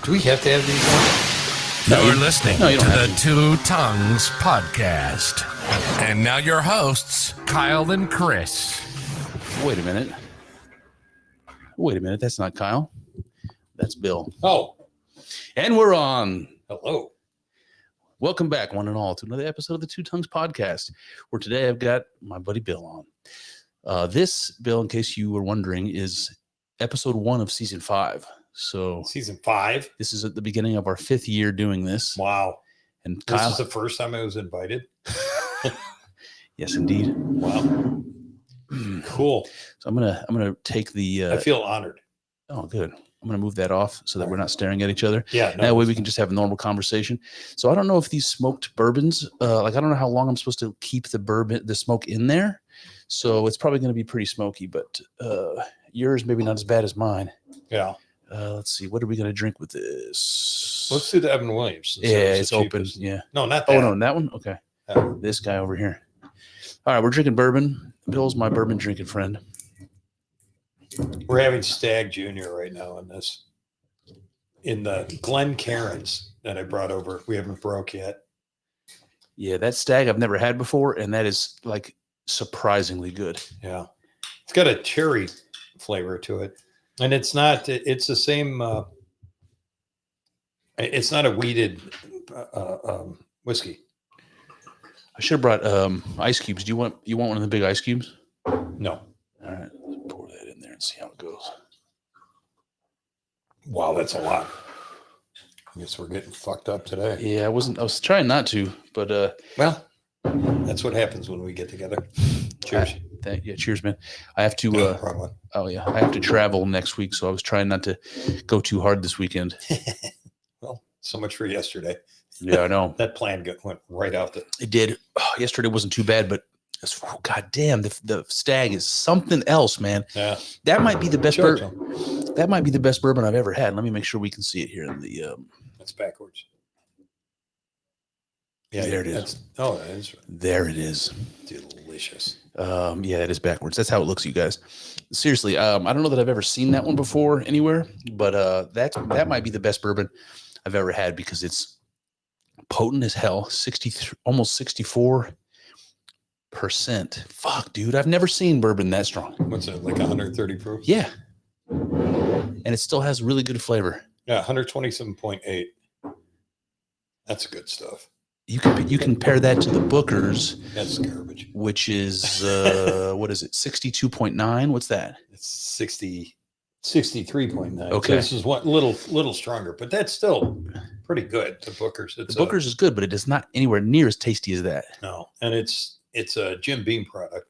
Do we have to have these on? You're listening to the Two Tongues Podcast. And now your hosts, Kyle and Chris. Wait a minute. That's not Kyle. That's Bill. Oh. And we're on. Hello. Welcome back, one and all, to another episode of the Two Tongues Podcast, where today I've got my buddy Bill on. This, Bill, in case you were wondering, is episode 1 of season 5. So season 5. This is at the beginning of our 5th year doing this. Wow. And Kyle, this is the first time I was invited. Yes, indeed. Wow. Cool. So I'm gonna take the. I feel honored. Oh, good. I'm gonna move that off so that we're not staring at each other. Yeah. No, that way we can just have a normal conversation. So I don't know if these smoked bourbons, I don't know how long I'm supposed to keep the smoke in there. So it's probably going to be pretty smoky, but yours maybe not as bad as mine. Yeah. Let's see. What are we going to drink with this? Let's do the Evan Williams. Yeah, it's open. Yeah. No, not that. Oh, no, that one? Okay. This guy over here. All right, we're drinking bourbon. Bill's my bourbon drinking friend. We're having Stag Junior right now in the Glen Cairns that I brought over. We haven't broke yet. Yeah, that Stag I've never had before, and that is like surprisingly good. Yeah. It's got a cherry flavor to it. And it's the same, it's not a wheated whiskey. I should have brought ice cubes. Do you want one of the big ice cubes? No. All right, let's pour that in there and see how it goes. Wow, that's a lot. I guess we're getting fucked up today. Yeah, I was trying not to, but well, that's what happens when we get together. Cheers. Cheers, man. I have to I have to travel next week, so I was trying not to go too hard this weekend. Well, so much for yesterday. Yeah, I know. That plan went right out It did. Oh, yesterday wasn't too bad, but God damn, the Stag is something else, man. Yeah. That might be the best bourbon. That might be the best bourbon I've ever had. Let me make sure we can see it here in the That's backwards. Yeah, there it is. That is. There it is. Delicious. Yeah, it is backwards. That's how it looks, you guys. Seriously, I don't know that I've ever seen that one before anywhere, but that might be the best bourbon I've ever had because it's potent as hell. 63, almost 64%. Fuck, dude, I've never seen bourbon that strong. What's it, like 130 proof? Yeah, and it still has really good flavor. Yeah, 127.8. That's good stuff. You can pair that to the Booker's. That's garbage. Which is what is it? 62.9. What's that? It's 63.9. Okay, so this is one little stronger, but that's still pretty good. The Booker's. The Booker's is good, but it is not anywhere near as tasty as that. No, and it's a Jim Beam product.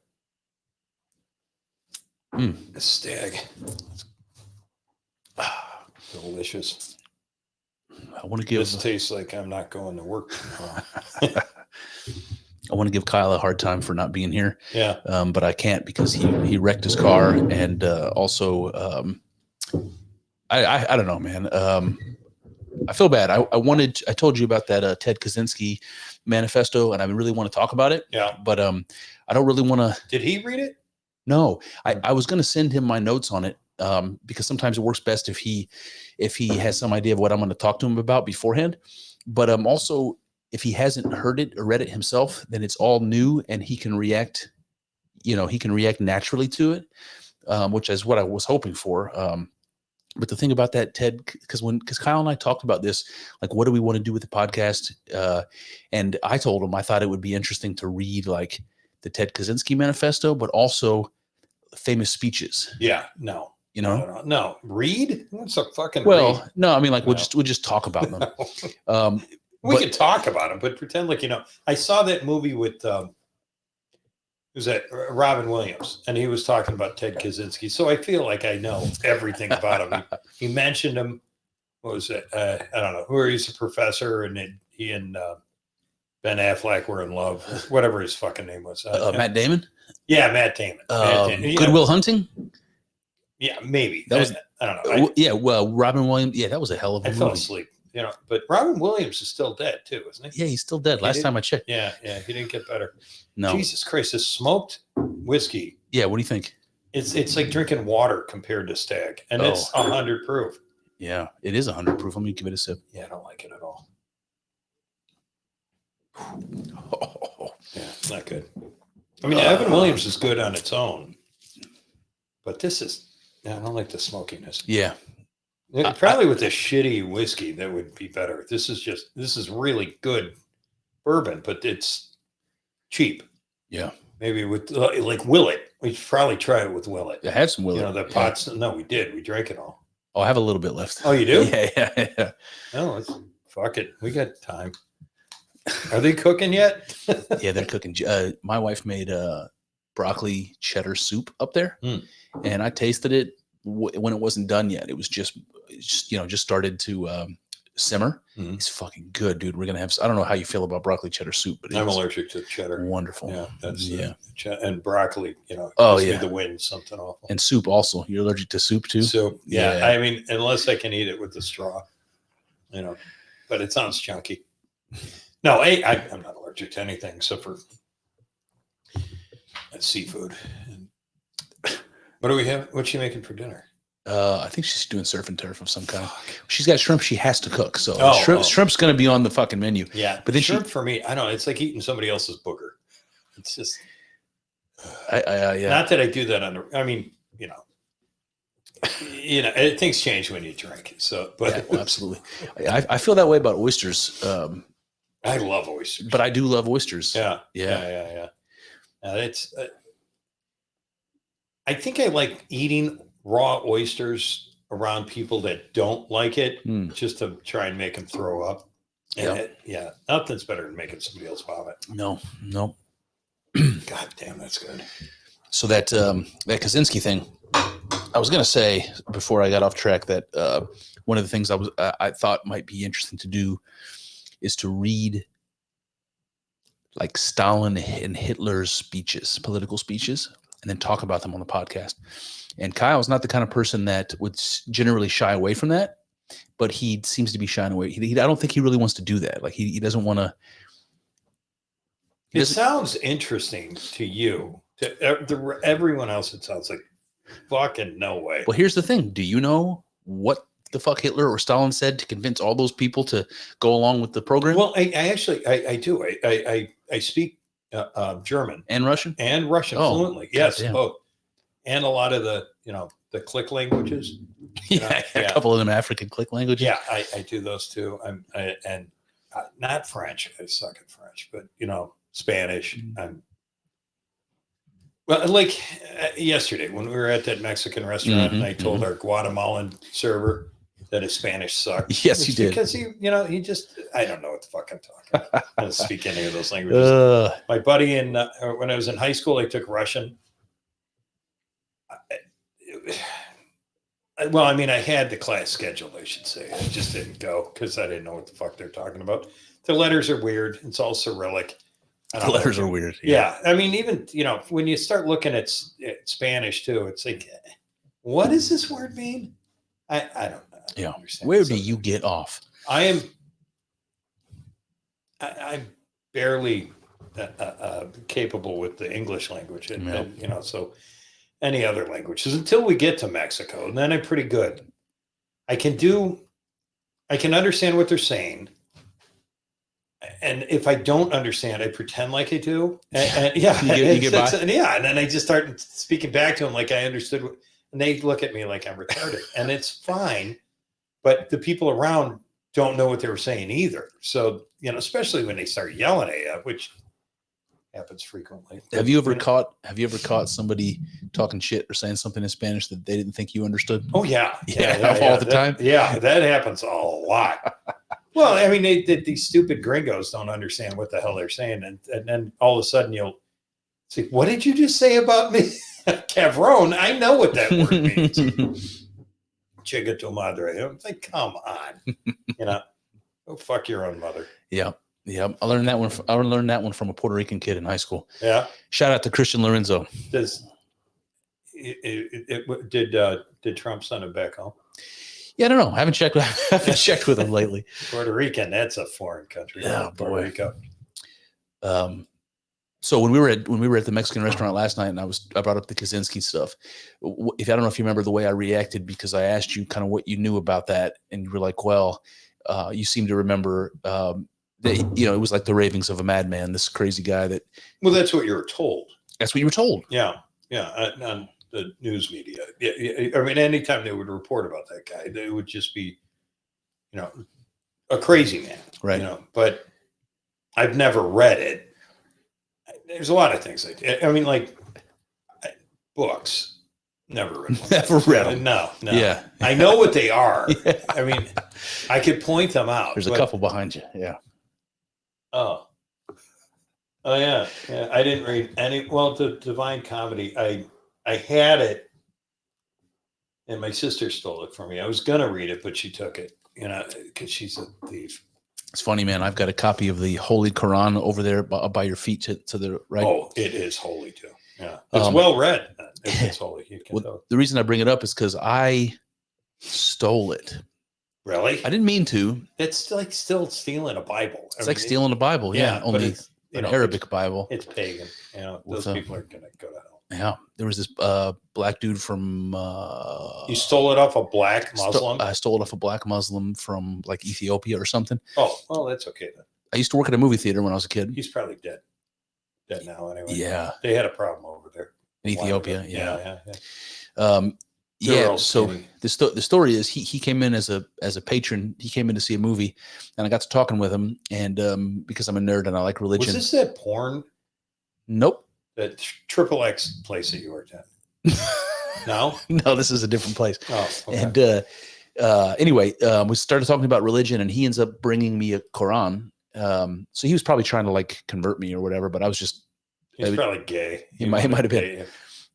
A Stag. Delicious. I want to give. This tastes like I'm not going to work tomorrow. I want to give Kyle a hard time for not being here. Yeah. But I can't because he wrecked his car and also I don't know, man. I feel bad. I told you about that Ted Kaczynski manifesto, and I really want to talk about it. Yeah. But I don't really want to. Did he read it? No, I was going to send him my notes on it because sometimes it works best if he has some idea of what I'm going to talk to him about beforehand. But also, if he hasn't heard it or read it himself, then it's all new and he can react. He can react naturally to it, which is what I was hoping for. But the thing about that, Ted, because Kyle and I talked about this, like, what do we want to do with the podcast? And I told him I thought it would be interesting to read like the Ted Kaczynski manifesto, but also famous speeches. Yeah, no. No. Read? What's a fucking read? No, I mean, like, we'll just talk about them. We could talk about them, but pretend like, I saw that movie with, who's that? Robin Williams. And he was talking about Ted Kaczynski. So I feel like I know everything about him. He mentioned him. What was it? I don't know. Where he's a professor and he and Ben Affleck were in love. Whatever his fucking name was. Matt Damon? Yeah, Matt Damon. Good Will Hunting? Yeah, maybe. That was, I don't know. Well, Robin Williams. Yeah, that was a hell of a movie. I fell asleep. But Robin Williams is still dead too, isn't he? Yeah, he's still dead. Last time I checked. Yeah, he didn't get better. No. Jesus Christ, this smoked whiskey. Yeah, what do you think? It's like drinking water compared to Stag, and it's 100 proof. Yeah, it is 100 proof. Let me give it a sip. Yeah, I don't like it at all. Oh, Yeah, it's not good. I mean, Evan Williams is good on its own, but this is, I don't like the smokiness. yeah. Probably with a shitty whiskey, that would be better. This is really good bourbon, but it's cheap. Yeah. Maybe with like Willet. We should probably try it with Willet. I had some Willet. You know, the pots. No, we did. We drank it all. Oh, I have a little bit left. Oh, you do? Yeah. No, fuck it. We got time. Are they cooking yet? Yeah, they're cooking. My wife made broccoli cheddar soup up there, and I tasted it when it wasn't done yet. It was just started to simmer. It's fucking good, dude. We're gonna have. I don't know how you feel about broccoli cheddar soup, but I'm allergic to cheddar. Wonderful. Yeah, that's and broccoli. You know, oh gives yeah, me the wind, something awful. And soup also. You're allergic to soup too. So yeah, I mean, unless I can eat it with the straw, you know. But it sounds chunky. No, I'm not allergic to anything except for seafood. And what do we have? What's she making for dinner? I think she's doing surf and turf of some kind. She's got shrimp she has to cook. So shrimp's going to be on the fucking menu. Yeah. But then shrimp for me, I don't know. It's like eating somebody else's booger. It's just, yeah. Not that I do that I mean, things change when you drink. So, but yeah, well, absolutely. I feel that way about oysters. I love oysters, but I do love oysters. Yeah. It's, I think I like eating raw oysters around people that don't like it, just to try and make them throw up. And nothing's better than making somebody else vomit. No. God damn, that's good. So that Kaczynski thing, I was going to say before I got off track that one of the things I thought might be interesting to do is to read like Stalin and Hitler's speeches, political speeches, and then talk about them on the podcast. And Kyle's not the kind of person that would generally shy away from that, but he seems to be shying away. I don't think he really wants to do that. Like he doesn't want to. It sounds interesting to you. To everyone else, it sounds like fucking no way. Well, here's the thing. Do you know what the fuck Hitler or Stalin said to convince all those people to go along with the program? Well, I actually do. I speak German and Russian fluently. Yes, both. And a lot of the click languages. A couple of them African click languages. Yeah, I do those too. And not French. I suck at French, but Spanish. Well, like yesterday when we were at that Mexican restaurant, and I told our Guatemalan server that his Spanish sucked. Yes, you did. Because he just, I don't know what the fuck I'm talking about. I don't speak any of those languages. My buddy when I was in high school, I took Russian. Well, I mean, I had the class scheduled, I should say. I just didn't go because I didn't know what the fuck they're talking about. The letters are weird. It's all Cyrillic. The letters are weird. Yeah. I mean, even, when you start looking at Spanish too, it's like, what does this word mean? I don't know. Yeah. Where do you get off? I'm barely capable with the English language and so any other languages until we get to Mexico. And then I'm pretty good. I can understand what they're saying. And if I don't understand, I pretend like I do. And you get by? And then I just start speaking back to them like I understood. And they look at me like I'm retarded. And it's fine. But the people around don't know what they were saying either. So, especially when they start yelling at you, which happens frequently. Have you ever caught somebody talking shit or saying something in Spanish that they didn't think you understood? Oh, yeah. All the time? Yeah, that happens a lot. Well, I mean, these stupid gringos don't understand what the hell they're saying. And then all of a sudden you'll say, what did you just say about me? Cabrón, I know what that word means. Chica tu madre. I'm like, come on. Go fuck your own mother. Yeah. Yeah. I learned that one from a Puerto Rican kid in high school. Yeah. Shout out to Christian Lorenzo. Did Trump send him back home? Yeah, I don't know. I haven't checked with him lately. Puerto Rican, that's a foreign country. Yeah, Puerto Rico. So when we were at the Mexican restaurant last night, and I brought up the Kaczynski stuff. If I don't know if you remember the way I reacted, because I asked you kind of what you knew about that, and you were like, "Well, you seem to remember that it was like the ravings of a madman. This crazy guy that." Well, that's what you were told. That's what you were told. Yeah, on the news media. Yeah, I mean, anytime they would report about that guy, they would just be, a crazy man, right? But I've never read it. There's a lot of things I mean, like books. Never read one. Never read them. No. Yeah. I know what they are. Yeah. I mean, I could point them out. There's a couple behind you. Yeah. Oh yeah. I didn't read any. Well, the Divine Comedy, I had it, and my sister stole it from me. I was gonna read it, but she took it, because she's a thief. It's funny, man. I've got a copy of the Holy Quran over there by your feet to the right. Oh, it is holy too. Yeah, it's well read. It's holy. You can well, the reason I bring it up is because I stole it. Really? I didn't mean to. It's like still stealing a Bible. It's like stealing a Bible. Yeah, only it's, an Arabic Bible. It's pagan. Those people are gonna go to hell. Yeah, there was this black dude from. You stole it off a black Muslim? I stole it off a black Muslim from like Ethiopia or something. Oh, well, that's okay then. I used to work at a movie theater when I was a kid. He's probably dead. Dead now, anyway. Yeah, they had a problem over there in Ethiopia. Yeah. So the story is he came in as a patron. He came in to see a movie, and I got to talking with him. And because I'm a nerd and I like religion. Was this that porn? Nope. That XXX place that you worked at? No, this is a different place. Oh, okay. And anyway, we started talking about religion, and he ends up bringing me a Quran. So he was probably trying to like convert me or whatever, but I was just. He's probably gay. He might have been.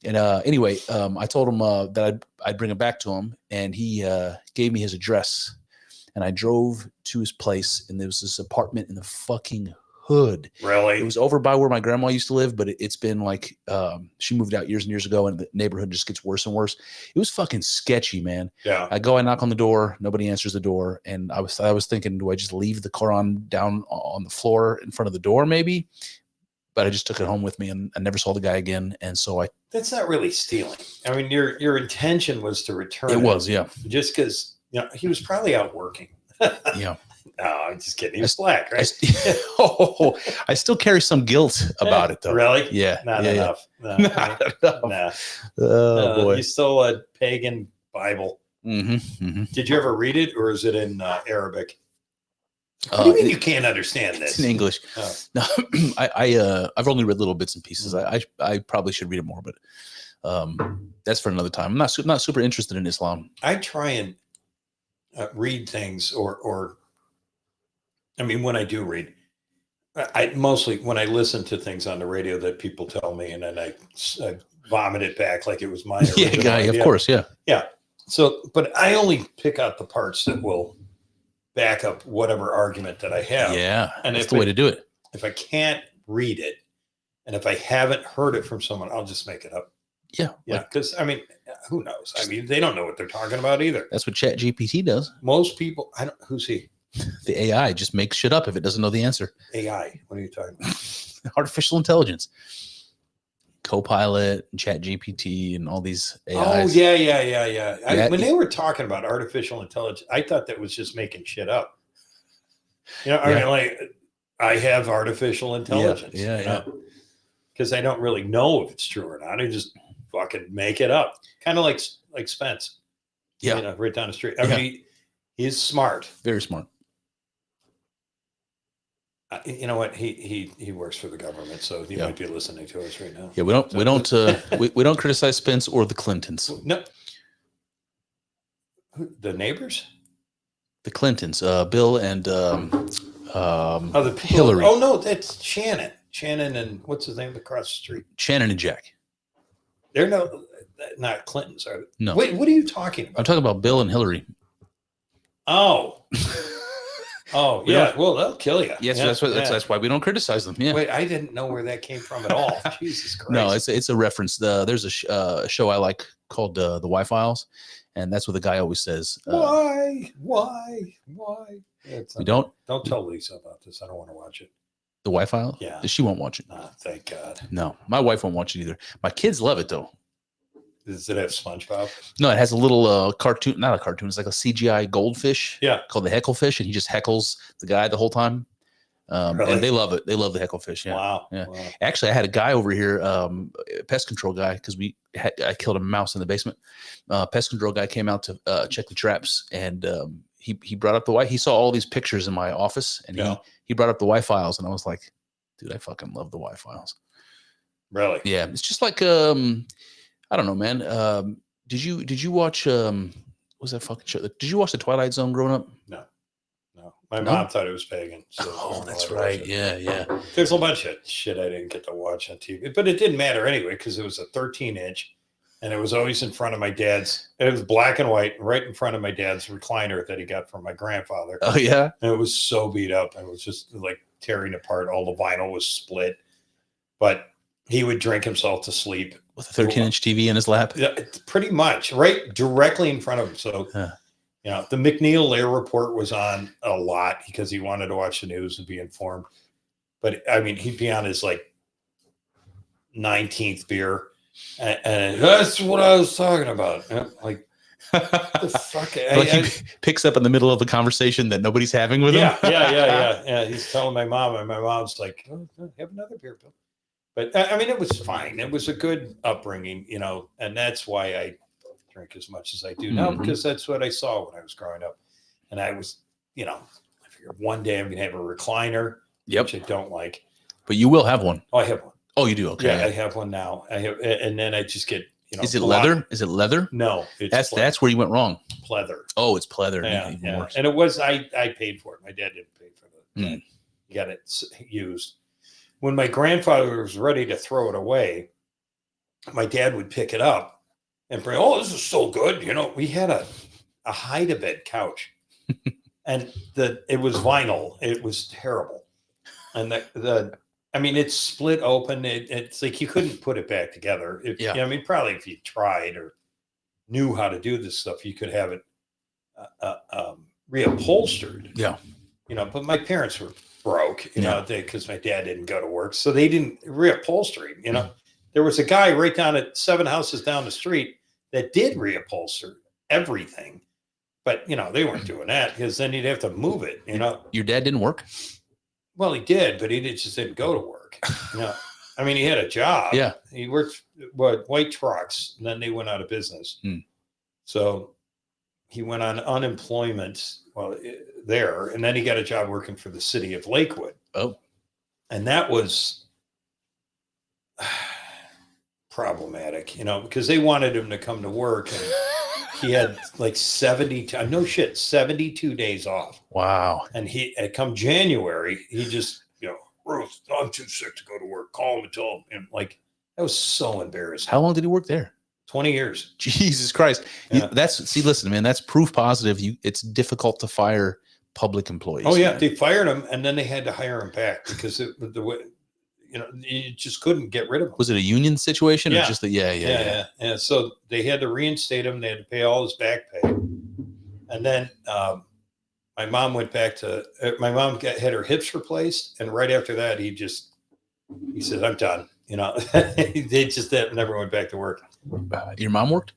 And anyway, I told him that I'd bring it back to him, and he gave me his address, and I drove to his place, and there was this apartment in the fucking hood. Really? It was over by where my grandma used to live, but it's been like she moved out years and years ago, and the neighborhood just gets worse and worse. It was fucking sketchy, man. Yeah. I knock on the door, nobody answers the door, and I was thinking, do I just leave the Quran down on the floor in front of the door, maybe? But I just took it home with me, and I never saw the guy again. And so that's not really stealing. I mean, your intention was to return. It was, yeah. Just because he was probably out working. Yeah. No, I'm just kidding. He was black, right? I still carry some guilt about it, though. Really? Yeah. Not enough. No. Not enough. Nah. Oh boy. You stole a pagan Bible. Mm-hmm, mm-hmm. Did you ever read it, or is it in Arabic? What do you mean you can't understand this? It's in English. Oh. No, I've only read little bits and pieces. I probably should read it more, but that's for another time. I'm not super interested in Islam. I try and read things, or I mean, when I do read, I mostly when I listen to things on the radio that people tell me, and then I vomit it back like it was my original idea. Of course, yeah. So, but I only pick out the parts that will back up whatever argument that I have. Yeah, and that's the way to do it. If I can't read it, and if I haven't heard it from someone, I'll just make it up. Yeah, because I mean, who knows? I mean, they don't know what they're talking about either. That's what ChatGPT does. Most people, I don't. Who's he? The AI just makes shit up if it doesn't know the answer. AI? What are you talking about? Artificial intelligence. Copilot, ChatGPT, and all these AIs. Oh, yeah. When they were talking about artificial intelligence, I thought that was just making shit up. I mean, like, I have artificial intelligence. Yeah. Because I don't really know if it's true or not. I just fucking make it up. Kind of like Spence. Yeah. Right down the street. I mean, he's smart. Very smart. You know what? He works for the government, so he might be listening to us right now. Yeah, we don't criticize Spence or the Clintons. No, the neighbors, the Clintons, Bill and Hillary. Oh no, that's Shannon. Shannon and what's his name across the street? Shannon and Jack. They're not Clintons, are they? No. Wait, what are you talking about? I'm talking about Bill and Hillary. Oh. Oh yeah, well they'll kill you. Yes, that's why we don't criticize them. Yeah. Wait, I didn't know where that came from at all. Jesus Christ. No, it's a reference. There's a show I like called the Y-Files, and that's what the guy always says. Why? We don't tell Lisa about this. I don't want to watch it. The Y-Files? Yeah. She won't watch it. Oh, thank God. No, my wife won't watch it either. My kids love it though. Does it have SpongeBob? No, it has a little cartoon, not a cartoon. It's like a CGI goldfish. Yeah. Called the hecklefish, and he just heckles the guy the whole time. Really? And they love it. They love the hecklefish. Yeah. Wow. Yeah. Wow. Actually, I had a guy over here, a pest control guy, because I killed a mouse in the basement. Pest control guy came out to check the traps, and he brought up the He saw all these pictures in my office, and he brought up the Y-Files, and I was like, dude, I fucking love the Y-Files. Really? Yeah, it's just like I don't know, man. Did you watch what was that fucking show? Did you watch the Twilight Zone growing up? No. My mom thought it was pagan. So Oh, that's right. Yeah. There's a bunch of shit I didn't get to watch on TV, but it didn't matter anyway because it was a 13-inch, and it was always in front of my dad's. It was black and white, right in front of my dad's recliner that he got from my grandfather. Oh yeah. And it was so beat up, and it was just like tearing apart. All the vinyl was split, but he would drink himself to sleep with a 13-inch TV in his lap. Yeah, pretty much right directly in front of him. So. You know, the McNeil Lair report was on a lot because he wanted to watch the news and be informed. But I mean, he'd be on his like 19th beer, and that's what I was talking about. Like, the fuck? He picks up in the middle of the conversation that nobody's having with him. Yeah. He's telling my mom, and my mom's like, "Oh, have another beer, Bill." But I mean, it was fine. It was a good upbringing, you know, and that's why I drink as much as I do now, because that's what I saw when I was growing up. And I was, you know, I figured one day I'm going to have a recliner, which I don't like. But you will have one. Oh, I have one. Oh, you do? Okay. Yeah, I have one now. I have, and then I just get, you know. Is it leather? Is it leather? No. That's where you went wrong. Pleather. Oh, it's pleather. Yeah. Worse. And it was, I paid for it. My dad didn't pay for it. He got it used. When my grandfather was ready to throw it away, my dad would pick it up and bring, oh, this is so good. You know, we had a hide-a-bed couch, and it was vinyl. It was terrible. And I mean, it's split open. It's like you couldn't put it back together. I mean, probably if you tried or knew how to do this stuff, you could have it reupholstered. Yeah. You know, but my parents were broke, you know, because my dad didn't go to work. So they didn't reupholster, you know. There was a guy right down at 7 houses down the street that did reupholster everything. But, you know, they weren't doing that because then you'd have to move it, you know. Your dad didn't work? Well, he did, but he just didn't go to work. You know, I mean, he had a job. Yeah. He worked white trucks, and then they went out of business. So he went on unemployment there, and then he got a job working for the city of Lakewood. Oh. And that was problematic, you know, because they wanted him to come to work, and he had like 72 days off. Wow. And come January, he just, you know, Ruth, I'm too sick to go to work. Call him and tell him. Like, that was so embarrassing. How long did he work there? 20 years. Jesus Christ. Yeah. Listen, man, that's proof positive. It's difficult to fire public employees. Oh yeah. Man. They fired him, and then they had to hire him back because the way, you know, you just couldn't get rid of him. Was it a union situation? Yeah. Or just yeah. So they had to reinstate him. They had to pay all his back pay. And then my mom went back to, had her hips replaced. And right after that, he said, I'm done. You know, they just never went back to work. Your mom worked?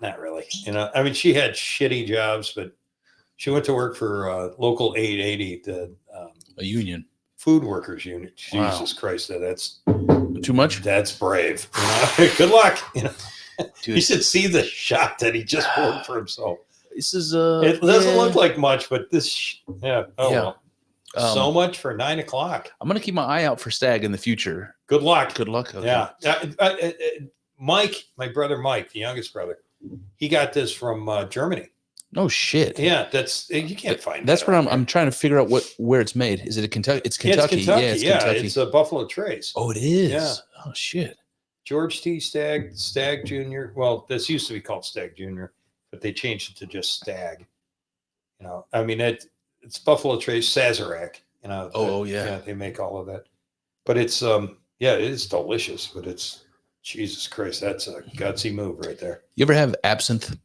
Not really. You know, I mean, she had shitty jobs, but she went to work for local 880, a union. Food workers unit. Wow. Jesus Christ, that's too much. That's brave. You know? Good luck. You know, dude. You should see the shot that he just poured for himself. This is it doesn't look like much, but this, well. So much for 9 o'clock. I'm gonna keep my eye out for stag in the future. Good luck. Good luck. Okay. Yeah. Mike, my brother Mike, the youngest brother, he got this from Germany. No shit. Yeah, you can't find. That's where I'm trying to figure out where it's made. Is it a Kentucky? It's Kentucky. Yeah, it's Kentucky. It's a Buffalo Trace. Oh, it is. Yeah. Oh shit. George T. Stagg Jr. Well, this used to be called Stagg Jr., but they changed it to just Stagg. You know, I mean, it's Buffalo Trace, Sazerac. You know. Yeah, they make all of that. But it's it is delicious. But it's Jesus Christ, that's a gutsy move right there. You ever have absinthe?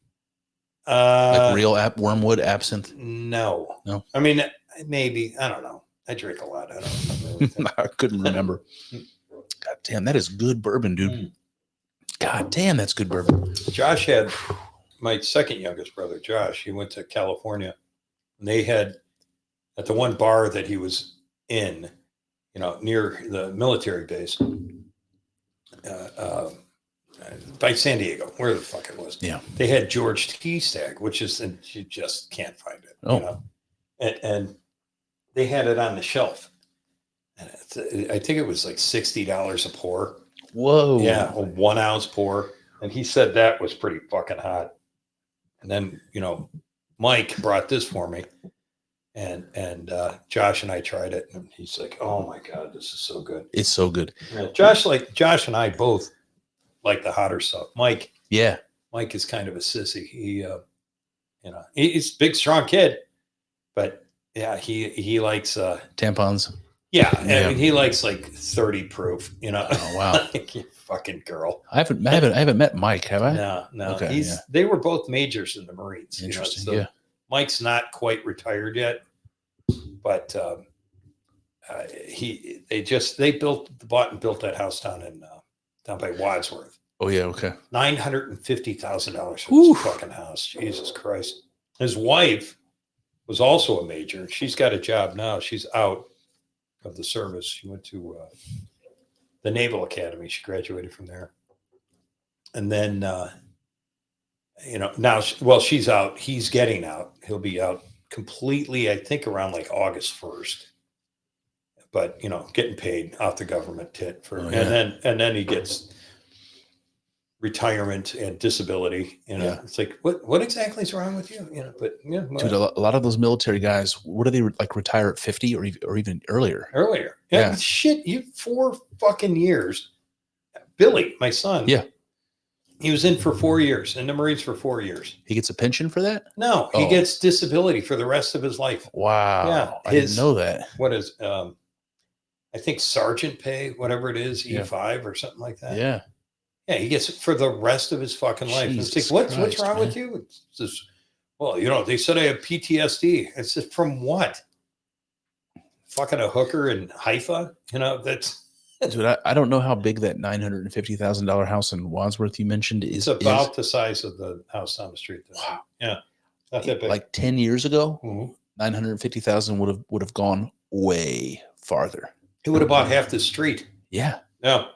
Like real wormwood absinthe? No. No. I mean, maybe, I don't know. I drink a lot. I don't remember everything. I couldn't remember. God damn, that is good bourbon, dude. God damn, that's good bourbon. Josh had my second youngest brother, Josh. He went to California, and they had at the one bar that he was in, near the military base, by San Diego, where the fuck it was. Yeah, they had George T. Stag, which is, and you just can't find it. Oh. And they had it on the shelf, and I think it was like $60 a pour. Whoa. Yeah, a 1 ounce pour. And he said that was pretty fucking hot. And then, Mike brought this for me. And Josh and I tried it. And he's like, oh my God, this is so good. It's so good. Yeah, Josh and I both like the hotter stuff. Mike is kind of a sissy. He, he's a big, strong kid. But yeah, he likes tampons. Yeah, I mean, he likes like 30 proof, Oh wow, you fucking girl. I haven't met Mike, have I? No. Okay, They were both majors in the Marines. Interesting. So Mike's not quite retired yet, but they bought and built that house down by Wadsworth. Oh yeah, okay. $950,000 for this fucking house. Jesus Christ. His wife was also a major. She's got a job now. She's out of the service. She went to the Naval Academy. She graduated from there. And then, now, she's out. He's getting out. He'll be out completely, I think, around like August 1st. But, getting paid off the government tit for, and then he gets retirement and disability. It's like, what exactly is wrong with you? Dude, a lot of those military guys, what do they like retire at 50 or even earlier? Yeah. Shit, you 4 fucking years. Billy, my son. Yeah. He was in for 4 years, in the Marines for 4 years. He gets a pension for that? No, he gets disability for the rest of his life. Wow. Yeah. I didn't know that. What is, I think sergeant pay, whatever it is, E5 or something like that. Yeah. Yeah, he gets it for the rest of his fucking life. Jesus It's like, what's wrong Christ, with you? It's just, well, they said I have PTSD. It's just from what? Fucking a hooker in Haifa? That's... Dude, I don't know how big that $950,000 house in Wadsworth you mentioned is. It's about the size of the house down the street. Wow. Yeah. Not that big. Like 10 years ago, Mhm. 950,000 would have gone way farther. He would have bought half the street. Yeah. No.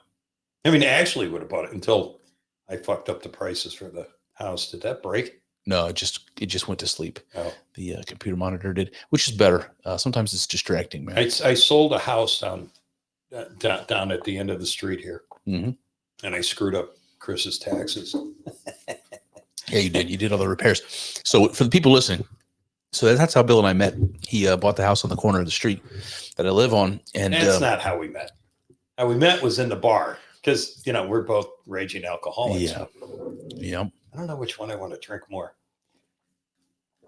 I mean, Ashley would have bought it until I fucked up the prices for the house. Did that break? No, it just went to sleep. Oh. The computer monitor did, which is better. Sometimes it's distracting, man. I sold a house down at the end of the street here. Mm-hmm. And I screwed up Chris's taxes. Yeah, you did. You did all the repairs. So for the people listening, that's how Bill and I met. He bought the house on the corner of the street that I live on. And that's not how we met. How we met was in the bar. Because, we're both raging alcoholics. Yeah. I don't know which one I want to drink more.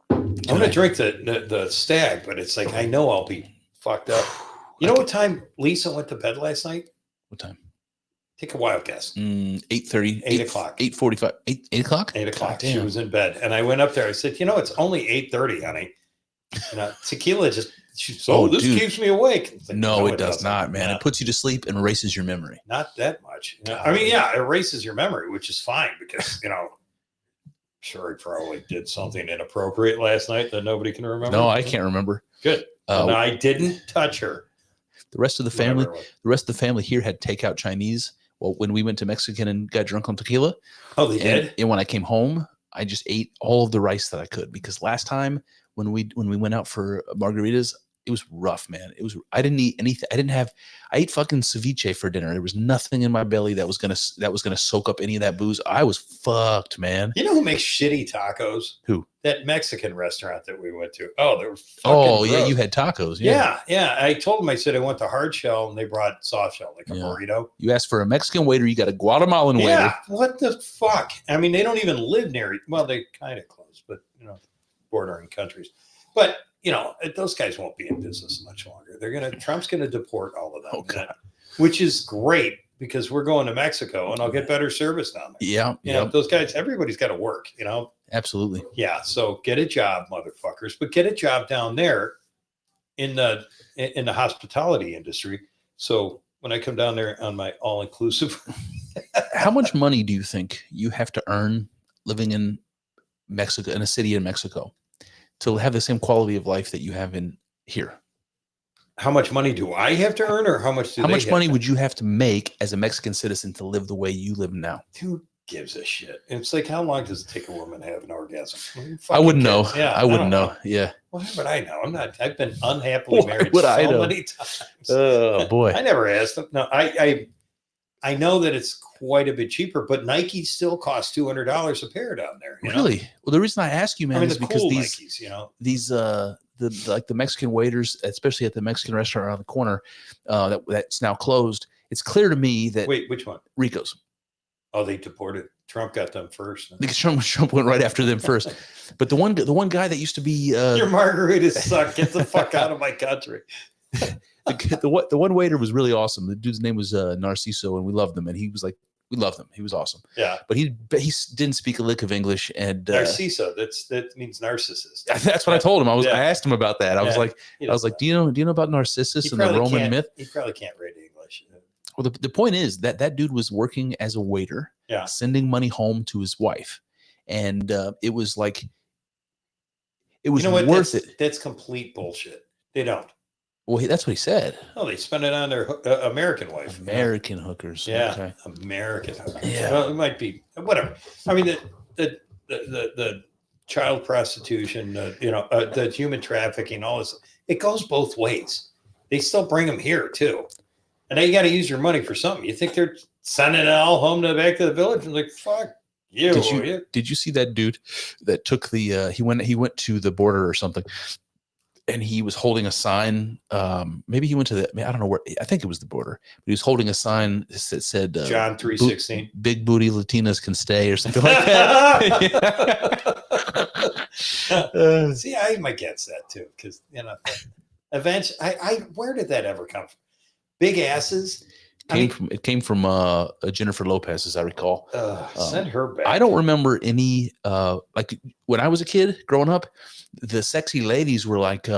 I'm going to drink the Stag, but it's like, I know I'll be fucked up. You know what time Lisa went to bed last night? What time? Take a wild guess. 8:30. 8 o'clock. 8:45. 8 o'clock? 8 o'clock. She was in bed. And I went up there. I said, it's only 8:30, honey. Tequila just... this dude. keeps me awake. Like, no, it does not, man. Yeah. It puts you to sleep and erases your memory. Not that much. I mean, it erases your memory, which is fine because, sure he probably did something inappropriate last night that nobody can remember. No, I can't remember. Good. And I didn't touch her. The rest of the family here had takeout Chinese. Well, when we went to Mexican and got drunk on tequila. Oh, they did? And when I came home, I just ate all of the rice that I could because last time when we went out for margaritas, it was rough, man. I didn't eat anything. I ate fucking ceviche for dinner. There was nothing in my belly that was gonna soak up any of that booze. I was fucked, man. You know who makes shitty tacos? Who? That Mexican restaurant that we went to. Oh, they were fucking gross. gross. You had tacos. Yeah. I told them, I said I want the hard shell, and they brought soft shell, like a burrito. You asked for a Mexican waiter, you got a Guatemalan waiter. Yeah, what the fuck? I mean, they don't even live near it. Well, they kind of close, but bordering countries. But those guys won't be in business much longer. Trump's gonna deport all of them. Oh, God. Which is great because we're going to Mexico and I'll get better service down there. Yeah. Those guys, everybody's got to work, Absolutely. Yeah. So get a job, motherfuckers, but get a job down there in the hospitality industry. So when I come down there on my all-inclusive, How much money do you think you have to earn living in Mexico, in a city in Mexico, to have the same quality of life that you have in here? how much money do I have to earn, or how much do How they much have money to- would you have to make as a Mexican citizen to live the way you live now? Who gives a shit? It's like, how long does it take a woman to have an orgasm? Who I wouldn't fucking know. cares? Yeah, I wouldn't don't know. Yeah. Why would I know? I've been unhappily Why married would I so know? many times. Oh boy. I never asked them. No, I know that it's quite a bit cheaper, but Nike still costs $200 a pair down there. You know? Really? Well, the reason I ask you, man, I mean, is the because cool these Nikes, you know. these the Mexican waiters, especially at the Mexican restaurant around the corner, that's now closed. It's clear to me that Wait, which one? Rico's, Oh, they deported. Trump got them first. because Trump went right after them first. But the one guy that used to be Your margaritas suck. Get the fuck out of my country. the one waiter was really awesome. The dude's name was Narciso, and we loved him. And he was like, we loved him. He was awesome. Yeah. But he didn't speak a lick of English. And Narciso. That means narcissist. that's what I told him. I Yeah. asked him about that. I was like, do you know about Narcissus and the Roman myth? He probably can't read English. Well, the point is that dude was working as a waiter, Yeah. sending money home to his wife, and it was like, it was worth it. That's complete bullshit. They don't. Well, that's what he said. Oh, they spend it on their American wife. American hookers. Yeah, Okay. American hookers. Yeah. Well, it might be whatever. I mean, the child prostitution, the human trafficking, all this. It goes both ways. They still bring them here too, and now you got to use your money for something. You think they're sending it all home back to the village? And like, fuck you. Did you see that dude that took the he went to the border or something, and he was holding a sign? Maybe he went to I don't know where. I think it was the border. But he was holding a sign that said John 3:16. Big booty Latinas can stay, or something like that. See, I'm against that too, because eventually, where did that ever come from? Big asses. It came from Jennifer Lopez, as I recall. Send her back. I don't remember any like when I was a kid growing up, the sexy ladies were like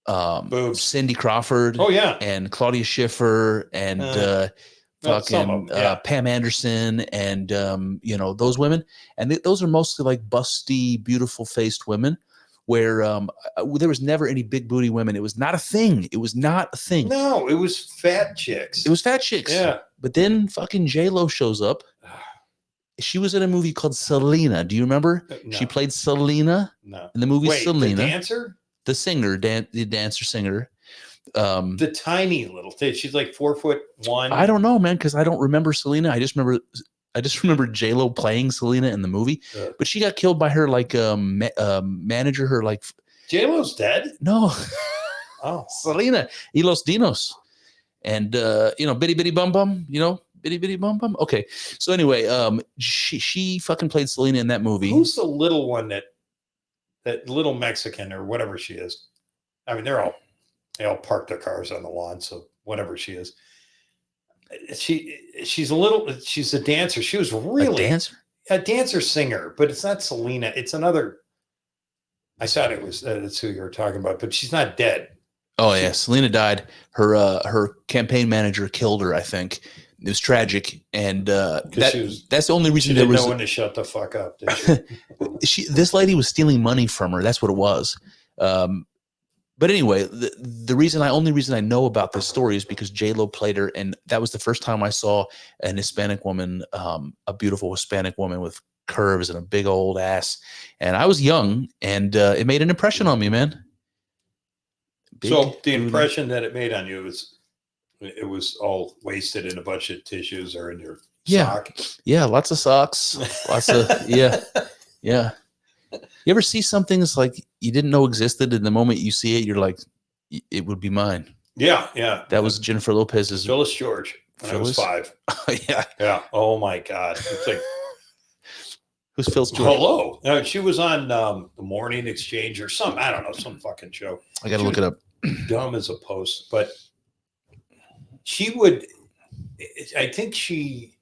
Boobs. Cindy Crawford. Oh yeah. And Claudia Schiffer and Pam Anderson and those women, and those are mostly like busty, beautiful faced women. Where there was never any big booty women. It was not a thing. It was not a thing. No, it was fat chicks. It was fat chicks. Yeah. But then fucking J-Lo shows up. She was in a movie called Selena. Do you remember? No. She played Selena in the movie Selena. The dancer? The singer, the dancer singer. The tiny little thing. She's like 4'1". I don't know, man, because I don't remember Selena. I just remember J-Lo playing Selena in the movie, but she got killed by her manager. Her like J-Lo's dead. No, oh, Selena y los Dinos, and bitty bitty bum bum, bitty bitty bum bum. Okay, so anyway, she fucking played Selena in that movie. Who's the little one that little Mexican or whatever she is? I mean, they all park their cars on the lawn, so whatever she is. She's a dancer. She was really a dancer singer, but it's not Selena. It's another. I thought it was that's who you were talking about, but she's not dead. Oh yeah, Selena died. Her campaign manager killed her. I think it was tragic, and that's the only reason there was no one to shut the fuck up. Did she? This lady was stealing money from her. That's what it was. But anyway, the only reason I know about this story is because J-Lo played her, and that was the first time I saw an Hispanic woman, a beautiful Hispanic woman with curves and a big old ass. And I was young, and it made an impression on me, man. So the impression that it made on you was all wasted in a bunch of tissues or in your sock. Yeah, lots of socks, lots of yeah. You ever see something that's like you didn't know existed, and the moment you see it, you're like, it would be mine. Yeah. That was Jennifer Lopez's. Phyllis George when I was 5. Yeah. Oh my God. It's like, who's Phyllis George? Hello. No, she was on the Morning Exchange or some, I don't know, some fucking show. I got to look it up. Dumb as a post, but she would. I think she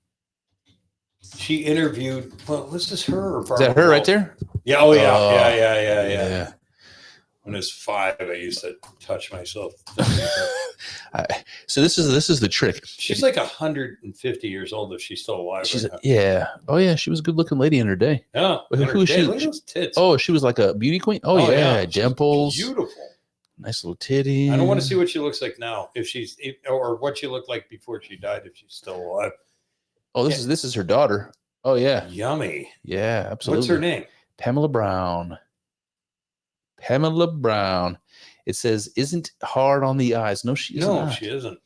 interviewed. Well, was this her? Or is that her right there? Yeah. Oh yeah. Yeah. When I was 5, I used to touch myself. So this is the trick. She's like 150 years old if she's still alive. She's right yeah. Oh yeah, she was a good looking lady in her day. now. Who Who is she? Look at those tits. Oh, she was like a beauty queen. Oh, yeah, She's dimples, beautiful. nice little titty. I don't want to see what she looks like now, or what she looked like before she died, if she's still alive. Oh, this is her daughter. Oh yeah, Yummy. yeah, absolutely. What's her name? Pamela Brown. Pamela Brown. It says, isn't hard on the eyes. No, she is not. She isn't.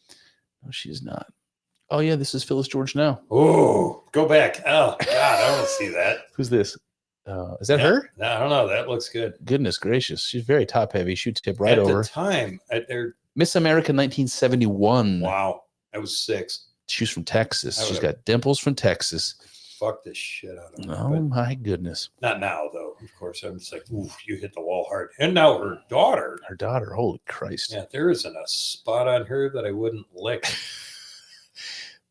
No, she is not. Oh, yeah, this is Phyllis George now. Oh, go back. Oh, God, I want to see that. Who's this? Is that her? No, I don't know. That looks good. Goodness gracious. She's very top heavy. She'd tip right At over. the time, Miss America 1971. wow, I was 6. She's from Texas. I She's would've- got dimples from Texas. Fuck this shit out of her. Oh, my goodness. Not now, though. Of course, I'm just like, oof, you hit the wall hard. And now her daughter. Her daughter, holy Christ. Yeah, there isn't a spot on her that I wouldn't lick.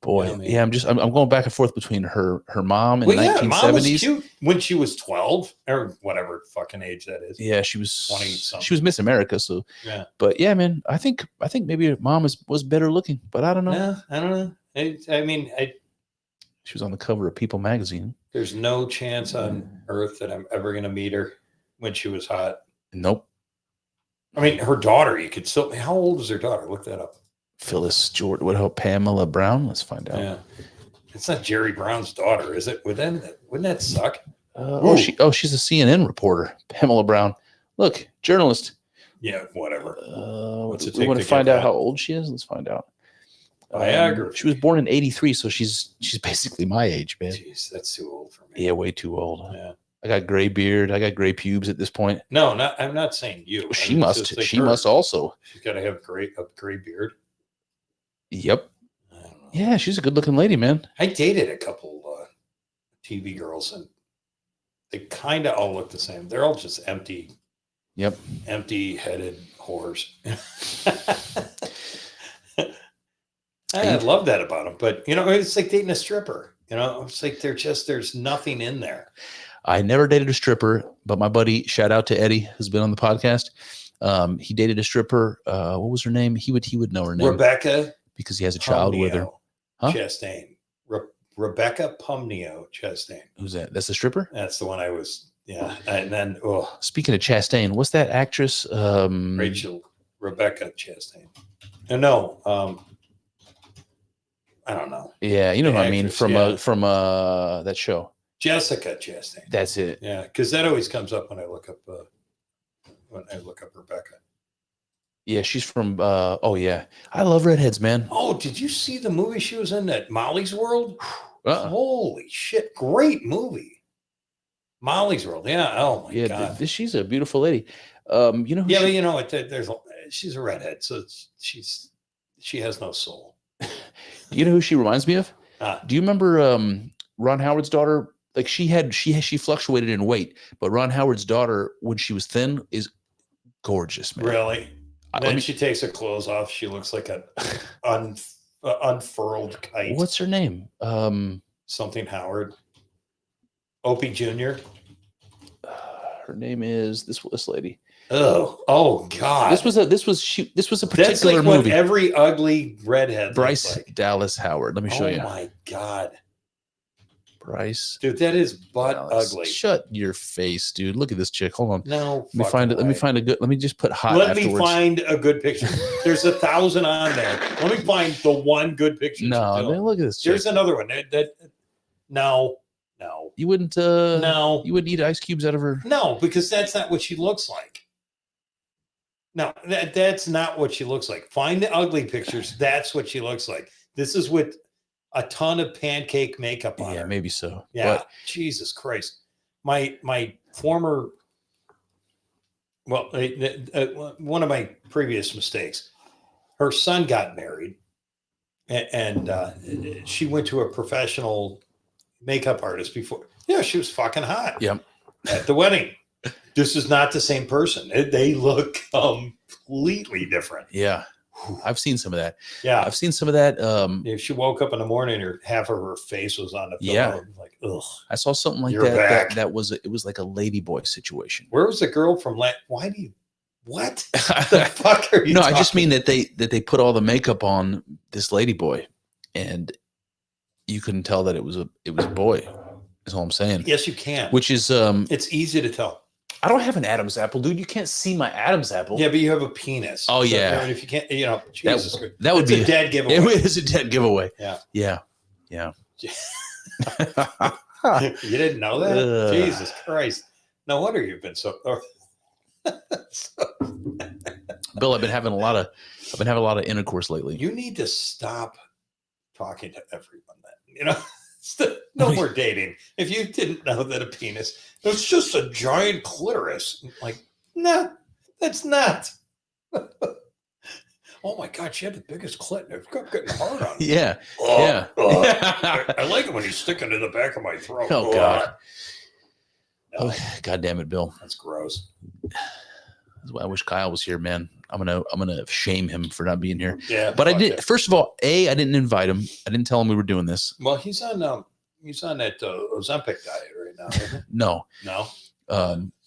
Boy, Yeah, man. yeah, I'm going back and forth between her mom in the Yeah, 1970s. Mom was cute when she was 12 or whatever fucking age that is. Yeah, she was 20 something. She was Miss America, so Yeah. But yeah, man, I think maybe her mom was better looking, but I don't know. No, I don't know. I mean, She was on the cover of People magazine. there's no chance on earth that I'm ever going to meet her when she was hot. Nope. I mean, her daughter, you could still. How old is her daughter? Look that up. Phyllis George. What about Pamela Brown? Let's find out. Yeah. It's not Jerry Brown's daughter, is it? Wouldn't that suck? She's a CNN reporter, Pamela Brown. Look, journalist. Yeah, whatever. What's it We take want to to find get out that? how old she is. Let's find out. Viagra. She was born in 83, so she's basically my age, man. Jeez, that's too old for me. Yeah, way too old. Yeah. I got gray beard. I got gray pubes at this point. No, I'm not saying you. She I mean, must. just like She her. must also. She's got to have a gray beard. Yep. I don't know. Yeah, she's a good-looking lady, man. I dated a couple TV girls, and they kind of all look the same. They're all just empty-headed whores. I love that about them, but it's like dating a stripper. It's like there's nothing in there. I never dated a stripper, but my buddy, shout out to Eddie, who's been on the podcast. He dated a stripper. What was her name? He would know her name. Rebecca, because he has a child with her. Huh? Chastain. Rebecca Pumneo Chastain. Who's that? That's the stripper? That's the one I was. Yeah, and then Speaking of Chastain, what's that actress? Rebecca Chastain. No, I don't know. Yeah, you know The what I mean actress, from that show. Jessica Chastain. That's it. Yeah, because that always comes up when I look up Rebecca. Yeah, she's from. Oh yeah, I love redheads, man. Oh, did you see the movie she was in at Molly's World? Uh-uh. Holy shit! Great movie, Molly's World. Yeah. Oh my Yeah, god. she's a beautiful lady. You know. Who Yeah, she- but you know what? She's a redhead, so she has no soul. You know who she reminds me of? Ah. Do you remember Ron Howard's daughter? Like she fluctuated in weight, but Ron Howard's daughter, when she was thin, is gorgeous, man. Really? Let Then me- she takes her clothes off. She looks like an unfurled kite. What's her name? Something Howard? Opie Jr. Her name is this lady. Oh God! This was a That's particular like what movie. every ugly redhead. Bryce looks like. Dallas Howard. Let me show Oh you. my God, Bryce. dude, that is butt Dallas. ugly. Shut your face, dude. Look at this chick. Hold on. No, Let me find it. Let me find a good. Let me just put hot Let afterwards. me find a good picture. There's 1,000 on there. Let me find the one good picture. No, man, look at this chick. There's another one. No. You wouldn't. No. You wouldn't eat ice cubes out of her. No, because that's not what she looks like. No, that's not what she looks like. Find the ugly pictures. That's what she looks like. This is with a ton of pancake makeup on Yeah, her. maybe so. Yeah, But Jesus Christ. My former, one of my previous mistakes, her son got married and she went to a professional makeup artist before. Yeah, she was fucking hot. Yep. At the wedding. This is not the same person. They look completely different. yeah, I've seen some of that. Yeah. I've seen some of that. If she woke up in the morning, half of her face was on the pillow. Yeah. Like, ugh. I saw something like You're that. back. That was it was like a ladyboy situation. Where was the girl from? Why do you? What the fuck are you? No, I just mean that they put all the makeup on this lady boy, and you couldn't tell that it was a boy. Is all I'm saying. Yes, you can. Which is it's easy to tell. I don't have an Adam's apple, dude. You can't see my Adam's apple. Yeah, but you have a penis. Oh, so, yeah. I mean, if you can't, Jesus Christ. That would be a dead giveaway. It is a dead giveaway. Yeah. Yeah. Yeah. You didn't know that? Jesus Christ. No wonder you've been so. Bill, I've been having a lot of intercourse lately. You need to stop talking to everyone then. No more dating. If you didn't know that a penis, it's just a giant clitoris. Like, nah, that's not. Oh my God, she had the biggest clit. It's getting hard on me. Yeah. Yeah. I like it when he's sticking to the back of my throat. Oh God. No, Oh, God damn it, Bill. that's gross. I wish Kyle was here, man. I'm gonna shame him for not being here. Yeah, But I did. that. First of all, I didn't invite him. I didn't tell him we were doing this. Well, he's on that Ozempic diet right now. Isn't he? No. No,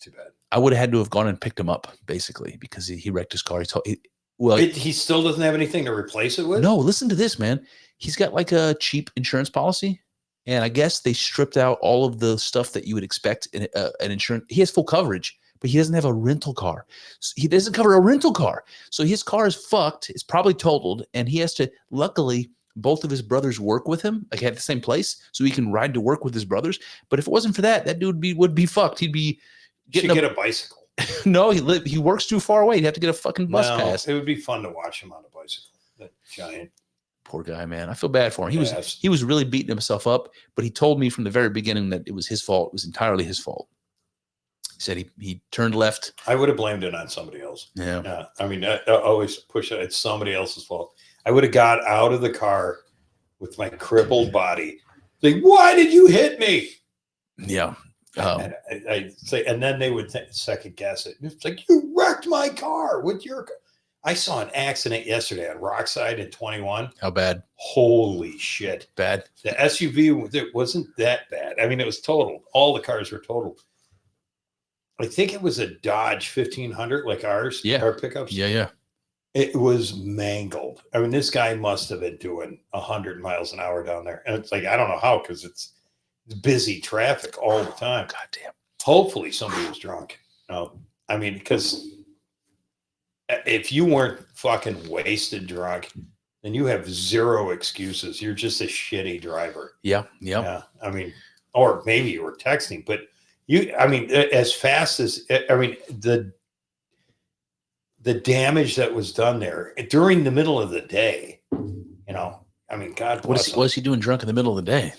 too bad. I would have had to have gone and picked him up basically because he wrecked his car. He still doesn't have anything to replace it with. No, listen to this, man. He's got like a cheap insurance policy, and I guess they stripped out all of the stuff that you would expect in an insurance. He has full coverage, but he doesn't have a rental car. So he doesn't cover a rental car. So his car is fucked. It's probably totaled, and he has to. Luckily, both of his brothers work with him, like at the same place, so he can ride to work with his brothers. But if it wasn't for that, that dude would be fucked. He'd be Should get a bicycle. No, he works too far away. He'd have to get a fucking bus pass. It would be fun to watch him on a bicycle. That giant. Poor guy, man. I feel bad for him. He was really beating himself up, but he told me from the very beginning that it was his fault. It was entirely his fault. He said he turned left. I would have blamed it on somebody else. Yeah. I mean, I always push it. It's somebody else's fault. I would have got out of the car with my crippled body. Like, why did you hit me? Yeah. And I say, and then they would second guess it. It's like, you wrecked my car with your car. I saw an accident yesterday on Rockside in 21. How bad? Holy shit. Bad. The SUV, it wasn't that bad. I mean, it was totaled. All the cars were totaled. I think it was a Dodge 1500 like ours. Yeah. Our pickups. Yeah. It was mangled. I mean, this guy must have been doing 100 miles an hour down there. And it's like, I don't know how, because it's busy traffic all the time. God damn. Hopefully somebody was drunk. No, I mean, because if you weren't fucking wasted drunk, then you have zero excuses. You're just a shitty driver. Yeah. Yeah. I mean, or maybe you were texting, but as fast as, the damage that was done there during the middle of the day, God bless him. What is he doing drunk in the middle of the day?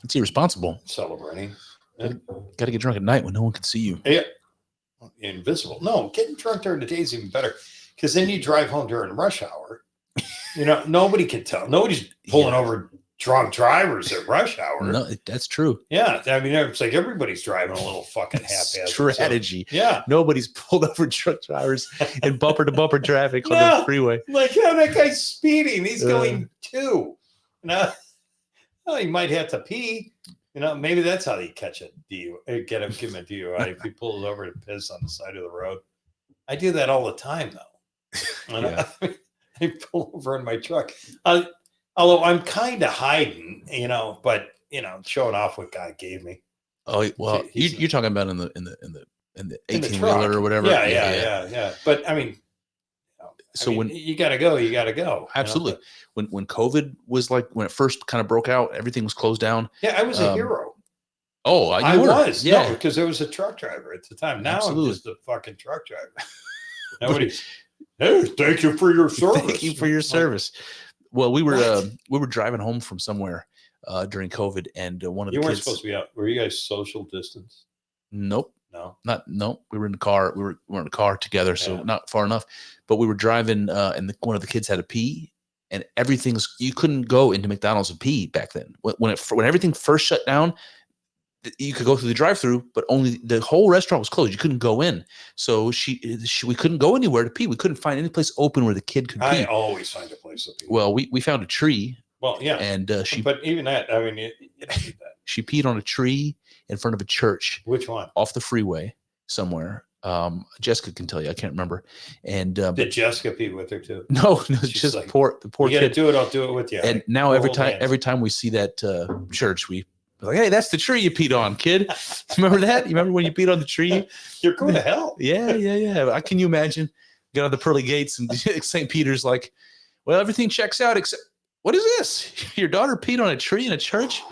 It's irresponsible. Celebrating. Got to get drunk at night when no one can see you. Yeah. Invisible. No, getting drunk during the day is even better, because then you drive home during rush hour. Nobody can tell. Nobody's pulling over drunk drivers at rush hour. No, that's true. Yeah. I mean, it's like everybody's driving a little fucking haphazard. Strategy. So, yeah. Nobody's pulled over drunk drivers in bumper to bumper traffic on the freeway. Like, that guy's speeding. He's going 2. Well, he might have to pee. Maybe that's how you catch a DUI. Give him a DUI if he pulls over to piss on the side of the road. I do that all the time, though. Yeah. I pull over in my truck. Although I'm kind of hiding, but showing off what God gave me. Oh well, you're talking about in the 18-wheeler or whatever. Yeah. But I mean, when you gotta go, you gotta go. Absolutely. When COVID was when it first kind of broke out, everything was closed down. Yeah, I was a hero. Oh, I was. Yeah, because there was a truck driver at the time. Now Absolutely. I'm just a fucking truck driver. Nobody's. Hey, thank you for your service. Thank you for your service. Well, we were driving home from somewhere during COVID, and one of the kids. You weren't supposed to be out. Were you guys social distance? Nope. No. We were in the car. We were in the car together, so not far enough. But we were driving, and one of the kids had to pee, and you couldn't go into McDonald's and pee back then. When everything first shut down, you could go through the drive-through, but only the whole restaurant was closed. You couldn't go in, so we couldn't go anywhere to pee. We couldn't find any place open where the kid could pee. I always find a place to pee. Well, we found a tree. Well, yeah, and but even that, I mean, you don't need that. She peed on a tree in front of a church. Which one? Off the freeway somewhere. Jessica can tell you. I can't remember. And Did Jessica pee with her too? no, She's just like, the poor You gotta kid. do it. I'll do it with you. And Like, now we'll every hold time hands. we see that church, we like, hey, that's the tree you peed on, kid. Remember that? You remember when you peed on the tree? You're going to hell. Yeah. Can you imagine? Get on the pearly gates and St. Peter's like, well, everything checks out except what is this? Your daughter peed on a tree in a church?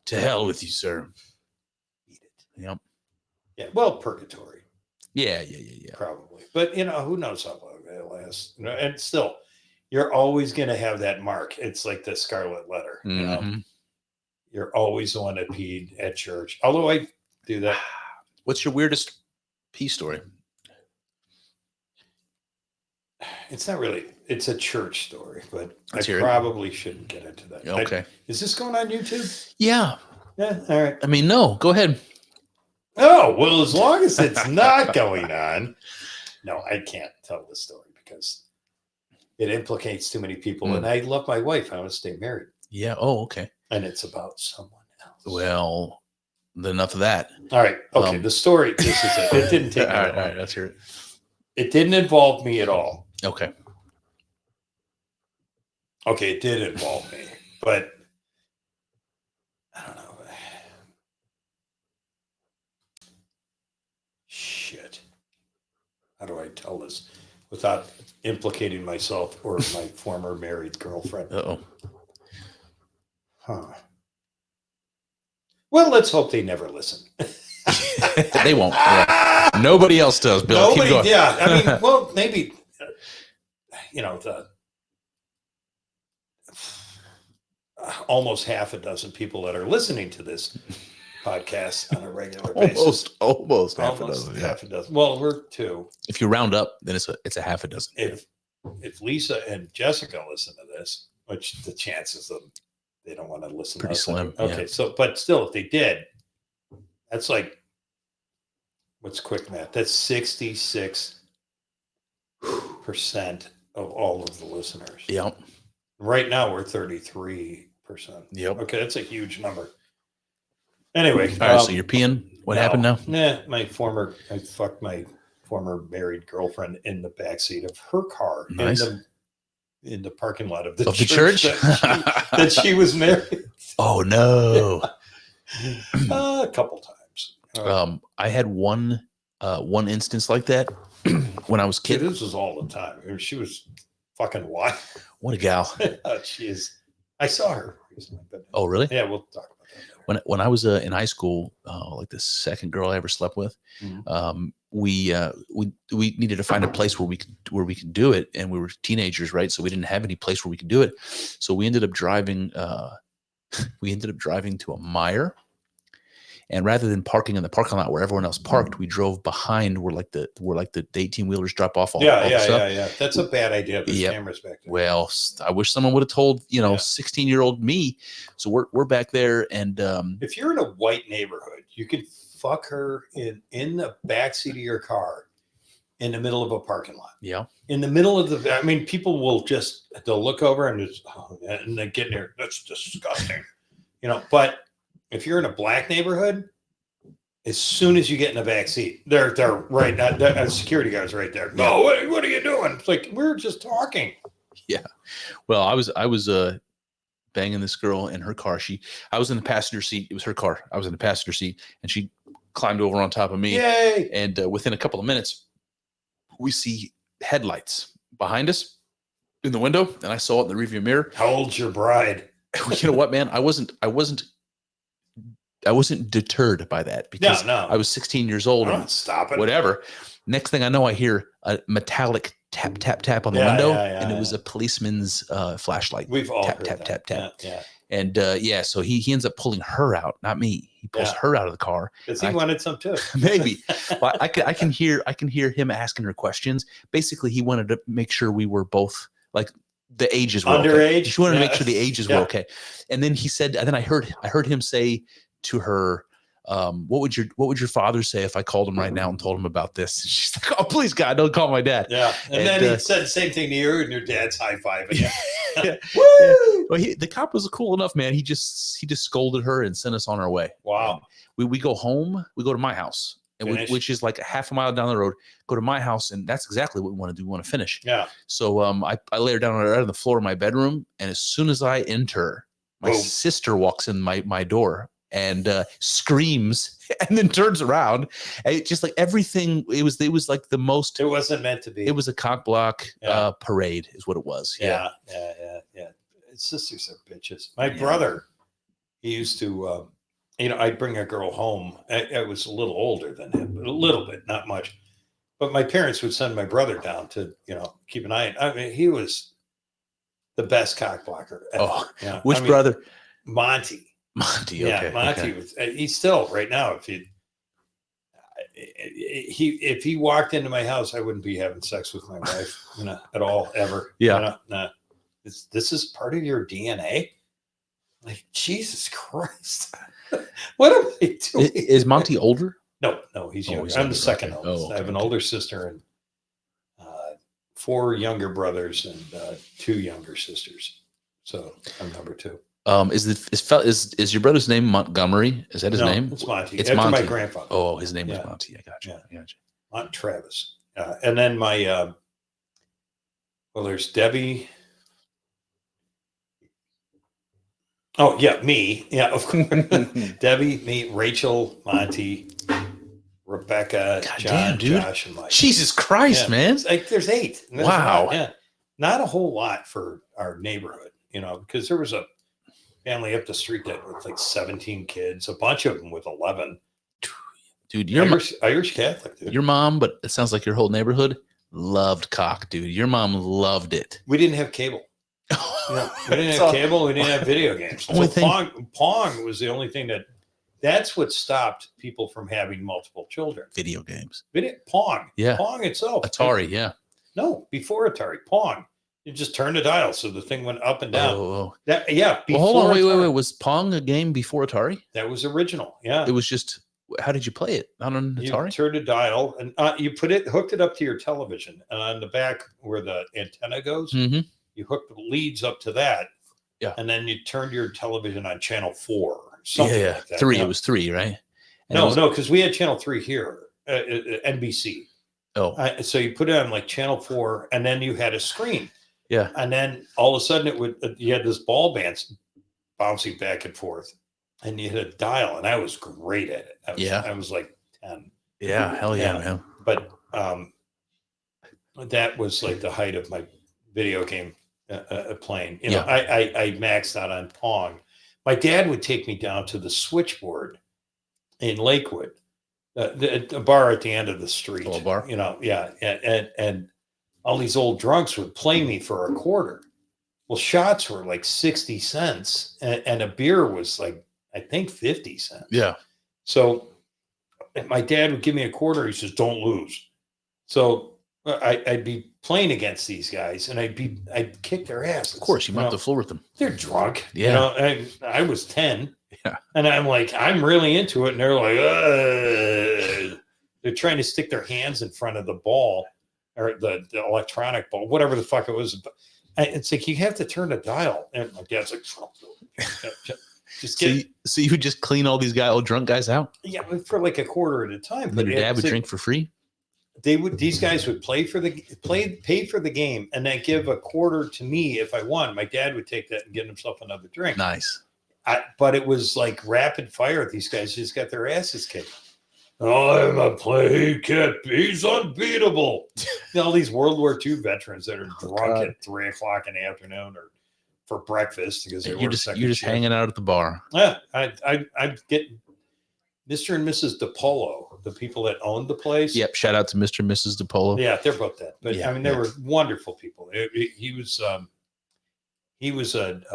To hell with you, sir. Eat it. Yep. Yeah. Well, purgatory. Yeah. Probably. But who knows how long that lasts. And still, you're always gonna have that mark. It's like the scarlet letter. Mhm. You're always the one that peed at church. Although I do that. What's your weirdest pee story? It's not really. It's a church story, but Let's I hear it. probably shouldn't get into that. Okay. Is this going on YouTube? Yeah. Yeah. All right. I mean, no. Go ahead. Oh, well, as long as it's not going on. No, I can't tell the story because it implicates too many people. And I love my wife. I want to stay married. Yeah. Oh, okay. And it's about someone else. Well, then enough of that. All right. Okay. The story. This is it. It didn't take me all that long. right. Let's hear it. It didn't involve me at all. Okay. Okay, it did involve me, but I don't know. Shit. How do I tell this without implicating myself or my former married girlfriend? Uh-oh. Huh. Well, let's hope they never listen. They won't. Yeah. Nobody else does, Bill. Keep going. Yeah. I mean, well, maybe, the almost half a dozen people that are listening to this podcast on a regular basis. Almost half a dozen. Yeah. Half a dozen. Well, we're two. If you round up, then it's a half a dozen. If Lisa and Jessica listen to this, which the chances of they don't want to listen Pretty to us slim. Okay, Yeah. so but still, if they did, that's like what's quick math? That's 66% of all of the listeners. Yep. Right now we're 33%. Yep. Okay, that's a huge number. Anyway, All right. So you're peeing. What happened now? Nah, I fucked my former married girlfriend in the backseat of her car. Nice. In the parking lot of the church that she was married. Oh no. A couple times. I had one instance like that when I was a kid. This was all the time. I mean, she was fucking wild. What a gal. She is. I saw her recently, but Oh, really? yeah, we'll talk about that later. When I was in high school, like the second girl I ever slept with, we needed to find a place where we could do it, and we were teenagers, right? So we didn't have any place where we could do it. So we ended up driving. We ended up driving to a Meijer, and rather than parking in the parking lot where everyone else parked, we drove behind where like the 18-wheelers drop off all the stuff. Yeah. That's a bad idea. There's Yep. cameras back there. Well, I wish someone would have told 16-year-old me. So we're back there, and If you're in a white neighborhood, you can fuck her in the backseat of your car in the middle of a parking lot. yeah, In the middle of people will they'll look over and and they get near. That's disgusting. But if you're in a black neighborhood, as soon as you get in the back seat, they're right. That security guard's right there. No, what are you doing? It's like, we're just talking. yeah. Well, I was banging this girl in her car. I was in the passenger seat. It was her car. I was in the passenger seat, and she climbed over on top of me. Yay! And within a couple of minutes, we see headlights behind us in the window, and I saw it in the rearview mirror. How old's your bride? You know what, man? I wasn't deterred by that because No. I was 16 years old. I'm And stop it. whatever. Next thing I know, I hear a metallic tap, tap, tap on the window, and it was a policeman's flashlight. We've all tap, heard tap, that. tap, tap. Yeah. And so he ends up pulling her out, not me. He pulls her out of the car. Because he wanted some too. Maybe. But I can hear him asking her questions. Basically, he wanted to make sure we were both like the ages were underage. Okay. He wanted to make sure the ages were okay. And then he said, and then I heard him say to her, what would your father say if I called him right now and told him about this? And she's like, oh, please, God, don't call my dad. Yeah. And then he said the same thing to you, and your dad's high-fiving you. Yeah. Woo! Well, the cop was cool enough, man. He just scolded her and sent us on our way. Wow. We go home. We go to my house, and which is like a half a mile down the road. Go to my house, and that's exactly what we want to do. We want to finish. Yeah. So I lay her down on the floor of my bedroom, and as soon as I enter, my Boom. sister walks in my door and screams, and then turns around. And it just like everything, it was like the most. It wasn't meant to be. It was a cock block parade, is what it was. Yeah. Sisters are bitches. My brother, he used to, I'd bring a girl home. I was a little older than him, but a little bit, not much. But my parents would send my brother down to, keep an eye on. I mean, he was the best cock blocker ever. Oh, which brother? Monty. Monty. Yeah, Okay, Monty was. He's still right now. If he walked into my house, I wouldn't be having sex with my wife, at all, ever. Yeah. Nah. This is part of your DNA. Like, Jesus Christ. What am I doing? Is Monty older? No, he's younger. I'm the second oldest. Okay. I have an older sister and 4 younger brothers and 2 younger sisters. So I'm number 2. Is your brother's name Montgomery? Is that his name? It's Monty. It's After Monty. my grandfather. Oh, his name was Monty. I got you. Yeah. Aunt Travis. And then my there's Debbie. Oh yeah, me. Yeah, of course. Debbie, me, Rachel, Monty, Rebecca, God John, damn, dude. Josh, and Mike. Jesus Christ, man! It's like there's 8. Wow. Not a whole lot for our neighborhood, because there was a family up the street that with like 17 kids, a bunch of them with 11. Dude, Irish Catholic, dude. Your mom, but it sounds like your whole neighborhood loved cock, dude. Your mom loved it. We didn't have cable. We didn't have cable. We didn't have video games. Pong was the only thing that's what stopped people from having multiple children. Video games. Pong. Yeah. Pong itself. Atari, yeah. No, before Atari. Pong. You just turned the dial so the thing went up and down. Oh. Hold on. Wait. Was Pong a game before Atari? That was original. Yeah. It was just, how did you play it? On an Atari? You turned a dial and you hooked it up to your television. And on the back where the antenna goes, you hooked the leads up to that. Yeah. And then you turned your television on channel 4 or something like that. 3. It was 3, right? And no, because we had channel 3 here, NBC. Oh. So you put it on like channel 4 and then you had a screen. Yeah. And then all of a sudden you had this ball bouncing back and forth and you had a dial and I was great at it. I was like 10. Yeah. Hell yeah, man. But that was like the height of my video game playing. I maxed out on Pong. My dad would take me down to the switchboard in Lakewood, a bar at the end of the street. Oh, a bar? And all these old drunks would play me for a quarter. Well, shots were like 60 cents and a beer was like, I think 50 cents. Yeah. So my dad would give me a quarter. He says, don't lose. So I'd be playing against these guys and I'd kick their asses. Of course, you mop the floor with them. They're drunk. Yeah. I was 10. Yeah. And I'm like, I'm really into it. And they're like, they're trying to stick their hands in front of the ball or the electronic ball, whatever the fuck it was. It's like, you have to turn the dial. And my dad's like, just get so you would just clean all these old drunk guys out? Yeah, for like a quarter at a time. But your dad would drink for free? These guys would pay for the game and then give a quarter to me if I won. My dad would take that and get himself another drink. Nice. But it was like rapid fire. These guys just got their asses kicked. I'm a play kid. He's unbeatable. All these World War II veterans that are drunk at 3:00 in the afternoon or for breakfast because you're just hanging out at the bar. Yeah, I get Mr. and Mrs. DiPolo, the people that owned the place. Yep. Shout out to Mr. and Mrs. DiPolo. Yeah, they're both dead. But they were wonderful people. He was a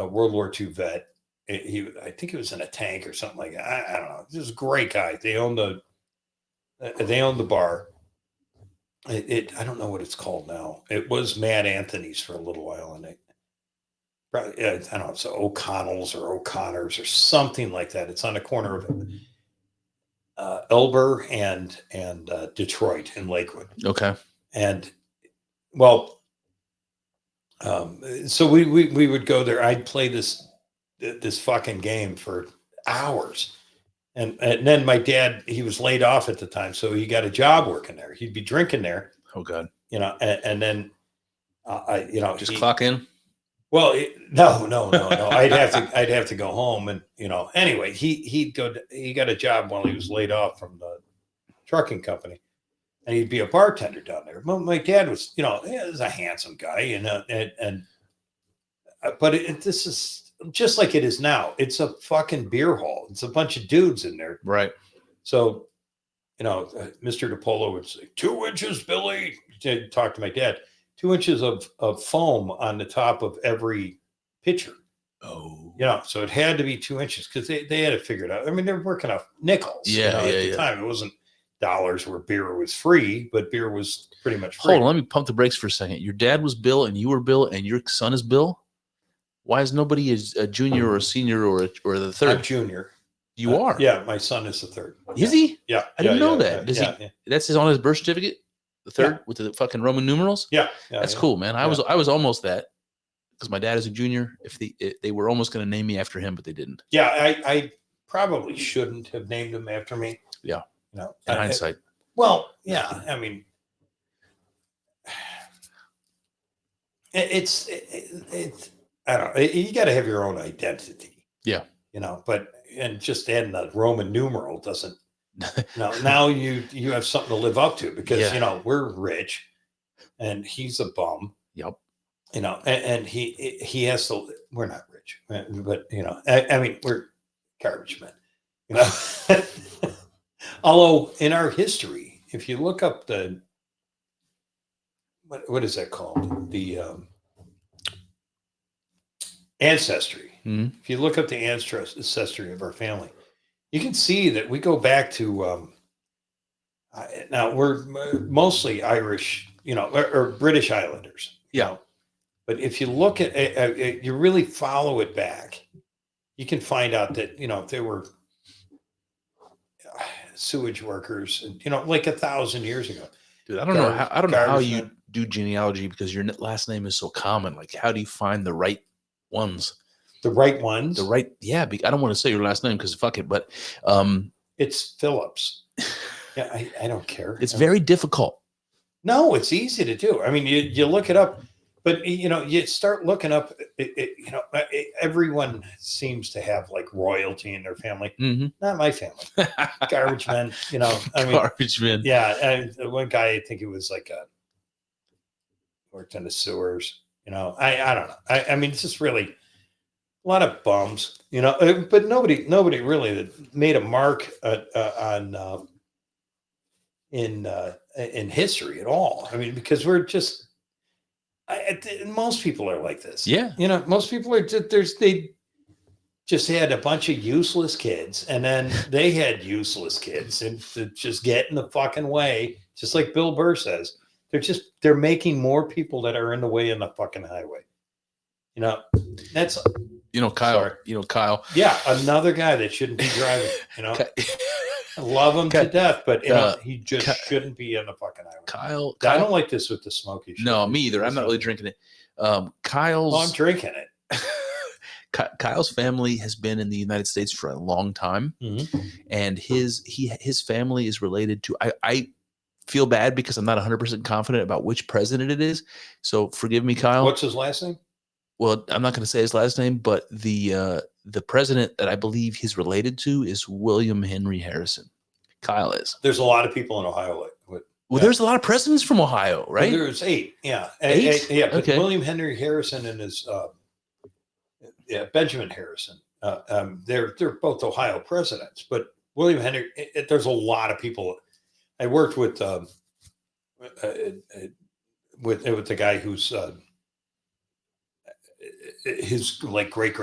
World War II vet. I think he was in a tank or something like that. I don't know. He was a great guy. They owned the bar. I don't know what it's called now. It was Mad Anthony's for a little while, and I don't know. It's O'Connell's or O'Connor's or something like that. It's on the corner of Elber and Detroit in Lakewood. Okay. And so we would go there. I'd play this fucking game for hours. And then my dad, he was laid off at the time, so he got a job working there. He'd be drinking there, Oh God. And then Just clock in. Well, no. I'd have to go home, and Anyway, he got a job while he was laid off from the trucking company, and he'd be a bartender down there. My dad was, he was a handsome guy, but this is just like it is now. It's a fucking beer hall. It's a bunch of dudes in there, Right. So, Mr. DiPolo would say, 2 inches, Billy, to talk to my dad. 2 inches of foam on the top of every pitcher. Oh. So it had to be 2 inches because they had to figure it out. I mean, they're working off nickels. At the time, it wasn't dollars where beer was free, but beer was pretty much free. Hold on, let me pump the brakes for a second. Your dad was Bill, and you were Bill, and your son is Bill. Why is nobody a junior or a senior or the third? I'm junior. You are? Yeah, my son is the third. Is he? Yeah. I didn't know that. Yeah. That's on his birth certificate? The third with the fucking Roman numerals? Yeah. That's cool, man. I was almost that because my dad is a junior. If they were almost going to name me after him, but they didn't. Yeah, I probably shouldn't have named him after me. Yeah. In hindsight. Well, yeah. I mean, it's I don't know. You got to have your own identity. Yeah. And just adding the Roman numeral doesn't. Now you have something to live up to because we're rich, and he's a bum. Yep. And he has to. We're not rich, but I mean, we're garbage men. Although in our history, if you look up the what is that called? The ancestry. Mm-hmm. If you look up the ancestry of our family, you can see that we go back to now we're mostly Irish, or British Islanders. Yeah. But if you look at you really follow it back, you can find out that they were sewage workers, like 1,000 years ago. Dude, I don't know how you do genealogy because your last name is so common. Like, how do you find the right ones? The right ones? Yeah. I don't want to say your last name because fuck it, but it's Phillips. Yeah, I don't care. It's very difficult. No, it's easy to do. I mean, you look it up, but you start looking up. Everyone seems to have like royalty in their family. Mm-hmm. Not my family. Garbage men. I mean, garbage men. Yeah, and one guy, I think it was like worked in the sewers. I don't know. I mean, it's just really a lot of bums. But nobody really made a mark on in history at all. I mean, because we're just. Most people are like this. Yeah. Most people are they just had a bunch of useless kids, and then they had useless kids, and to just get in the fucking way, just like Bill Burr says. They're making more people that are in the way in the fucking highway. That's Kyle. Sorry. Kyle. Yeah, another guy that shouldn't be driving. I love him to death, but he just shouldn't be in the fucking highway. Kyle, I don't like this with the smoky shit. No, me either. I'm not really drinking it. Kyle's. Well, I'm drinking it. Kyle's family has been in the United States for a long time, and his family is related to. I feel bad because I'm not 100% confident about which president it is. So forgive me, Kyle. What's his last name? Well, I'm not going to say his last name, but the president that I believe he's related to is William Henry Harrison. Kyle is. There's a lot of people in Ohio. There's a lot of presidents from Ohio, right? Well, there's 8. Yeah. 8? Yeah. But okay. William Henry Harrison and his Benjamin Harrison. They're both Ohio presidents, but William Henry. There's a lot of people. I worked with the guy who's his like great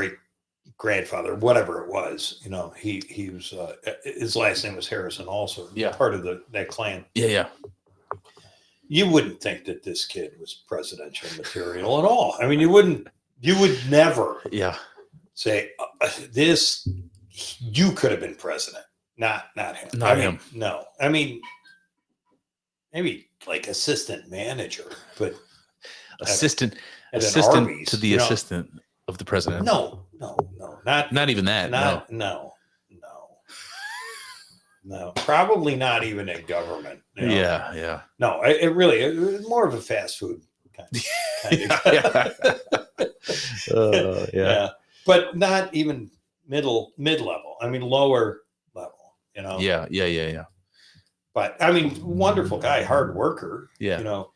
grandfather, whatever it was. He was his last name was Harrison, also. Yeah, part of that clan. Yeah. You wouldn't think that this kid was presidential material at all. I mean, you would never. Yeah. Say this. You could have been president, not him. Not him. No, I mean, maybe like assistant manager, but assistant at Arby's, to the assistant of the president. No, not even that. No. No, probably not even in government. You know? Yeah. No, it was more of a fast food kind of. Yeah. But not even mid-level. I mean, lower level, you know? Yeah. But I mean, wonderful guy, hard worker, Yeah. you know,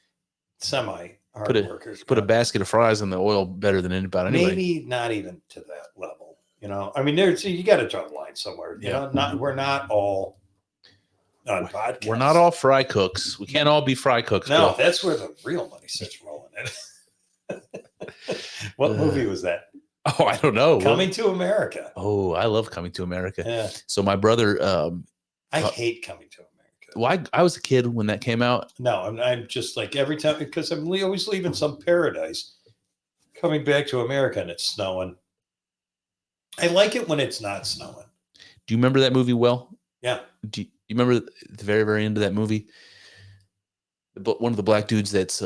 semi hard worker. Put a basket of fries in the oil better than anybody. Maybe not even to that level, you know? I mean, you got to draw the line somewhere, you know? We're not all on podcasts. We're not all fry cooks. We can't all be fry cooks. No, Bill. that's where the real money starts rolling in. What movie was that? Oh, I don't know. Coming to America. Oh, I love Coming to America. Yeah. So my brother, I hate Coming to America. Well, I was a kid when that came out. No, I'm just like every time, because I'm always leaving some paradise, coming back to America and it's snowing. I like it when it's not snowing. Do you remember that movie well? Yeah. Do you remember the very, very end of that movie? One of the black dudes that's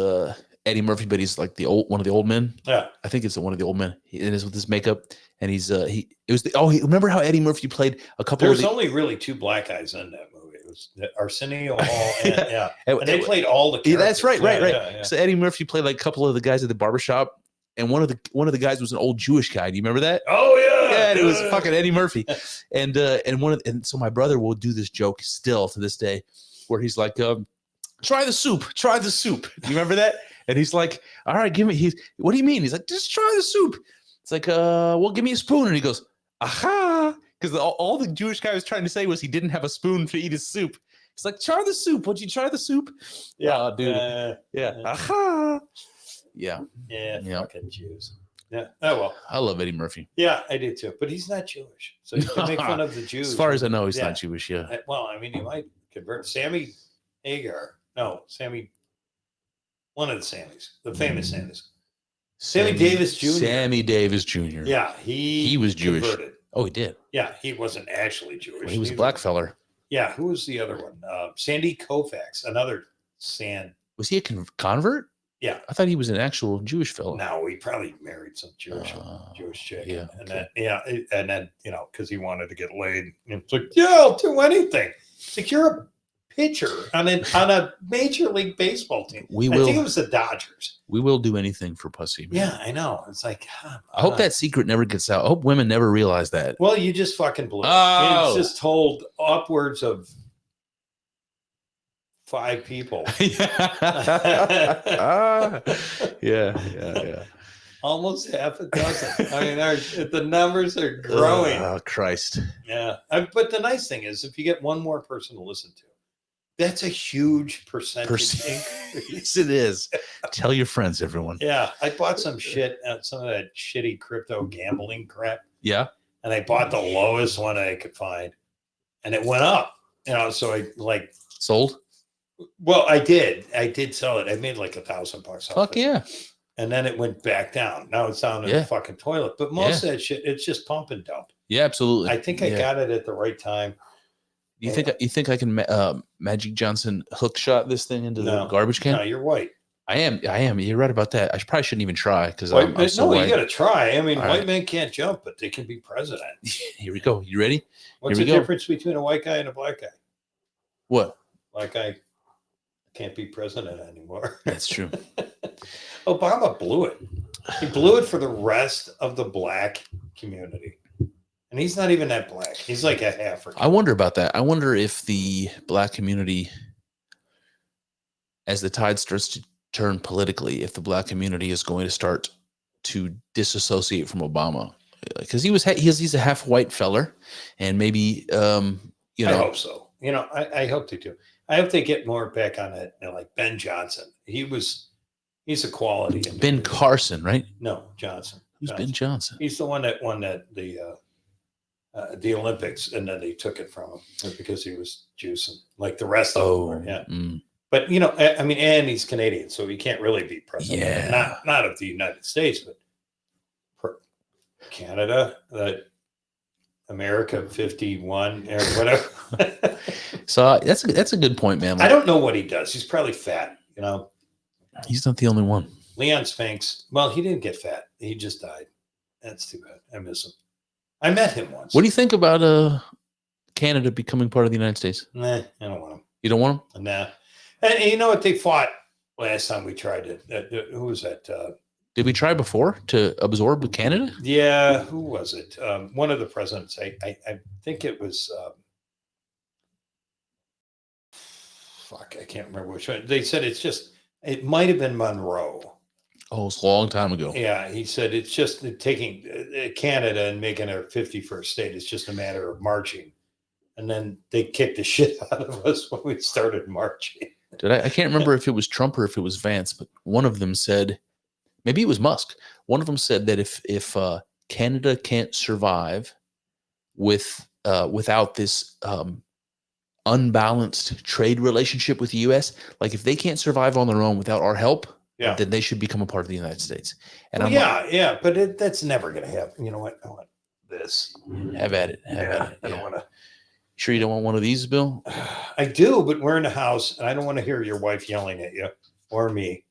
Eddie Murphy, but he's like one of the old men. Yeah. I think it's one of the old men. He is with his makeup, and remember how Eddie Murphy played a couple There's only really two black guys in that movie. It was Arsenio Hall and they played all the characters. That's right. Yeah. So Eddie Murphy played like a couple of the guys at the barbershop, and one of the guys was an old Jewish guy. Do you remember that? Oh yeah. Yeah, and it was fucking Eddie Murphy. And so my brother will do this joke still to this day, where he's like, try the soup. You remember that? And he's like, all right, what do you mean? He's like, just try the soup. It's like, well, give me a spoon. And he goes, aha. Because all the Jewish guy was trying to say was he didn't have a spoon to eat his soup. It's like, try the soup. Would you try the soup? Yeah, dude. Aha. Yeah. Yeah. Fucking Jews. Yeah. Oh, well. I love Eddie Murphy. Yeah, I do too. But he's not Jewish. So you can make fun of the Jews. As far as I know, he's not Jewish. Yeah. Well, I mean, he might convert. Sammy Hagar. No, Sammy. One of the Sammys. The famous Sammys. Sammy Davis Jr. Sammy Davis Jr. Yeah. He was Jewish. Converted. Oh, he did. Yeah. He wasn't actually Jewish. Well, he was a black feller. Yeah. Who was the other one? Sandy Koufax. Another Sand. Was he a convert? Yeah. I thought he was an actual Jewish fellow. No, he probably married some Jewish chick. Yeah. And then, you know, because he wanted to get laid. And it's like, yeah, I'll do anything. It's like, you're a pitcher on a Major League Baseball team. I think it was the Dodgers. We will do anything for pussy. Man. Yeah, I know. It's like, I hope that secret never gets out. I hope women never realize that. Well, you just fucking blew it. Oh. It's just told upwards of 5 people. Yeah. Almost half a dozen. I mean, the numbers are growing. Oh, Christ. Yeah. But the nice thing is, if you get one more person to listen to, that's a huge percentage increase. Yes, it is. Tell your friends, everyone. Yeah. I bought some shit, some of that shitty crypto gambling crap. Yeah. And I bought the lowest one I could find. And it went up. You know, so I sold? Well, I did sell it. I made like $1,000. Fuck yeah. And then it went back down. Now it's down in the fucking toilet. But most of that shit, it's just pump and dump. Yeah, absolutely. I think I got it at the right time. You think I can Magic Johnson hook shot this thing into the garbage can? No, you're white. I am. You're right about that. I probably shouldn't even try because you got to try. I mean, white men can't jump, but they can be president. Here we go. You ready? What's the difference between a white guy and a black guy? What? Black guy can't be president anymore. That's true. Obama blew it. He blew it for the rest of the black community. And he's not even that black. He's like a African. I wonder about that. I wonder if the black community, as the tide starts to turn politically, if the black community is going to start to disassociate from Obama. Because he's a half white feller. And maybe, I hope so. You know, I hope they do. I hope they get more back on it. You know, like Ben Johnson. He's a quality. Ben Carson, right? No, Johnson. Who's Ben Johnson? He's the one that won the Olympics, and then they took it from him because he was juicing, like the rest of them were. Yeah. But you know, I mean, and he's Canadian, so he can't really be president. Yeah. Not of the United States, but Canada, America 51 or whatever. So that's a good point, man. I don't know what he does. He's probably fat, you know. He's not the only one. Leon Spinks. Well, he didn't get fat. He just died. That's too bad. I miss him. I met him once. What do you think about Canada becoming part of the United States? Nah, I don't want You don't want them? them. Nah. And you know what? They fought last time we tried it. Who was that? Did we try before to absorb Canada? Yeah, who was it? One of the presidents. I think it was. Fuck, I can't remember which one. They said it might have been Monroe. Oh, it's a long time ago. Yeah, he said it's just taking Canada and making our 51st state. It's just a matter of marching. And then they kicked the shit out of us when we started marching. I can't remember if it was Trump or if it was Vance, but one of them said, maybe it was Musk. One of them said that if Canada can't survive without this unbalanced trade relationship with the U.S., like if they can't survive on their own without our help, then they should become a part of the United States. And well, but that's never going to happen. You know what? I want this. Have at it. Have at it. I don't want to. Sure you don't want one of these, Bill? I do, but we're in a house, and I don't want to hear your wife yelling at you or me.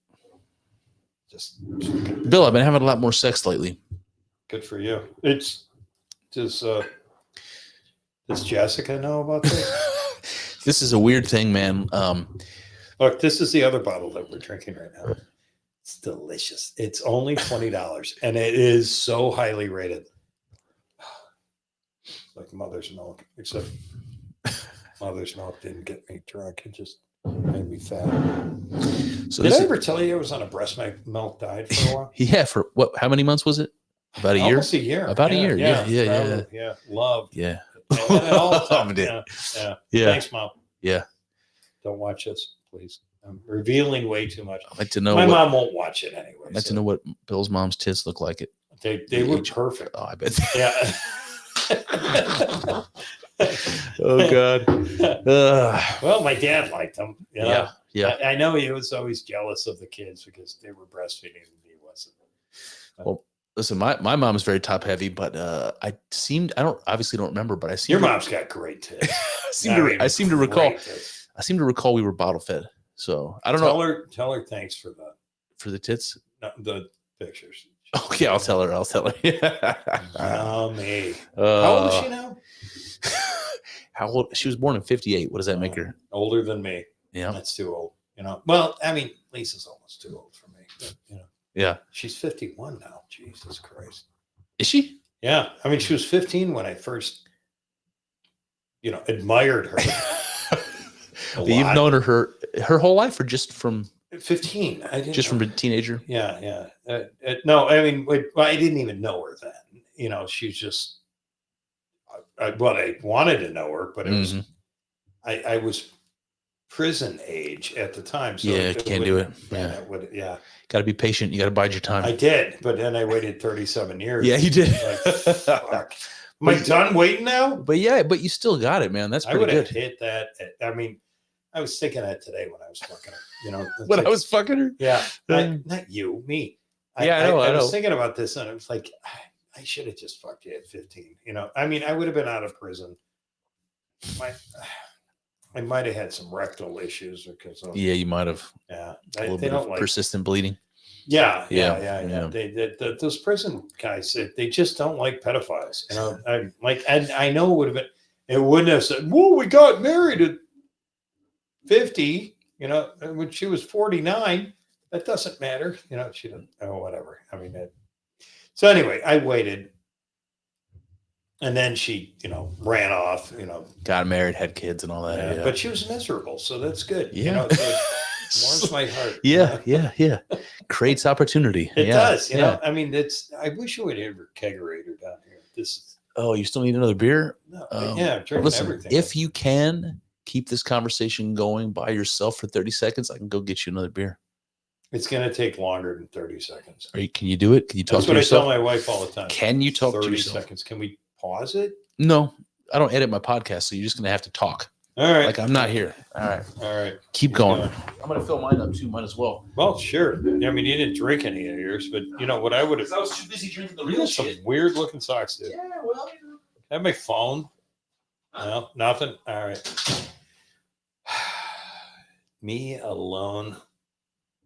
Just Bill, I've been having a lot more sex lately. Good for you. Does Jessica know about this? This is a weird thing, man. Look, this is the other bottle that we're drinking right now. It's delicious. It's only $20, and it is so highly rated. Like mother's milk, except mother's milk didn't get me drunk. It just made me fat. So did I ever tell you I was on a breast milk diet for a while? Yeah, for what? How many months was it? About a year? Almost a year. About a year. Yeah. Love. Yeah. Loved it. Yeah. Thanks, Mom. Yeah. Don't watch this, please. I'm revealing way too much. I'd like to know. My mom won't watch it anyway. I'd like to know what Bill's mom's tits look like. They were perfect. Oh, I bet. Yeah. Oh God. Well, my dad liked them. You know? Yeah. I know he was always jealous of the kids because they were breastfeeding and he wasn't. Well, listen, my mom is very top heavy, but I obviously don't remember, but I seem your mom's got great tits. I seem to recall we were bottle fed. So I don't know. Tell her thanks for the tits. No, the pictures. Okay, I'll tell her. Yummy. How old is she now? How old? She was born in 58. What does that make her? Older than me. Yeah. That's too old. You know. Well, I mean, Lisa's almost too old for me. But, you know. Yeah. She's 51 now. Jesus Christ. Is she? Yeah. I mean, she was 15 when I first, admired her. You've known her whole life, or just from 15? From a teenager. Yeah. No, I mean, I didn't even know her then. She's just. I wanted to know her, but it was. I was prison age at the time. So can't do it. Yeah. Got to be patient. You got to bide your time. I did, but then I waited 37 years. Yeah, you did. Fuck. Am I done waiting now? But you still got it, man. That's pretty good. I would have hit that. I mean, I was thinking that today when I was fucking her. When I was fucking her? Yeah. Not you, me. I know. I was thinking about this, and it was like, I should have just fucked you at 15. I mean, I would have been out of prison. I might have had some rectal issues because of, you might have. Yeah, they don't like persistent bleeding. Yeah. Those prison guys, they just don't like pedophiles. I know it would have been. It wouldn't have said, "Well, we got married at 50." When she was 49. That doesn't matter. She didn't. Oh, whatever. I mean, so anyway, I waited. And then she, ran off, got married, had kids and all that. Yeah. But she was miserable. So that's good. Yeah. So it warms my heart. Yeah. Creates opportunity. It does. I mean, I wish you would have a kegerator down here. Oh, you still need another beer? No, I'm drinking everything. If you can keep this conversation going by yourself for 30 seconds, I can go get you another beer. It's going to take longer than 30 seconds. Can you do it? Can you talk That's to what yourself? I tell my wife all the time. Can you talk to 30 yourself? seconds. Can we pause it? No, I don't edit my podcast, so you're just going to have to talk. All right. Like I'm not here. All right. Keep going. I'm going to fill mine up too. Might as well. Well, sure. I mean, you didn't drink any of yours, but what I would have. I was too busy drinking the You real got some shit. weird looking socks, dude. Yeah, well, I have my phone. No, nothing. All right. Me alone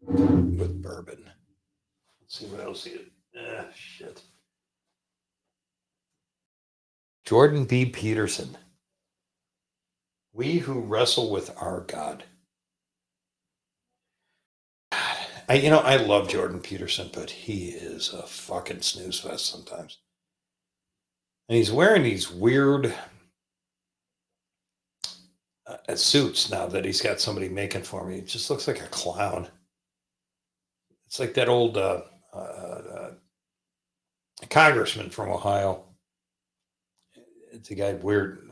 with bourbon. Let's see what else he did. Shit. Jordan B. Peterson. We who wrestle with our God. I love Jordan Peterson, but he is a fucking snooze fest sometimes. And he's wearing these weird suits now that he's got somebody making for me. It just looks like a clown. It's like that old congressman from Ohio. It's a guy weird.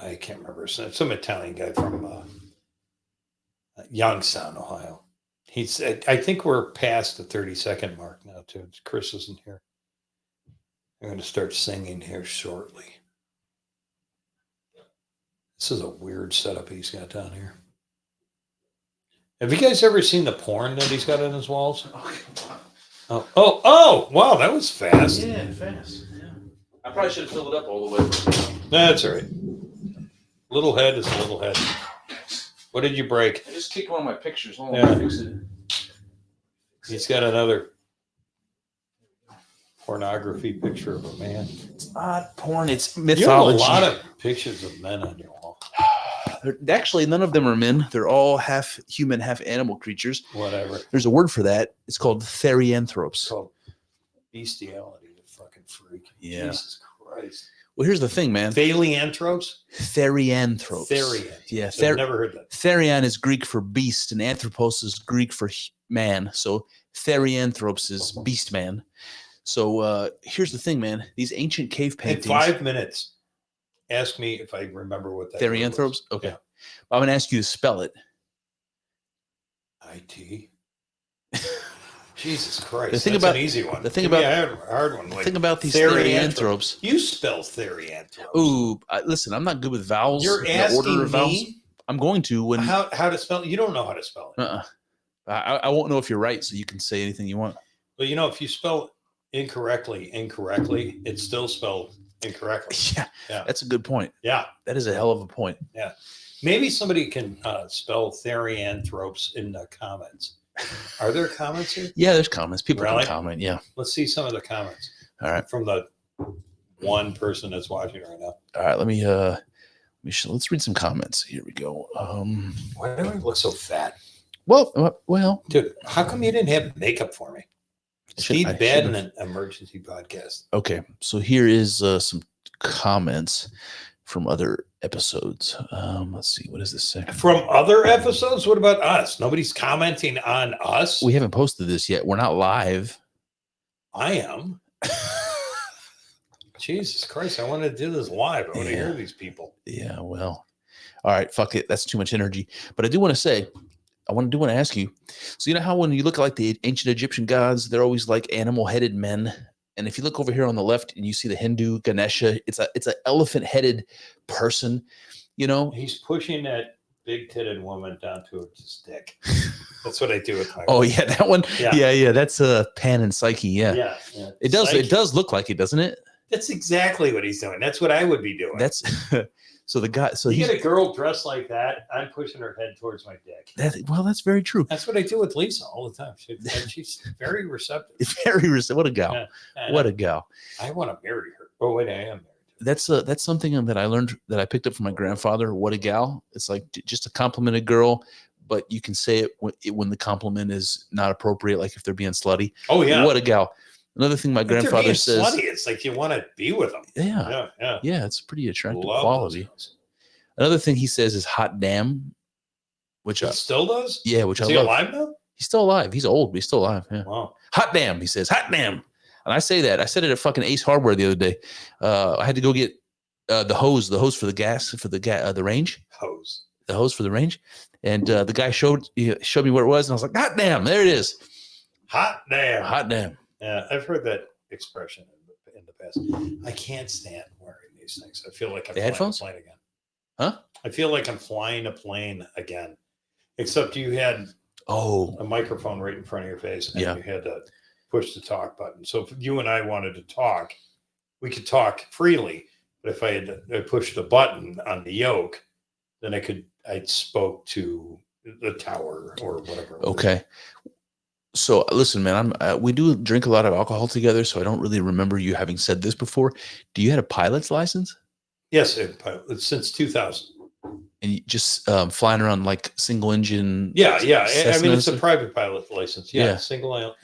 I can't remember. Some Italian guy from Youngstown, Ohio. I think we're past the 30-second mark now, too. Chris isn't here. I'm going to start singing here shortly. This is a weird setup he's got down here. Have you guys ever seen the porn that he's got on his walls? Oh, wow, that was fast. Yeah, fast. Yeah. I probably should have filled it up all the way. That's all right. Little head is a little head. What did you break? I just kicked one of my pictures. Hold on, Yeah. let me fix it. He's got another pornography picture of a man. It's not porn, it's You have a mythology. lot of pictures of men on your wall. Actually, none of them are men. They're all half human, half animal creatures. Whatever. There's a word for that. It's called It's therianthropes. called bestiality, you fucking freak. Yeah. Jesus Christ. Well, here's the thing, man. Thalianthropes? Therianthropes. Therian. Yeah, I've never heard that. Therian is Greek for beast, and anthropos is Greek for man. So therianthropes is beast man. So here's the thing, man. These ancient cave In paintings. 5 minutes, ask me if I remember what that word Therianthropes? was. Okay. Yeah. I'm going to ask you to spell it. IT. Jesus Christ. The thing That's about- an easy one. the thing Give me about- a hard one. The Like thing about these therianthropes. therianthropes. You spell therianthropes. Ooh, listen, I'm not good with vowels. You're the asking order of vowels. me I'm going to when. how to spell it? You don't know how to spell it. I won't know if you're right, so you can say anything you want. But if you spell it incorrectly, it's still spelled incorrectly. Yeah, Yeah. that's a good point. Yeah. That is a hell of a point. Maybe somebody can spell therianthropes in the comments. Are there comments here? Yeah, there's comments. People Really? can comment. Yeah. Let's see some of the comments All right. from the one person that's watching right now. All right. Let's read some comments. Here we go. Why do I look so fat? Well, Dude, how come you didn't have makeup for me? Steve I bad in should've. an emergency podcast. Okay. So here is some comments from other episodes. Let's see. What does this say? From other episodes? What about us? Nobody's commenting on us? We haven't posted this yet. We're not live. I am. Jesus Christ, I want to do this live. I want to hear these people. Yeah, well, all right, fuck it. That's too much energy. But I do want to say, I want to ask you. So you know how when you look at like the ancient Egyptian gods, they're always like animal-headed men. And if you look over here on the left and you see the Hindu Ganesha, it's an elephant-headed person. You know, He's pushing that big-titted woman down to his dick. That's what I do with my oh wife. yeah, that one. Yeah. Yeah. That's Pan and Psyche. Yeah. Yeah. It does. Psyche. It does look like it, doesn't it? That's exactly what he's doing. That's what I would be doing. That's so the guy. So you he's get a girl dressed like that, I'm pushing her head towards my dick. that's very true. That's what I do with Lisa all the time. She's very receptive. It's very what a gal. Yeah. And What a gal. I want to marry her. Oh wait, I am married. That's something that I learned that I picked up from my grandfather. What a gal. It's like just a compliment a girl, but you can say it when the compliment is not appropriate, like if they're being slutty. Oh yeah. What a gal. Another thing my If they're grandfather being says. slutty, it's like you want to be with them. Yeah. Yeah. It's pretty attractive Love quality. those. Another thing he says is hot damn, which He still does? which Is I he love. alive now? He's still alive. He's old, but he's still alive. Yeah. Wow. Hot damn, he says. Hot damn. And I say that. I said it at fucking Ace Hardware the other day. I had to go get the hose for the gas for the range. Hose. The hose for the range. And the guy showed me where it was, and I was like, hot damn, there it is. Hot damn. Hot damn. Yeah, I've heard that expression in the past. I can't stand wearing these things. I feel like I'm The flying headphones? a plane again. Huh? I feel like I'm flying a plane again. Except you had Oh, a microphone right in front of your face, and Yeah. you had to push the talk button. So if you and I wanted to talk, we could talk freely. But if I pushed the button on the yoke, then I spoke to the tower or whatever. okay. So listen, man, we do drink a lot of alcohol together, so I don't really remember you having said this before. Do you have a pilot's license? Yes, it's since 2000. and you just flying around like single engine. Yeah. I mean, it's a Cessnas? private pilot license. Yeah. Yeah. Single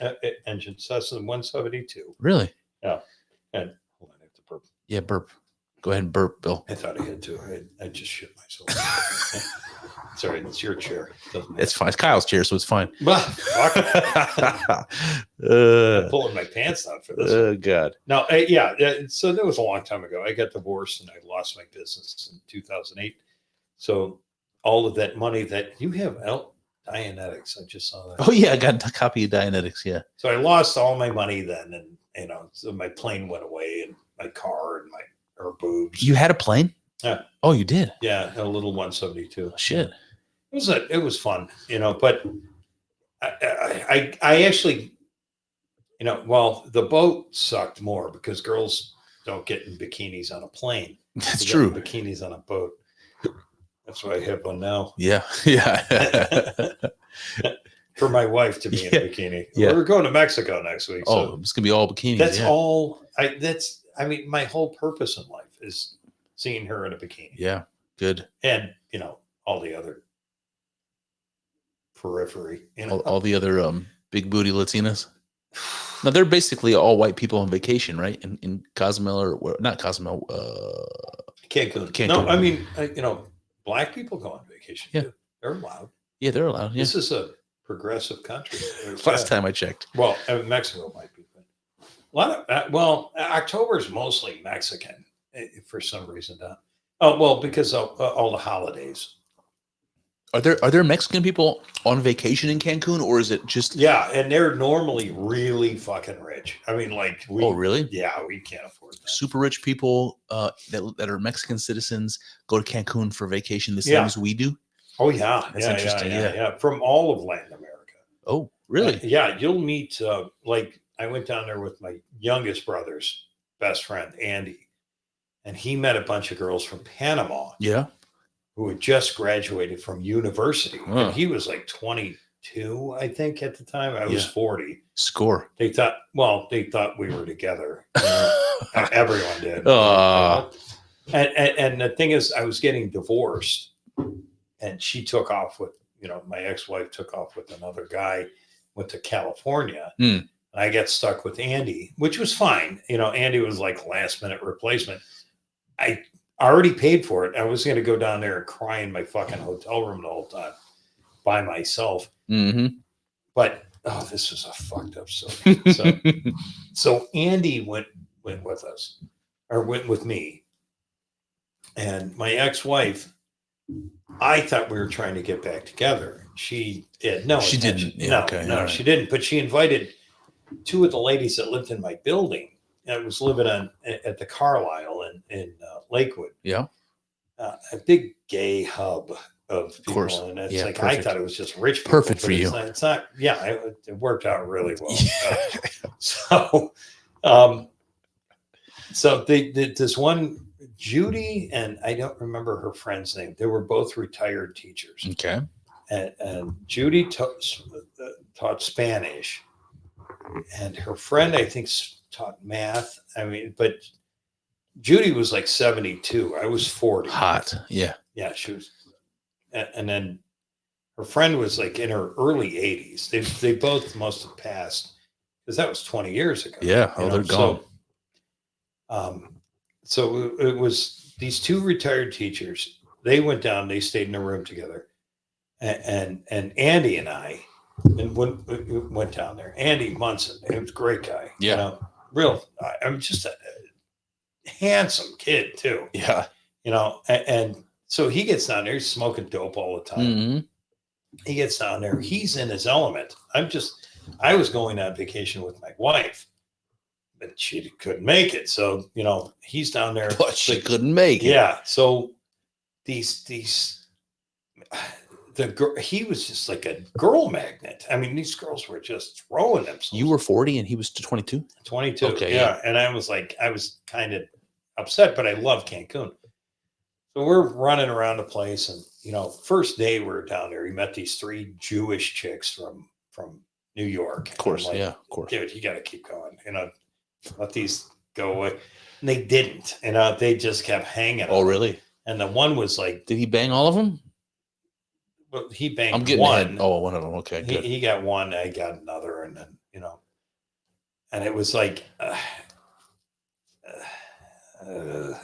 engine Cessna 172. Really? Yeah. And hold on, I have to burp. Yeah, burp. Go ahead and burp, Bill. I thought I had to. I just shit myself. Sorry, it's your chair. Doesn't matter. It's fine. It's Kyle's chair, so it's fine. Bah, fuck. I'm pulling my pants out for this. Oh God. No, so that was a long time ago. I got divorced and I lost my business in 2008. So all of that money that you have out, Dianetics, I just saw that. Oh yeah, I got a copy of Dianetics. Yeah. So I lost all my money then, and so my plane went away, and my car and her boobs. You had a plane? Yeah. Oh, you did? Yeah, a little 172. Oh, shit. It was fun, but I actually, well, the boat sucked more because girls don't get in bikinis on a plane. That's They get true. in bikinis on a boat. That's why I have one now. Yeah. For my wife to be in a bikini. Yeah. We're going to Mexico next week. Oh, So it's gonna be all bikinis. that's yeah. all. I mean, my whole purpose in life is seeing her in a bikini. Yeah. Good. And all the other periphery. All the other big booty Latinas. Now they're basically all white people on vacation, right? In Cozumel or not Cozumel. Cancun. No, I mean, black people go on vacation. Yeah. Too. They're allowed. Yeah, they're allowed. Yeah. This is a progressive country. Last time I checked. Well, Mexico might be. But a lot of October is mostly Mexican for some reason. Because of all the holidays. Are there Mexican people on vacation in Cancun, or is it just? Yeah, and they're normally really fucking rich. I mean, like we. Oh, really? Yeah, we can't afford that. Super rich people that are Mexican citizens go to Cancun for vacation the same as we do. Oh yeah, That's interesting. Yeah, from all of Latin America. Oh, really? Yeah, you'll meet. Like I went down there with my youngest brother's best friend Andy, and he met a bunch of girls from Panama. Yeah. Who had just graduated from university. Oh. And he was like 22, I think, at the time. I was 40. Score. They thought we were together. Everyone did. And the thing is, I was getting divorced, and she took off with, my ex-wife took off with another guy, went to California. And I got stuck with Andy, which was fine. Andy was like last minute replacement. I already paid for it. I was going to go down there and cry in my fucking hotel room the whole time by myself. Mm-hmm. But this was a fucked up story. So Andy went with us, or went with me, and my ex-wife. I thought we were trying to get back together. She did. No, she didn't. Yeah, no, she didn't. But she invited two of the ladies that lived in my building. I was living at the Carlisle in Lakewood. Yeah. A big gay hub of people. Course. And it's perfect. I thought it was just rich people. Perfect for you. It's not. Yeah, it worked out really well. So this one, Judy, and I don't remember her friend's name. They were both retired teachers. Okay. And Judy taught Spanish, and her friend, I think, taught math. I mean, but Judy was like 72. I was 40. Hot. Yeah. Yeah, she was. And then her friend was like in her early 80s. They both must have passed because that was 20 years ago. Yeah. Oh, they're gone. So it was these two retired teachers. They went down. They stayed in a room together, and Andy and I went down there. Andy Munson, he was a great guy. Yeah. I'm just a handsome kid too. Yeah. And so he gets down there. He's smoking dope all the time. Mm-hmm. He gets down there. He's in his element. I was going on vacation with my wife, but she couldn't make it. So, he's down there. But she couldn't make it. Yeah. So he was just like a girl magnet. I mean, these girls were just throwing themselves. You were 40 and he was 22? 22. Okay. Yeah. And I was kind of upset, but I love Cancun. So we're running around the place, and first day we were down there, we met these three Jewish chicks from New York. Of course, like, yeah, of course. Dude, you got to keep going. Let these go away. And they didn't. They just kept hanging. Oh, really? And the one was like, Did he bang all of them? well, he banged I'm getting one. ahead. Oh, one of them. Okay, good. He got one, I got another, and then, you know, and it was like,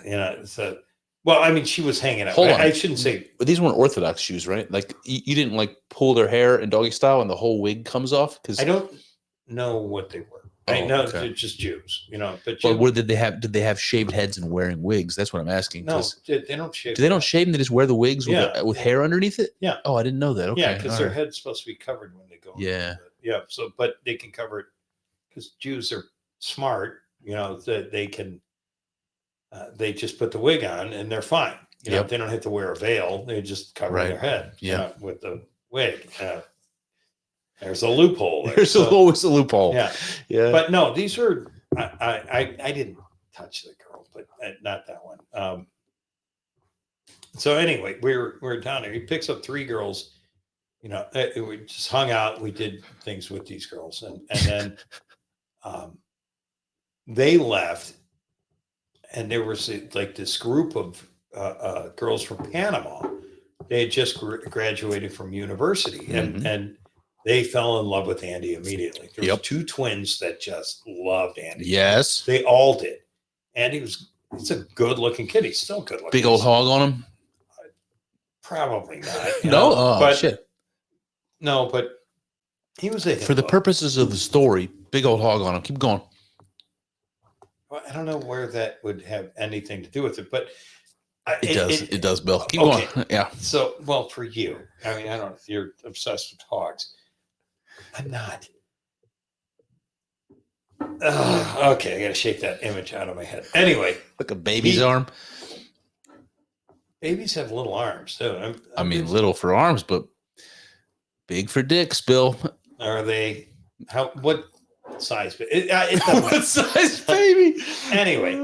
you know, so, well, I mean, she was hanging out. Hold on. I shouldn't say, But these weren't Orthodox shoes, right? Like you didn't like pull their hair in doggy style and the whole wig comes off? Because I don't know what they were. I Oh, know okay. they're just Jews, you know, but But what did they have? Did they have shaved heads and wearing wigs? That's what I'm asking. no, 'Cause they don't shave. do they don't their shave them? They just wear the wigs Yeah. with hair underneath it? Yeah. Oh, I didn't know that. Okay. Yeah, because all their right. head's supposed to be covered when they go. Yeah. Yeah. So, but they can cover it because Jews are smart. You know that they can. They just put the wig on and they're fine. You know, Yep. they don't have to wear a veil. They just cover Right. their head. Yeah. You know, with the wig. There's a loophole. There. There's always a loophole. Yeah. Yeah. But no, these are. I didn't touch the girl, but not that one. So anyway, we're down there. He picks up 3 girls. You know, we just hung out. We did things with these girls, and then they left, and there was like this group of girls from Panama. They had just graduated from university, and they fell in love with Andy immediately. There was 2 twins that just loved Andy. Yes. They all did. Andy he's a good looking kid. He's still good looking. Big old hog on him? Probably not. No? Oh, but shit. no, but he was a For the purposes of the story, big old hog on him. Keep going. Well, I don't know where that would have anything to do with it, but It does, Bill. Keep okay. going. Yeah. So, well, for you, I mean, I don't know if you're obsessed with hogs. I'm not. Okay, I got to shake that image out of my head. Anyway, Like a baby's arm. babies have little arms too. I mean, little for arms, but big for dicks, Bill. Are they? What size? It What size baby? Anyway,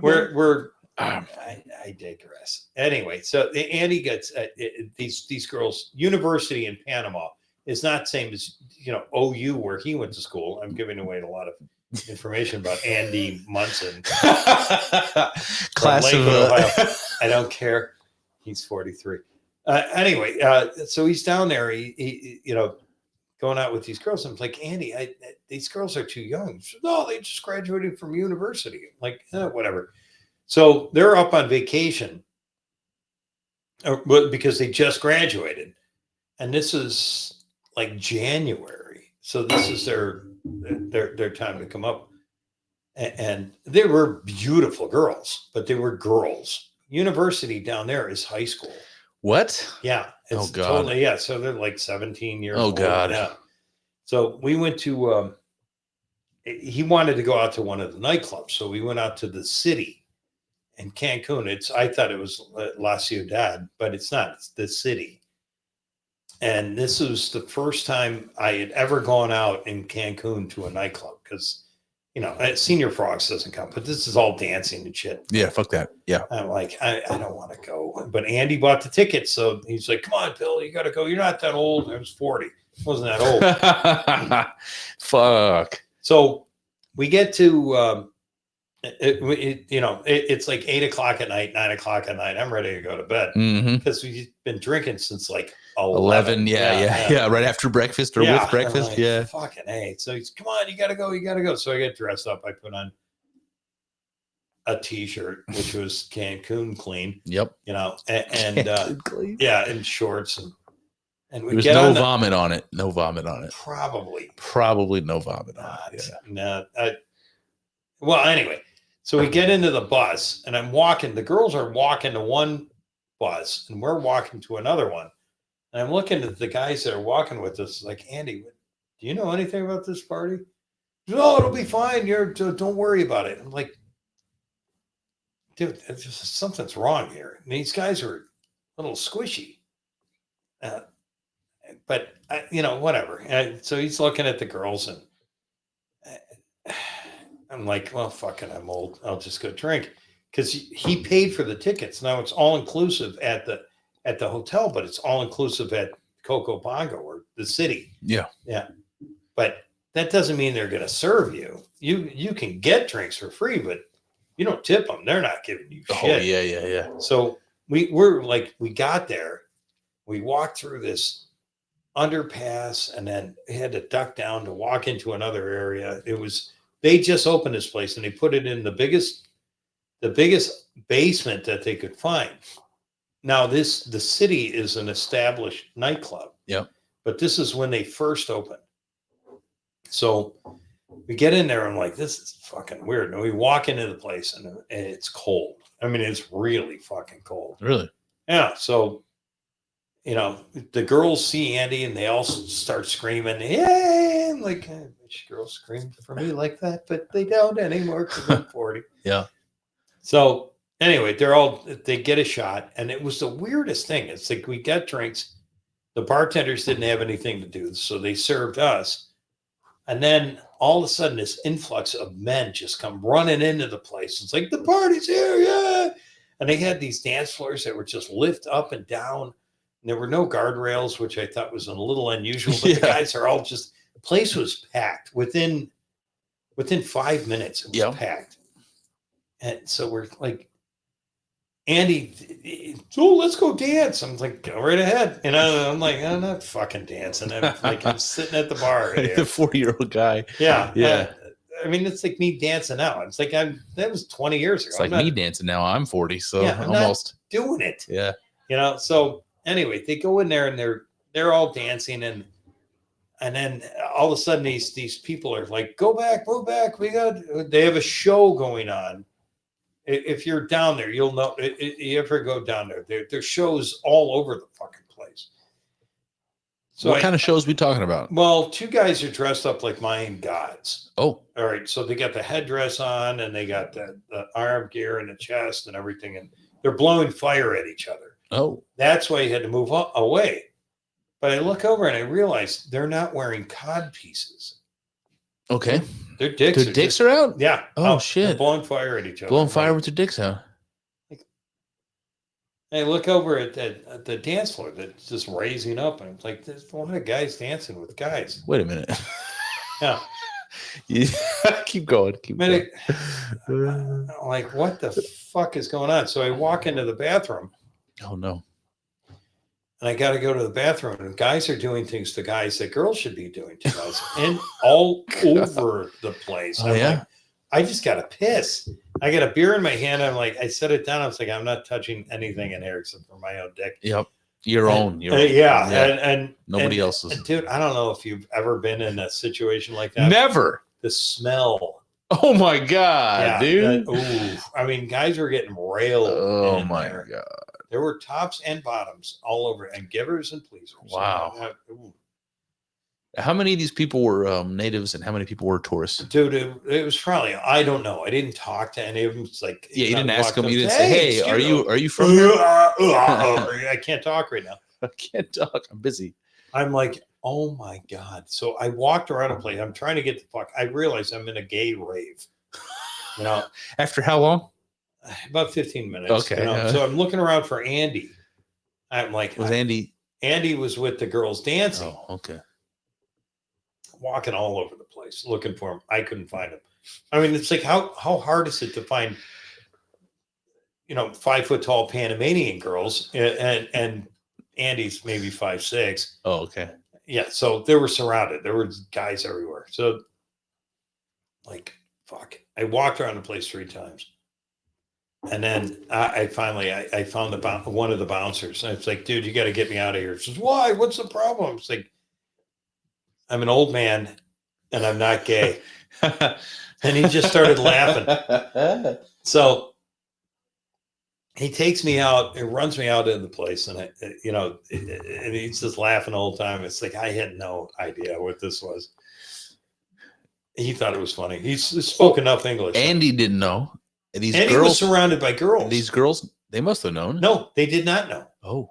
we're. I digress. Anyway, so Andy gets these girls. University in Panama is not same as OU where he went to school. I'm giving away a lot of information about Andy Munson. Class of Ohio. I don't care. He's 43. Anyway, so he's down there. He going out with these girls. I'm like, Andy, these girls are too young. Said, no, they just graduated from university. I'm like, whatever. So they're up on vacation because they just graduated. And this is like January. So this is their time to come up. And they were beautiful girls, but they were girls. University down there is high school. What? Yeah. Oh, God. Totally, yeah. So they're like 17 years old. Oh, God. Yeah. So we went to, he wanted to go out to one of the nightclubs. So we went out to the city in Cancun. I thought it was La Ciudad, but it's not. It's the city. And this was the first time I had ever gone out in Cancun to a nightclub because, Senior Frogs doesn't count, but this is all dancing and shit. Yeah, fuck that. Yeah. I'm like, I don't want to go. But Andy bought the ticket. So he's like, come on, Bill, you got to go. You're not that old. I was 40. Wasn't that old. Fuck. So we get to, it's like 8 o'clock at night, 9 o'clock at night. I'm ready to go to bed because we've been drinking since like 11. Yeah. Right after breakfast or with breakfast. Like, yeah. Fucking A. So he's, come on, you got to go. So I get dressed up. I put on a t-shirt, which was Cancun clean. Yep. And shorts and we there was get no vomit on it. No vomit on it. Probably no vomit on it. Yeah. No. Well, anyway, so we get into the bus and I'm walking. The girls are walking to one bus and we're walking to another one. And I'm looking at the guys that are walking with us like, Andy, do you know anything about this party? No, it'll be fine. Don't worry about it. I'm like, dude, something's wrong here. And these guys are a little squishy. But, whatever. And so he's looking at the girls and I'm like, well, fuck it. I'm old. I'll just go drink. Because he paid for the tickets. Now it's all inclusive at the hotel, but it's all inclusive at Coco Bongo or the city. Yeah. Yeah. But that doesn't mean they're going to serve you. You can get drinks for free, but you don't tip them. They're not giving you shit. Oh, yeah. So we got there, we walked through this underpass, and then we had to duck down to walk into another area. They just opened this place and they put it in the biggest basement that they could find. Now the city is an established nightclub. Yeah. But this is when they first opened. So we get in there and I'm like, this is fucking weird. And we walk into the place and it's cold. I mean, it's really fucking cold. Really? Yeah. So, the girls see Andy and they all start screaming, "Hey!" I'm like, which girls scream for me like that? But they don't anymore because I'm 40. Yeah. So anyway, they get a shot. And it was the weirdest thing. It's like we got drinks. The bartenders didn't have anything to do. So they served us. And then all of a sudden, this influx of men just come running into the place. It's like, the party's here, yeah. And they had these dance floors that were just lift up and down. And there were no guardrails, which I thought was a little unusual. But the guys are all the place was packed. Within 5 minutes, it was packed. And so we're like, Andy, so let's go dance. I'm like, go right ahead. I'm like, I'm not fucking dancing. I'm sitting at the bar. Right the 40-year-old guy. Yeah. Yeah. I mean, it's like me dancing now. It's like that was 20 years ago. It's like me dancing now. I'm 40, so I'm almost not doing it. Yeah. So anyway, they go in there and they're all dancing and then all of a sudden these people are like, go back, move back. They have a show going on. If you're down there, you'll know. You ever go down there? There's shows all over the fucking place. So what kind of shows we talking about? Well, two guys are dressed up like Mayan gods. Oh, all right. So they got the headdress on, and they got the arm gear and the chest and everything, and they're blowing fire at each other. Oh, that's why you had to move away. But I look over and I realize they're not wearing cod pieces. Okay. Their dicks are out? Yeah. Oh, shit. They're blowing fire at each other. Blowing fire with their dicks out. I look over at the dance floor that's just raising up, and it's like, there's a lot of guys dancing with guys. Wait a minute. Yeah. Keep going. I'm like, what the fuck is going on? So I walk into the bathroom. Oh, no. And I got to go to the bathroom, and guys are doing things to guys that girls should be doing to guys, and all over the place. Oh, yeah? Like, I just got to piss. I got a beer in my hand. I'm like, I set it down. I was like, I'm not touching anything in here except for my own dick. Yep. Your own. Yeah. And nobody else's. Dude, I don't know if you've ever been in a situation like that. Never. The smell. Oh, my God, dude. I mean, guys were getting railed. Oh, my God. There were tops and bottoms all over, and givers and pleasers. Wow. How many of these people were natives and how many people were tourists? Dude, it was probably, I don't know. I didn't talk to any of them. It's like, yeah, you didn't ask them. You didn't say, hey, are you from here? I can't talk right now. I can't talk. I'm busy. I'm like, oh my God. So I walked around a place. I'm trying to get the fuck. I realized I'm in a gay rave. After how long? About 15 minutes. Okay. So I'm looking around for Andy. I'm like, was Andy? Andy was with the girls dancing. Oh, okay. Walking all over the place looking for him. I couldn't find him. I mean, it's like, how hard is it to find, 5 foot tall Panamanian girls and Andy's maybe 5'6". Oh, okay. Yeah. So they were surrounded. There were guys everywhere. So like, fuck. I walked around the place 3 times. And then I finally found one of the bouncers. And it's like, dude, you got to get me out of here. He says, why? What's the problem? It's like, I'm an old man and I'm not gay. And he just started laughing. So he takes me out and runs me out into the place. And, and he's just laughing the whole time. It's like, I had no idea what this was. He thought it was funny. He spoke enough English. Andy didn't know. These Andy girls was surrounded by girls. These girls, they must have known. No, they did not know. Oh.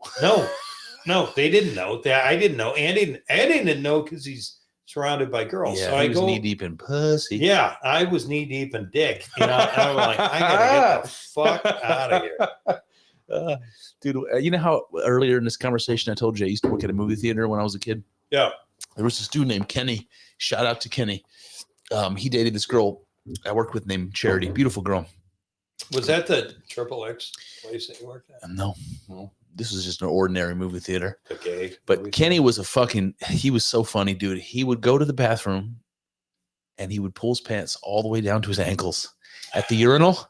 No, they didn't know. I didn't know. Andy didn't know because he's surrounded by girls. Yeah, so he was knee deep in pussy. Yeah, I was knee deep in dick. And I'm like, I gotta get the fuck out of here. Dude, you know how earlier in this conversation I told you I used to work at a movie theater when I was a kid? Yeah. There was this dude named Kenny. Shout out to Kenny. He dated this girl I worked with named Charity. Beautiful girl. Was that the Triple X place that you worked at? No, this was just an ordinary movie theater. Okay. But Kenny was he was so funny, dude. He would go to the bathroom and he would pull his pants all the way down to his ankles at the urinal,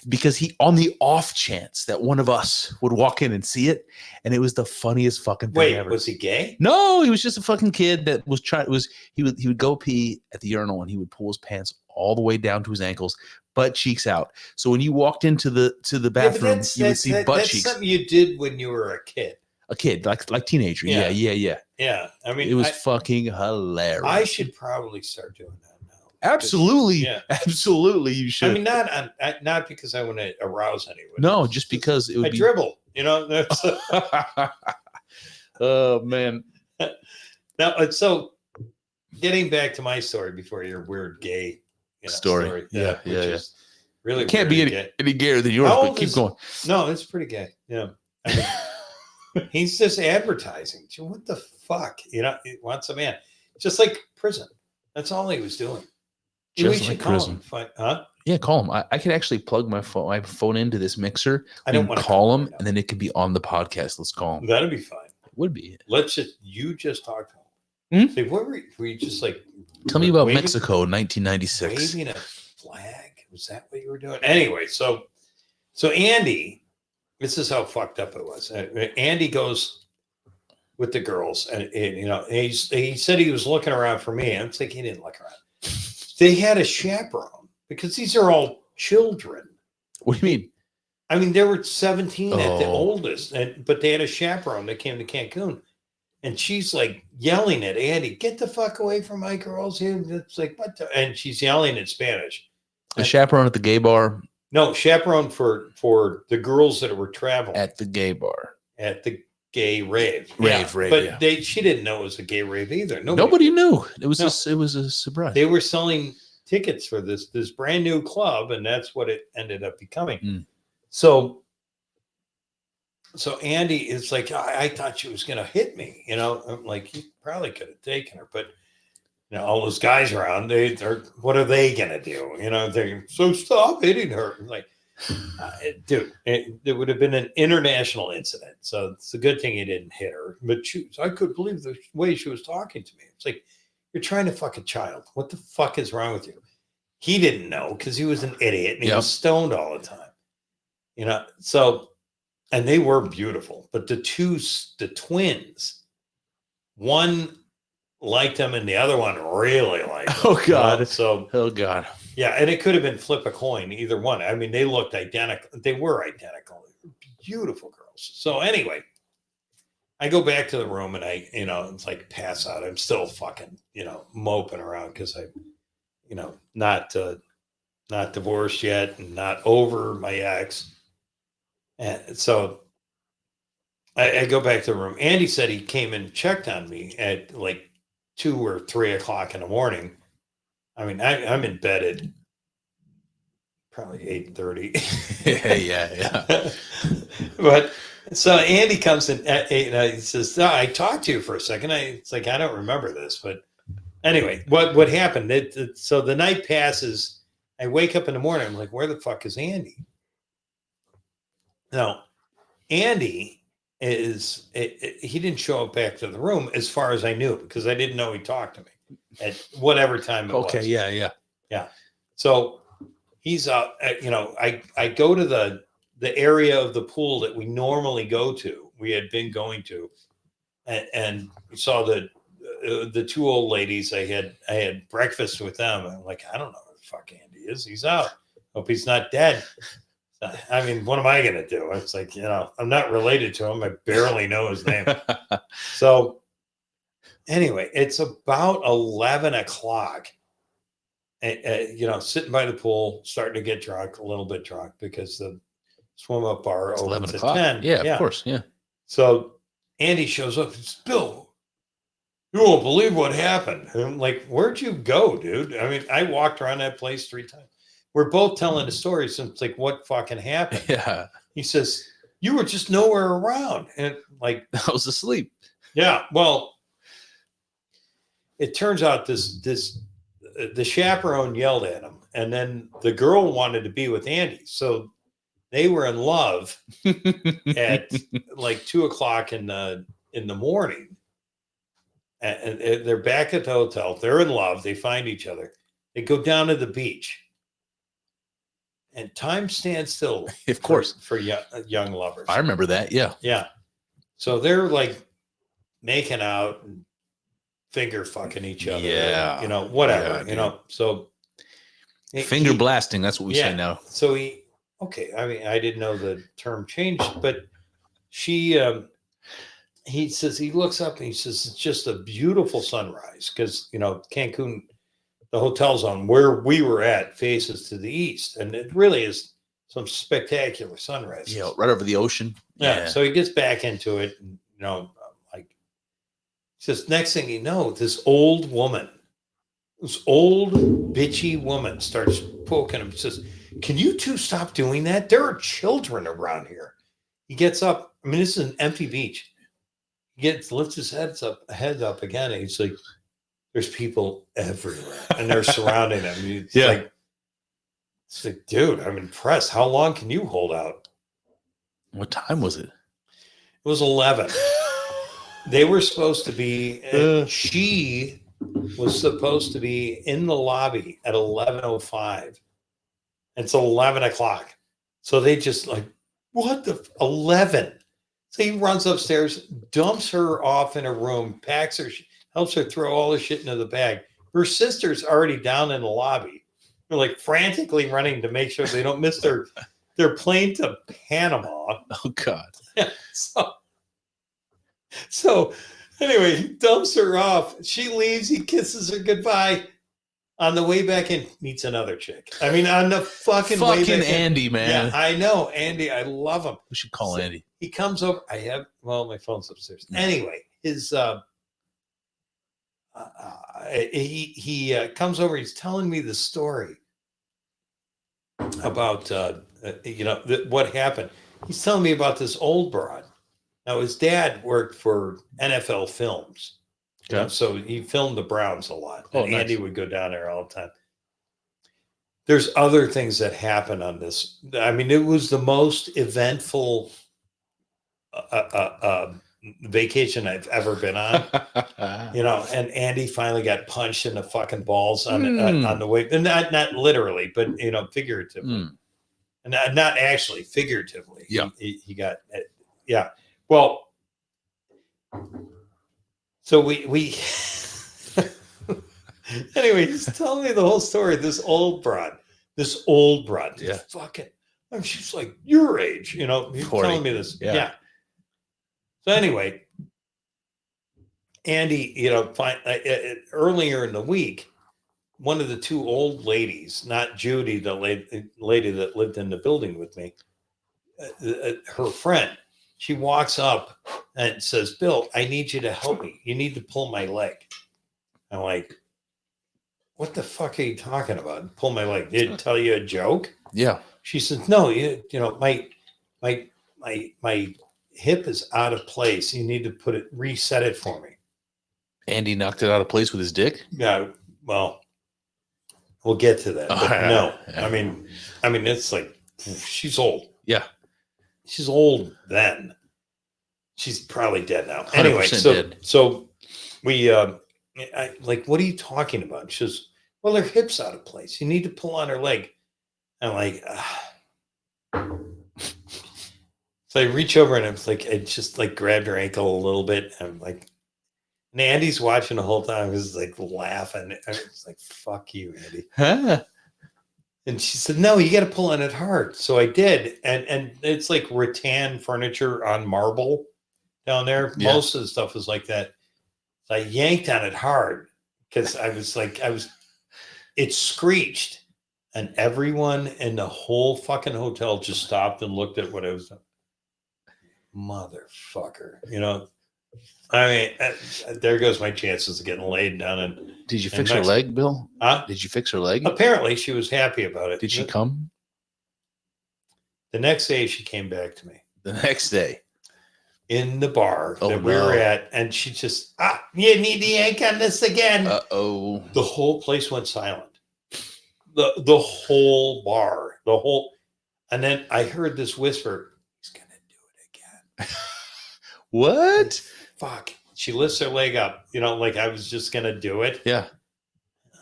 because on the off chance that one of us would walk in and see it, and it was the funniest fucking thing ever. Was he gay? No, he was just a fucking kid that was he would go pee at the urinal and he would pull his pants all the way down to his ankles, butt cheeks out. So when you walked into the bathroom, you would see butt cheeks. That's something you did when you were a kid. A kid, like teenager. Yeah. Yeah. I mean, it was fucking hilarious. I should probably start doing that now. Absolutely. Absolutely. You should. I mean, not because I want to arouse anyone. No, just because it would be dribble, that's oh man. Now, so getting back to my story before your weird gay story. Yeah. Really it can't be any gayer than yours, but keep going. No, it's pretty gay. Yeah. I mean, he's just advertising. What the fuck? He wants a man. Just like prison. That's all he was doing. Just like prison. Huh? Yeah, call him. I could actually plug my phone into this mixer. I don't want to call him, and then it could be on the podcast. Let's call him. That'd be fine. It would be. You just talk to him. Say, what were you just like? Tell me about Mexico, 1996. Waving a flag. Was that what you were doing? Anyway, so Andy, this is how fucked up it was. Andy goes with the girls, and he said he was looking around for me. I'm thinking he didn't look around. They had a chaperone because these are all children. What do you mean? I mean, they were 17 at the oldest, but they had a chaperone that came to Cancun. And she's like yelling at Andy, "Get the fuck away from my girls!" It's like, what? And she's yelling in Spanish. A chaperone at the gay bar? No, chaperone for the girls that were traveling at the gay bar, at the gay rave. Rave. But she didn't know it was a gay rave either. Nobody knew. It was a surprise. They were selling tickets for this brand new club, and that's what it ended up becoming. So Andy is like, I thought she was going to hit me. I'm like, you probably could have taken her, but all those guys around, what are they going to do? So stop hitting her. I'm like, dude, it would have been an international incident. So it's a good thing he didn't hit her. But I couldn't believe the way she was talking to me. It's like, you're trying to fuck a child. What the fuck is wrong with you? He didn't know because he was an idiot and he was stoned all the time. So, and they were beautiful, but the twins, one liked him and the other one really liked him. Oh God. Oh God. Yeah. And it could have been flip a coin, either one. I mean, they looked identical. They were identical. Beautiful girls. So anyway, I go back to the room and it's like pass out. I'm still fucking, moping around because I, not divorced yet and not over my ex. And so I go back to the room. Andy said he came and checked on me at like 2 or 3 o'clock in the morning. I mean, I'm in bed at probably 8:30. Yeah. But so Andy comes in at 8 he says, I talked to you for a second. It's like, I don't remember this, but anyway, what happened? So the night passes. I wake up in the morning. I'm like, where the fuck is Andy? Now, Andy he didn't show up back to the room as far as I knew, because I didn't know he talked to me at whatever time it was. Okay, yeah. So he's out. I go to the area of the pool that we normally go to. We had been going to, and we saw the 2 old ladies. I had breakfast with them. I'm like, I don't know where the fuck Andy is. He's out. Hope he's not dead. I mean, what am I going to do? It's like, I'm not related to him. I barely know his name. So anyway, it's about 11 o'clock, sitting by the pool, starting to get drunk, a little bit drunk because the swim up bar opens at 10. Yeah, of course. Yeah. So Andy shows up. It's Bill. You won't believe what happened. And I'm like, where'd you go, dude? I mean, I walked around that place 3 times. We're both telling the story. So it's like, what fucking happened? Yeah. He says, you were just nowhere around. And like, I was asleep. Yeah. Well, it turns out the chaperone yelled at him and then the girl wanted to be with Andy. So they were in love at like 2:00 in the morning. And they're back at the hotel. They're in love. They find each other. They go down to the beach. And time stands still. Of course. For young lovers. I remember that. Yeah. Yeah. So they're like making out and finger fucking each other. Yeah. You know, whatever. Yeah, you know, so. Finger blasting. That's what we say now. So okay. I mean, I didn't know the term changed, but he says, he looks up and he says, it's just a beautiful sunrise because, you know, Cancun, the hotel's on where we were at faces to the east. And it really is some spectacular sunrise. Yeah, right over the ocean. Yeah. So he gets back into it. And, you know, like, he says, next thing you know, this old bitchy woman starts poking him. Says, can you two stop doing that? There are children around here. He gets up. I mean, this is an empty beach. He lifts his head up again. And he's like, there's people everywhere. And they're surrounding him. It's like, dude, I'm impressed. How long can you hold out? What time was it? It was 11. They were supposed to be, she was supposed to be in the lobby at 11:05. It's 11 o'clock. So they just like, what the 11? So he runs upstairs, dumps her off in a room, packs her, helps her throw all the shit into the bag. Her sister's already down in the lobby. They're like frantically running to make sure they don't miss their plane to Panama. Oh God. Yeah. So anyway, he dumps her off. She leaves. He kisses her goodbye. On the way back in, meets another chick. I mean, on the fucking way back Andy, in, man. Yeah, I know. Andy, I love him. We should call Andy. He comes over. My phone's upstairs. Anyway, his he comes over. He's telling me the story about what happened. He's telling me about this old broad. Now his dad worked for NFL Films. Okay. So he filmed the Browns a lot. Oh, And Andy would go down there all the time. There's other things that happen on this. I mean, it was the most eventful vacation I've ever been on. You know, and Andy finally got punched in the fucking balls on the way. And not literally, but, you know, figuratively. And not actually, figuratively. Yeah. He got, yeah. Well, so we anyway, he's telling me the whole story. This old broad, yeah, fucking, I mean, she's like your age, you know. He's 40. telling me this, yeah. So anyway, Andy, you know, earlier in the week, one of the two old ladies, not Judy, the lady that lived in the building with me, her friend. She walks up and says, Bill, I need you to help me. You need to pull my leg. I'm like, what the fuck are you talking about? Pull my leg. Did it tell you a joke? Yeah. She says, no, you know, my hip is out of place. You need to reset it for me. Andy knocked it out of place with his dick? Yeah. Well, we'll get to that. But no. Yeah. I mean, it's like, she's old. Yeah. She's old then. She's probably dead now. Anyway, so we like, what are you talking about? She says, well, her hip's out of place. You need to pull on her leg. I'm like, so I reach over and it's like, I just like grabbed her ankle a little bit. And I'm like, and Andy's watching the whole time. He's like laughing. I was like, fuck you, Andy. Huh? And she said, no, you got to pull on it hard. So I did. And it's like rattan furniture on marble down there. Yeah. Most of the stuff is like that. So I yanked on it hard because it screeched. And everyone in the whole fucking hotel just stopped and looked at what I was doing. Motherfucker. You know, I mean, there goes my chances of getting laid down. And did you fix her leg, Bill? Huh? Did you fix her leg? Apparently, she was happy about it. Did she come? The next day, she came back to me. The next day? In the bar that we were at. And she just, you need to yank on this again. Uh-oh. The whole place went silent. the whole bar, and then I heard this whisper, he's gonna do it again. What? Fuck. She lifts her leg up, like I was just gonna do it. Yeah.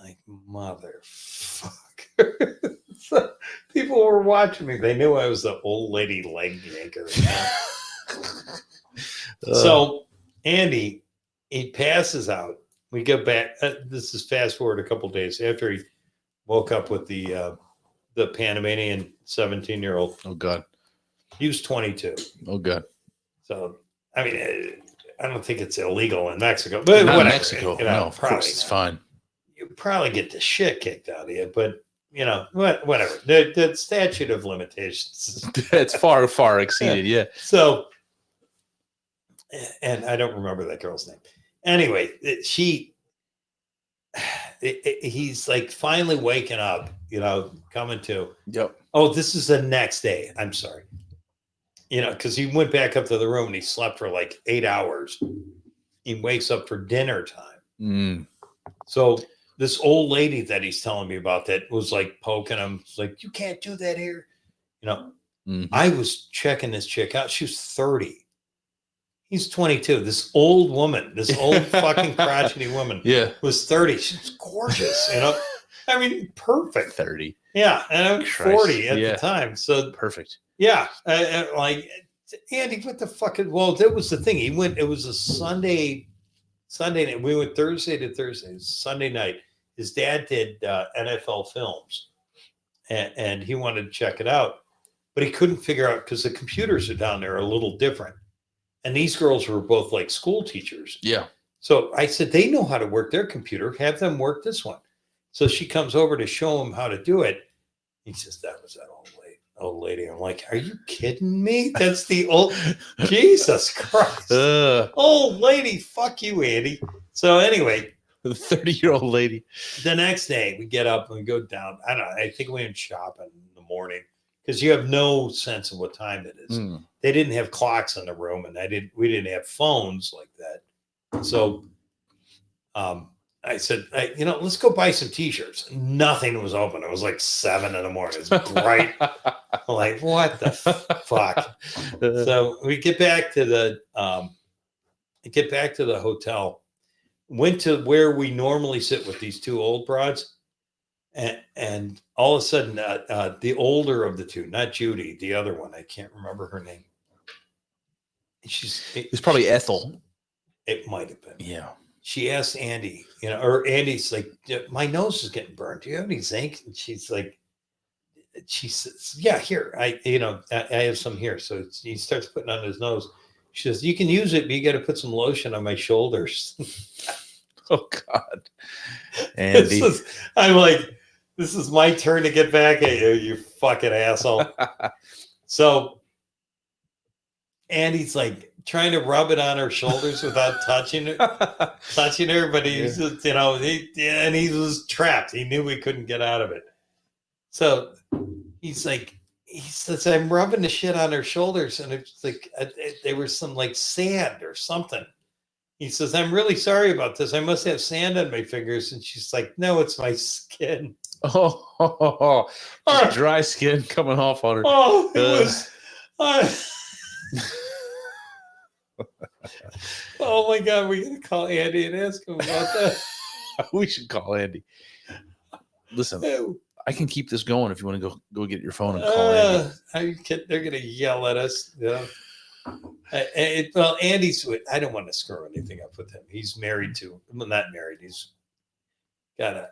Like, motherfucker. So people were watching me. They knew I was the old lady leg yanker. So Andy, he passes out. We go back. This is fast forward a couple days after he woke up with the Panamanian 17-year-old. Oh God. He was 22. Oh God. So I mean, I don't think it's illegal in Mexico, but not whatever, Mexico. No, of course it's fine. You probably get the shit kicked out of you, but whatever. The statute of limitations. It's far, far exceeded. Yeah. So, and I don't remember that girl's name. Anyway, he's like finally waking up, coming to. Yep. Oh, this is the next day. I'm sorry. Because he went back up to the room and he slept for like 8 hours. He wakes up for dinner time. Mm. So this old lady that he's telling me about that was like poking him, like, you can't do that here. Mm-hmm. I was checking this chick out. She was 30. He's 22. This old woman, this old fucking crotchety woman, was 30. She was gorgeous, I mean, perfect. 30. Yeah, and I was 40 at the time. So perfect. Yeah, like Andy, what the fuck? Well, that was the thing. He went. It was a Sunday night. We went Thursday to Thursday. Sunday night, his dad did NFL films, and he wanted to check it out, but he couldn't figure out because the computers are down there are a little different. And these girls were both like school teachers. Yeah. So I said, they know how to work their computer. Have them work this one. So she comes over to show him how to do it. He says, that was that old lady. I'm like, are you kidding me? That's the old, Jesus Christ. Old lady, fuck you, Andy. So anyway. The 30-year-old lady. The next day we get up and we go down. I don't know. I think we went shopping in the morning because you have no sense of what time it is. Mm. They didn't have clocks in the room, and we didn't have phones like that. So I said, let's go buy some t-shirts. Nothing was open. It was like 7 a.m. It's bright. I'm like, what the fuck? So we get back to the hotel. Went to where we normally sit with these two old broads, and all of a sudden, the older of the two, not Judy, the other one, I can't remember her name. It's probably Ethel. It might have been. Yeah. She asked Andy, or Andy's like, my nose is getting burned. Do you have any zinc? And she says, yeah, here. I have some here. So he starts putting on his nose. She says, you can use it, but you got to put some lotion on my shoulders. Oh God. Andy. I'm like, this is my turn to get back at you, you fucking asshole. So Andy's like trying to rub it on her shoulders without touching her, but he's just, and he was trapped. He knew we couldn't get out of it. So he says, I'm rubbing the shit on her shoulders, and it's like there was some like sand or something. He says, I'm really sorry about this. I must have sand on my fingers. And she's like, no, it's my skin. Oh, dry skin coming off on her. Oh, it was. Oh my God, we're gonna call Andy and ask him about that. We should call Andy. Listen, I can keep this going if you want to go get your phone and call Andy. They're gonna yell at us. Well, Andy's. I don't want to screw anything up with him. He's married to. Well, not married. He's got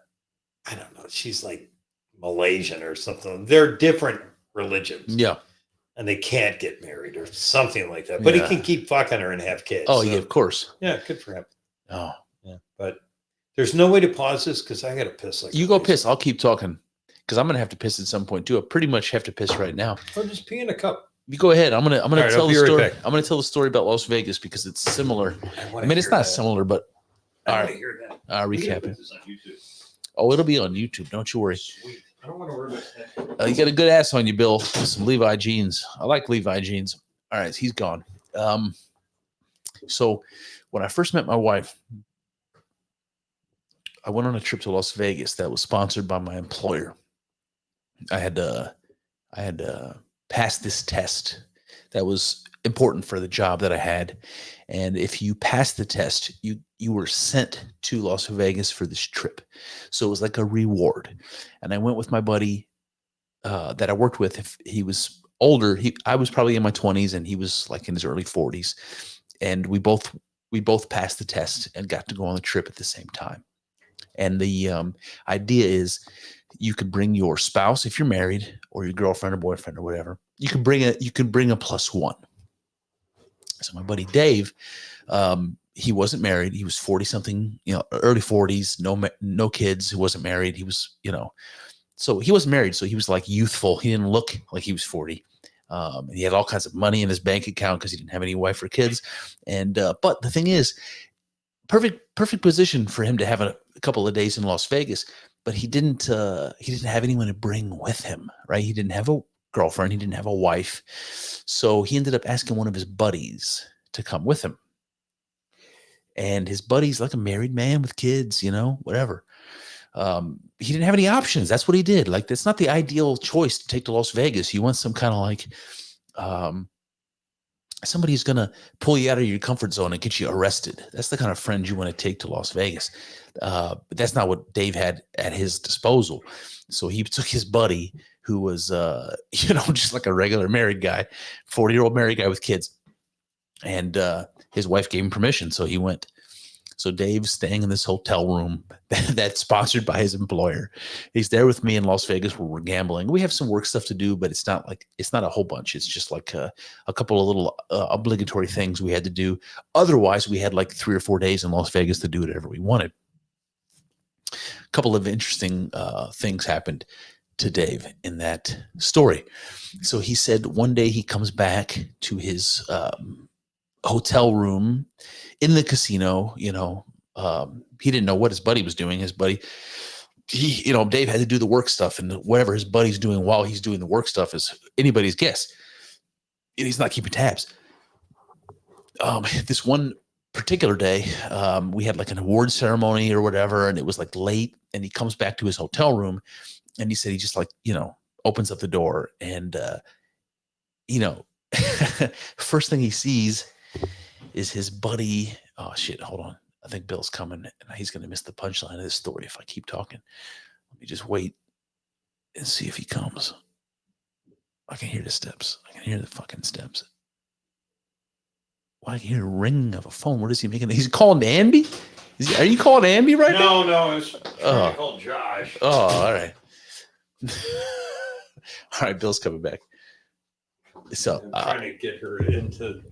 I don't know. She's like Malaysian or something. They're different religions. Yeah. And they can't get married or something like that. But he can keep fucking her and have kids. Oh, yeah, of course. Yeah, good for him. Oh. Yeah. But there's no way to pause this because I got to piss. You go piss. I'll keep talking because I'm going to have to piss at some point too. I pretty much have to piss right now. Or just pee in a cup. You go ahead. I'm gonna right, tell the story. I'm gonna tell the story about Las Vegas because it's similar. I mean, it's not similar, but all right. Recap it. Oh, it'll be on YouTube. Don't you worry. Sweet. I don't want to worry about that. You got a good ass on you, Bill. Some Levi jeans. I like Levi jeans. All right, he's gone. So when I first met my wife, I went on a trip to Las Vegas that was sponsored by my employer. I had passed this test that was important for the job that I had. And if you passed the test, you were sent to Las Vegas for this trip. So it was like a reward. And I went with my buddy that I worked with. If he was older, I was probably in my 20s and he was like in his early 40s. And we both passed the test and got to go on the trip at the same time. And the idea is you could bring your spouse if you're married, or your girlfriend or boyfriend or whatever. You can bring a plus one. So my buddy Dave, he wasn't married. He was 40 something, early 40s, no kids. He wasn't married. He was, so he wasn't married. So he was like youthful. He didn't look like he was 40. And he had all kinds of money in his bank account because he didn't have any wife or kids. And but the thing is, perfect position for him to have a couple of days in Las Vegas. But he didn't have anyone to bring with him, right? He didn't have a girlfriend. He didn't have a wife. So he ended up asking one of his buddies to come with him. And his buddy's like a married man with kids, whatever. He didn't have any options. That's what he did. Like, that's not the ideal choice to take to Las Vegas. You want some kind of like, somebody who's going to pull you out of your comfort zone and get you arrested. That's the kind of friend you want to take to Las Vegas. But that's not what Dave had at his disposal. So he took his buddy, who was, just like a regular married guy, 40-year-old married guy with kids. And his wife gave him permission. So he went. So Dave's staying in this hotel room that's sponsored by his employer. He's there with me in Las Vegas where we're gambling. We have some work stuff to do, but it's not a whole bunch. It's just like a couple of little obligatory things we had to do. Otherwise, we had like 3 or 4 days in Las Vegas to do whatever we wanted. A couple of interesting things happened to Dave in that story. So he said one day he comes back to his hotel room in the casino. He didn't know what his buddy was doing. His buddy, Dave had to do the work stuff, and whatever his buddy's doing while he's doing the work stuff is anybody's guess. And he's not keeping tabs. This one particular day, we had like an award ceremony or whatever, and it was like late, and he comes back to his hotel room, and he said he just opens up the door, and first thing he sees is his buddy. Oh shit, hold on. I think Bill's coming, and he's going to miss the punchline of this story if I keep talking. Let me just wait and see if he comes. I can hear the steps. I can hear the fucking steps. Well, I can hear the ring of a phone. What is he making? He's calling Andy? Are you calling Andy right now? No, it's trying to call Josh. Oh, all right. All right, Bill's coming back. So I'm trying to get her into.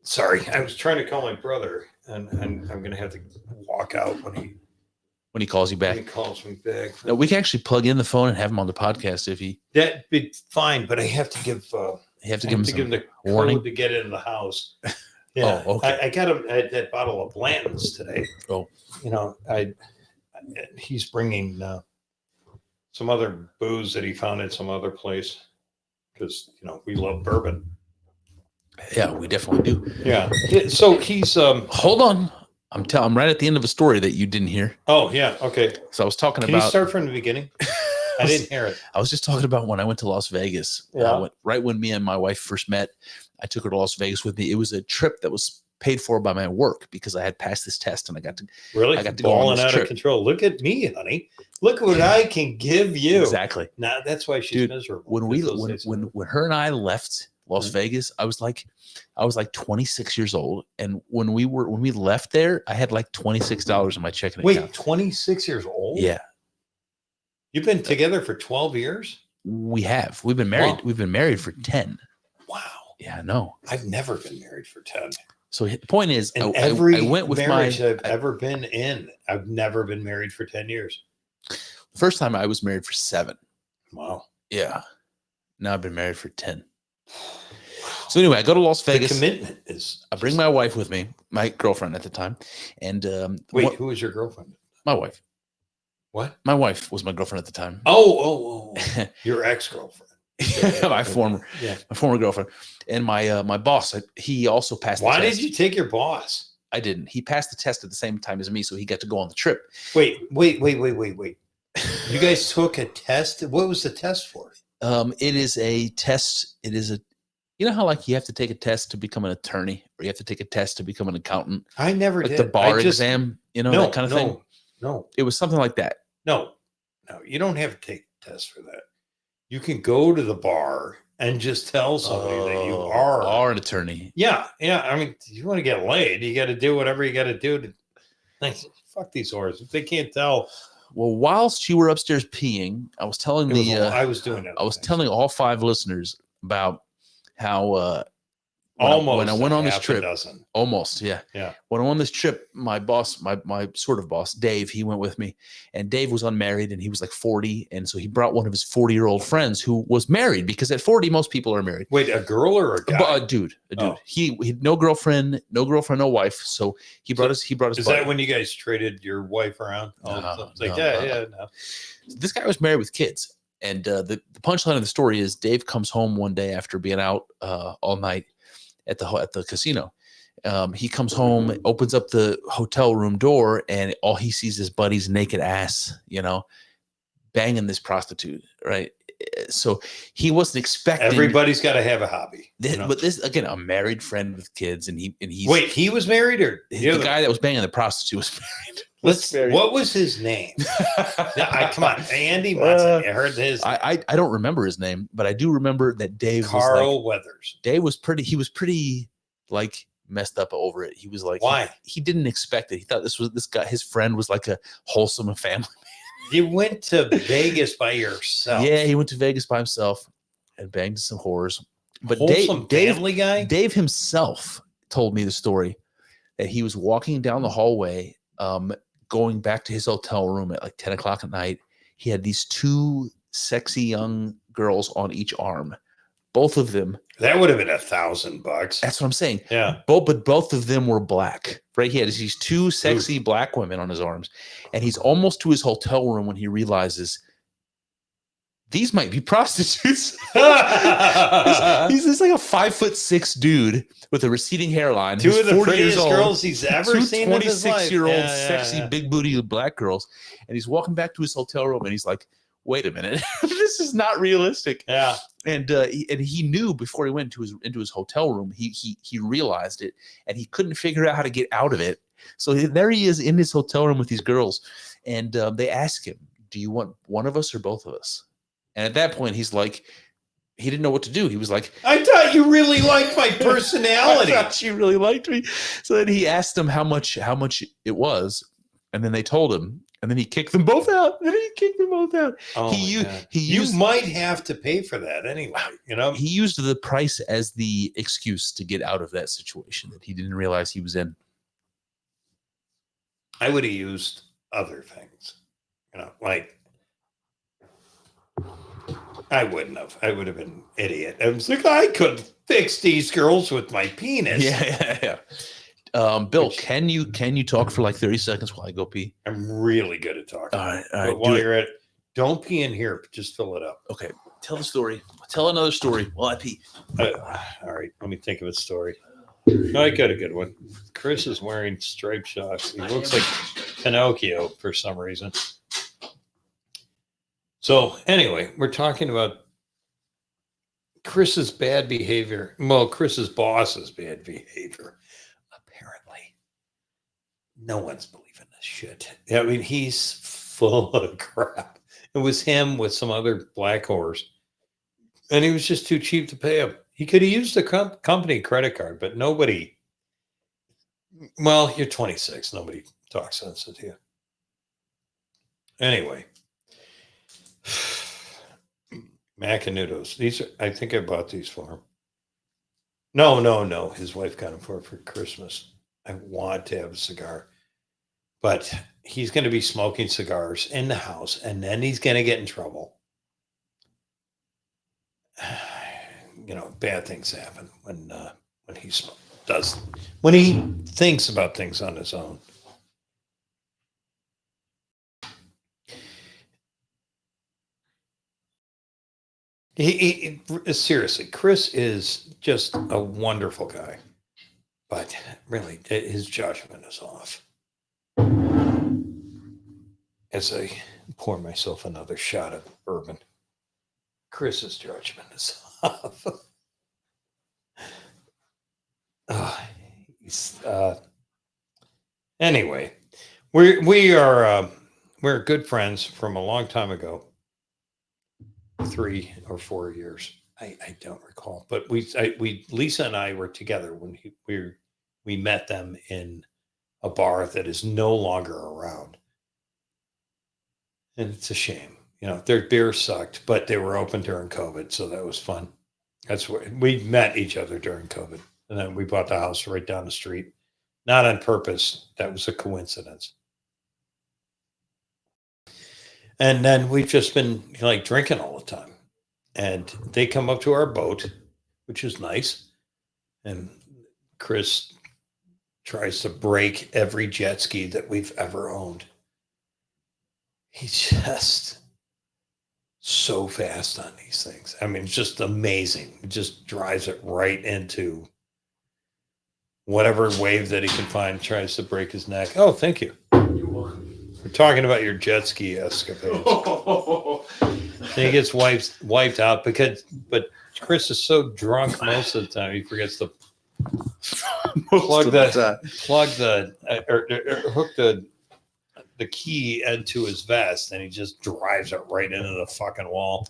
Sorry, I was trying to call my brother, and I'm going to have to walk out when he calls you back. When he calls me back. No, we can actually plug in the phone and have him on the podcast if he. That'd be fine, but I have to give. Give him the warning code to get into the house. Yeah, oh, okay. I got that bottle of Blanton's today. Oh, he's bringing some other booze that he found at some other place because we love bourbon. Yeah, we definitely do. Yeah. So he's hold on. I'm right at the end of a story that you didn't hear. Oh yeah. Okay. So I was talking Can about. You start from the beginning? I didn't hear it. I was just talking about when I went to Las Vegas. Yeah. Right when me and my wife first met, I took her to Las Vegas with me. It was a trip that was paid for by my work because I had passed this test and I got to go on this out trip. Of control. Look at me, honey. Look what I can give you. Exactly. Now that's why she's miserable. When her and I left Las Vegas, I was like 26 years old, and when we left there, I had like $26 in my checking account. Wait, 26 years old? Yeah. You've been together for 12 years? We have. We've been married. Wow. We've been married for 10. Wow. Yeah, I know. I've never been married for 10. So the point is, I went with marriage I've ever been in, I've never been married for 10 years. The first time I was married for 7. Wow. Yeah. Now I've been married for 10. So anyway, I go to Las Vegas. The commitment is. I bring my wife with me, my girlfriend at the time, and who was your girlfriend? My wife. What? My wife was my girlfriend at the time. Oh. Your ex-girlfriend. my former girlfriend, and my boss. He also passed. Why did you take your boss? I didn't. He passed the test at the same time as me, so he got to go on the trip. Wait. You guys took a test. What was the test for? It is a test. It is a, you know how like you have to take a test to become an attorney, or you have to take a test to become an accountant, I never like did. the bar I just, exam, you know, no, that kind of thing. No, It was something like that. no. You don't have to take a test for that. You can go to the bar and just tell somebody that you are an attorney. Yeah. I mean, if you want to get laid, you got to do whatever you got to do to. Fuck these whores. If they can't tell. Well, whilst you were upstairs peeing, I was telling I was doing that. I was telling all 5 listeners about how almost when I went on this trip, dozen. almost, yeah. When I went on this trip, my boss, my sort of boss, Dave, he went with me, and Dave was unmarried, and he was like 40, and so he brought one of his 40-year-old friends who was married, because at 40, most people are married. Wait, a girl or a guy? A dude. Oh. He had no girlfriend, no wife, so he brought his. Is buddy. That when you guys traded your wife around? No. This guy was married with kids, and the punchline of the story is Dave comes home one day after being out all night at the casino. He comes home, opens up the hotel room door, and all he sees is Buddy's naked ass, you know, banging this prostitute, right? So he wasn't expecting. Everybody's got to have a hobby, but this, again, a married friend with kids, and he's wait, he was married, or the guy that was banging the prostitute was married. What was his name? Come on, Andy Munson. I heard his. I don't remember his name, but I do remember that Dave Carl Weathers. Dave was pretty. He was pretty like messed up over it. He was like, why? He didn't expect it. He thought this guy, his friend, was like a wholesome family man. You went to Vegas by yourself. Yeah, he went to Vegas by himself and banged some whores. But Dave himself told me the story that he was walking down the hallway, going back to his hotel room at like 10 o'clock at night. He had these 2 sexy young girls on each arm. Both of them. That would have been $1,000. That's what I'm saying. Yeah. But both of them were black, right? He had these 2 sexy black women on his arms, and he's almost to his hotel room when he realizes these might be prostitutes. he's like a 5'6" dude with a receding hairline. 2 of the prettiest girls he's ever seen in his life. 26-year-old sexy big booty black girls, and he's walking back to his hotel room, and he's like, wait a minute, this is not realistic. Yeah. And he knew before he went into his hotel room, he realized it, and he couldn't figure out how to get out of it. So there he is in his hotel room with these girls, and they ask him, do you want one of us or both of us? And at that point, he's like, he didn't know what to do. He was like, I thought you really liked my personality. I thought you really liked me. So then he asked them how much it was, and then they told him. And then he kicked them both out. Oh, you might have to pay for that anyway. You know, he used the price as the excuse to get out of that situation that he didn't realize he was in. I would have used other things, like I wouldn't have. I would have been an idiot. I was like, I could fix these girls with my penis. Yeah. Bill, can you talk for like 30 seconds while I go pee? I'm really good at talking. All right. But while you're at it, don't pee in here. Just fill it up. Okay. Tell the story. Tell another story while I pee. All right. Let me think of a story. No, I got a good one. Chris is wearing striped socks. He looks like Pinocchio for some reason. So anyway, we're talking about Chris's bad behavior. Well, Chris's boss's bad behavior. Apparently, no one's believing this shit. I mean, he's full of crap. It was him with some other black horse, and he was just too cheap to pay him. He could have used a company credit card, but nobody. Well, you're 26. Nobody talks sense to you. Anyway, Macanudos. These are. I think I bought these for him. No. His wife got him for Christmas. I want to have a cigar, but he's going to be smoking cigars in the house, and then he's going to get in trouble. Bad things happen when he thinks about things on his own. He seriously, Chris is just a wonderful guy, but really his judgment is off. As pour myself another shot of bourbon. Chris's judgment is off. Anyway, we're good friends from a long time ago. 3 or 4 years. I don't recall, but Lisa and I were together when we met them in a bar that is no longer around. And it's a shame. Their beer sucked, but they were open during COVID. So that was fun. That's where we met each other during COVID. And then we bought the house right down the street. Not on purpose. That was a coincidence. And then we've just been like drinking all the time. And they come up to our boat, which is nice. And Chris tries to break every jet ski that we've ever owned. He's just so fast on these things. I mean, it's just amazing. It just drives it right into whatever wave that he can find, tries to break his neck. Oh, thank you. We're talking about your jet ski escapades. And he gets wiped out but Chris is so drunk most of the time hook the key into his vest, and he just drives it right into the fucking wall.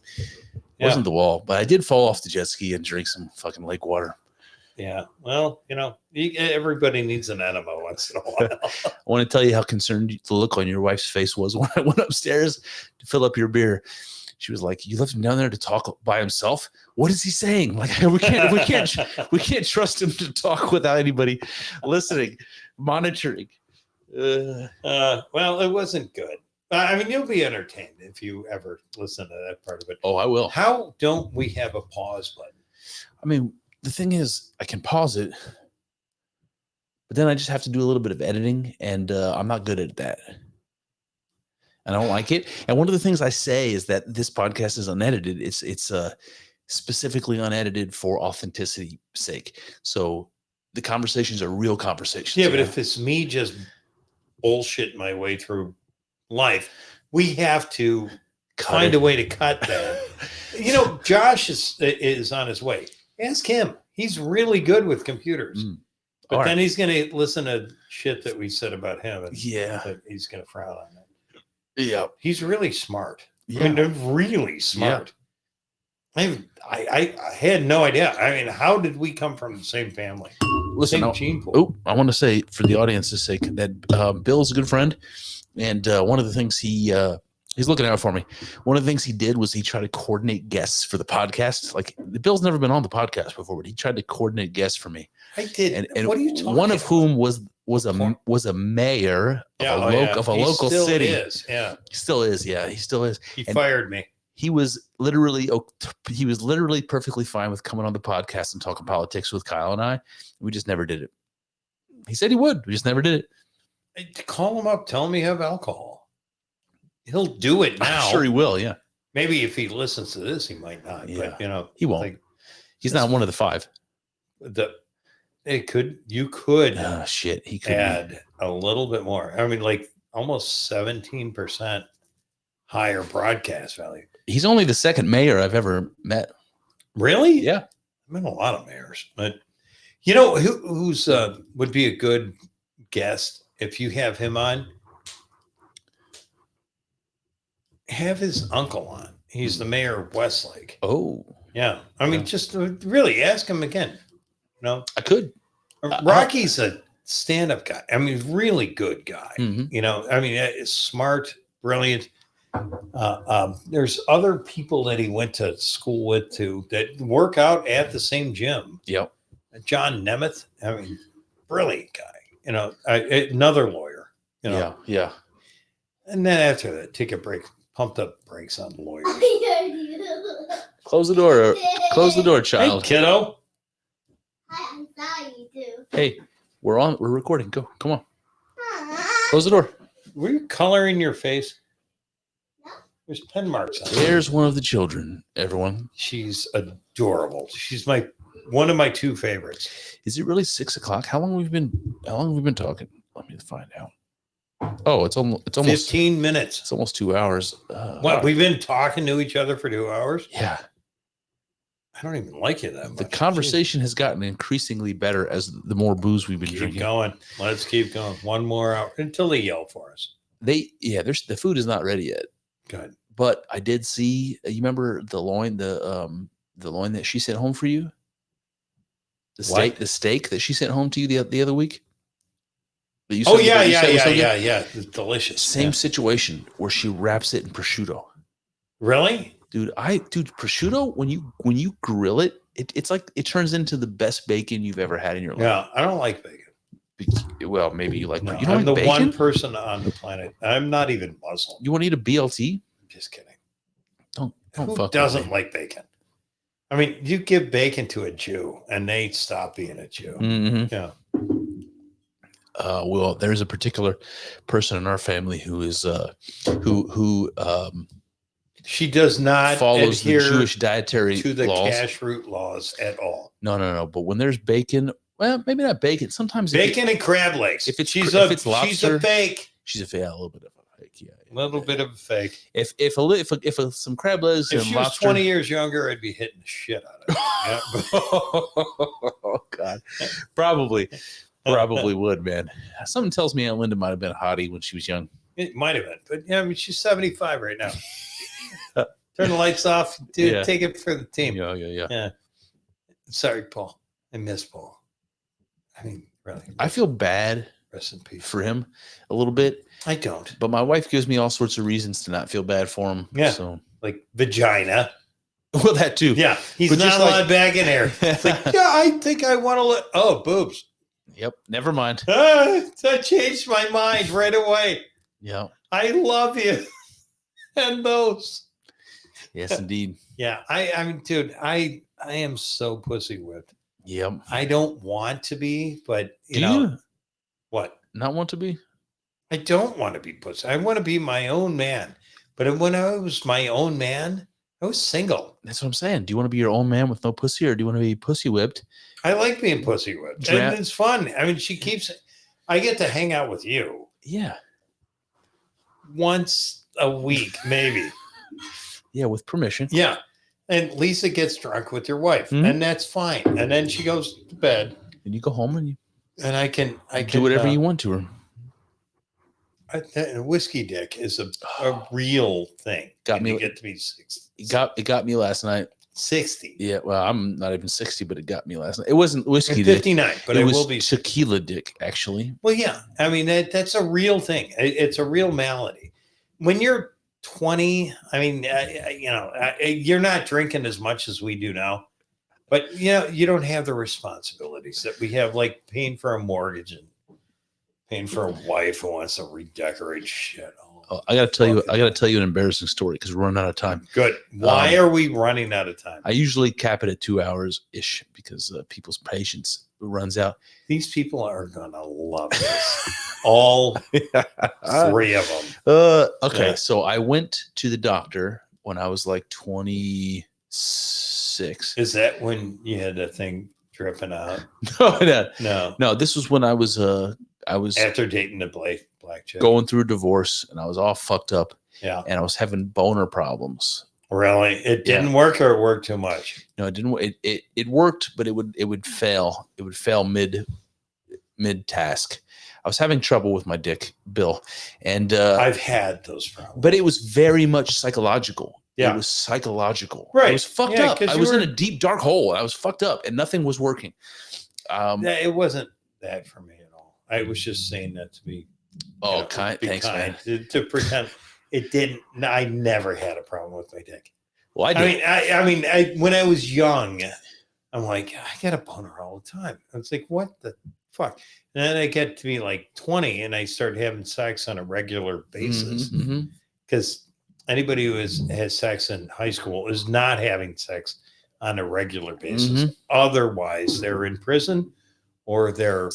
Yeah. Wasn't the wall, but I did fall off the jet ski and drink some fucking lake water. Yeah. Well, everybody needs an enema once in a while. I want to tell you how concerned the look on your wife's face was when I went upstairs to fill up your beer. She was like, "You left him down there to talk by himself? What is he saying? Like, we can't trust him to talk without anybody listening, monitoring." Well, it wasn't good. I mean, you'll be entertained if you ever listen to that part of it. Oh, I will. How don't we have a pause button? I mean, the thing is, I can pause it, but then I just have to do a little bit of editing, and I'm not good at that. And I don't like it. And one of the things I say is that this podcast is unedited. It's specifically unedited for authenticity's sake. So the conversations are real conversations. Yeah, but if it's me just bullshit my way through life, we have to find a way to cut that. Josh is on his way. Ask him. He's really good with computers. But then he's going to listen to shit that we said about him. And he's going to frown on that. Yeah. He's really smart. Yeah. I mean, really smart. Yeah. I had no idea. I mean, how did we come from the same family? Listen, I want to say for the audience's sake that Bill's a good friend. And one of the things he's looking out for me. One of the things he did was he tried to coordinate guests for the podcast. Like, Bill's never been on the podcast before, but he tried to coordinate guests for me. I did. And what are you talking one of whom was a mayor of a local city. Yeah. He still is. Yeah, he still is. He fired me. He was literally perfectly fine with coming on the podcast and talking politics with Kyle and I. We just never did it. He said he would. We just never did it. Call him up. Tell him you have alcohol. He'll do it now. I'm sure he will. Yeah. Maybe if he listens to this, he might not. Yeah. But he won't. He's not one of the 5. You could. Oh shit. He could add a little bit more. I mean, like almost 17% higher broadcast value. He's only the second mayor I've ever met. Really? Yeah. I've met a lot of mayors, but who's would be a good guest if you have him on? Have his uncle on. He's the mayor of Westlake. Oh, yeah. I mean, just really ask him again. I could. Rocky's a stand-up guy. I mean, really good guy. Mm-hmm. I mean, smart, brilliant. There's other people that he went to school with too that work out at the same gym. Yep. John Nemeth. I mean, brilliant guy. Another lawyer. Yeah. And then after that, take a break. Pump the brakes on lawyers. Close the door. Close the door, child. Hey, kiddo. I saw you too. Hey, we're recording. Go. Come on. Close the door. Were you coloring your face? No. There's pen marks on it. There's one of the children, everyone. She's adorable. She's one of my 2 favorites. Is it really 6 o'clock? How long have we been talking? Let me find out. Oh, it's almost 15 minutes. It's almost 2 hours. What? We've been talking to each other for 2 hours? Yeah. I don't even like you that much. The conversation has gotten increasingly better as the more booze we've been Keep drinking. going. Let's keep going. 1 more hour until they yell for us. The food is not ready yet. Good. But I did see. You remember the loin that she sent home for you? The steak that she sent home to you the other week. Yeah. It's delicious. Same situation where she wraps it in prosciutto. Really? Dude, prosciutto, when you grill it, it's like it turns into the best bacon you've ever had in your life. Yeah, I don't like bacon. Well, maybe you like. No, you don't I'm like the bacon? one person on the planet. I'm not even Muslim. You want to eat a BLT? I'm just kidding. Don't Who fuck doesn't with me. like bacon? I mean, you give bacon to a Jew and they stop being a Jew. Mm-hmm. Yeah. Well, there's a particular person in our family who is who she does not follows the adhere Jewish dietary to the laws. kashrut laws at all. No. But when there's bacon, well, maybe not bacon. Sometimes bacon and crab legs. If it's she's lobster, she's a fake. She's a fake. A little bit of a fake. Yeah. A little bit of a fake. If some crab legs if and she lobster, was 20 years younger, I'd be hitting the shit out of her. Oh God, probably would, man. Something tells me Aunt Linda might have been a hottie when she was young. It might have been, but yeah, I mean, she's 75 right now. Turn the lights off, dude. Yeah. Take it for the team. Yeah. Sorry, Paul. I miss Paul. I mean, really. I feel bad Rest in peace for him a little bit. I don't. But my wife gives me all sorts of reasons to not feel bad for him. Yeah. So like vagina. Well, that too. Yeah. He's But not just allowed back in there. It's like, yeah, I think I want to let boobs. Yep. Never mind. I changed my mind right away. Yeah. I love you. And those. Yes, indeed. Yeah. I mean, dude, I am so pussy whipped. Yep. I don't want to be, but Do you what? not want to be? I don't want to be pussy. I want to be my own man. But when I was my own man, I was single. That's what I'm saying. Do you want to be your own man with no pussy, or do you want to be pussy whipped? I like being pussy whipped. And it's fun. I mean, I get to hang out with you. Yeah. Once a week, maybe. Yeah, with permission. Yeah. And Lisa gets drunk with your wife, Mhm. and that's fine. And then she goes to bed. And you go home and you I can do whatever you want to her. Whiskey dick is a real thing. Got me. You get to be 60. It got me last night. 60. Yeah, well, I'm not even 60, but it got me last night. It wasn't whiskey dick. 59, but it it was will be tequila dick, actually. Well, yeah. I mean, that's a real thing. It's a real malady. When you're 20, I mean, you're not drinking as much as we do now, but you don't have the responsibilities that we have, like paying for a mortgage and paying for a wife who wants to redecorate shit. Oh, I got to tell you an embarrassing story because we're running out of time. Good. Why are we running out of time? I usually cap it at 2 hours ish because people's patience runs out. These people are gonna love this. All 3 of them. Okay, Yeah. so I went to the doctor when I was like 26. Is that when you had that thing dripping out? No. This was when I was After dating the black chick. going through a divorce and I was all fucked up. Yeah. And I was having boner problems. Really? It didn't work, or it worked too much? No, it didn't. It worked, but it would fail. It would fail mid task. I was having trouble with my dick, Bill, and I've had those problems. but it was very much psychological. Yeah. It was psychological. Right. I was fucked Yeah, up. 'cause I you was in were- a deep dark hole. I was fucked up, and nothing was working. It wasn't that for me at all. I was just saying that to be. Oh, be thanks, man. To pretend it didn't. I never had a problem with my dick. Well, I did. I mean, when I was young, I'm like, I get a boner all the time. I was like, what the fuck? And then I get to be like 20, and I start having sex on a regular basis. Mhm. Because anybody who has sex in high school is not having sex on a regular basis. Mhm. Otherwise, they're in prison or they're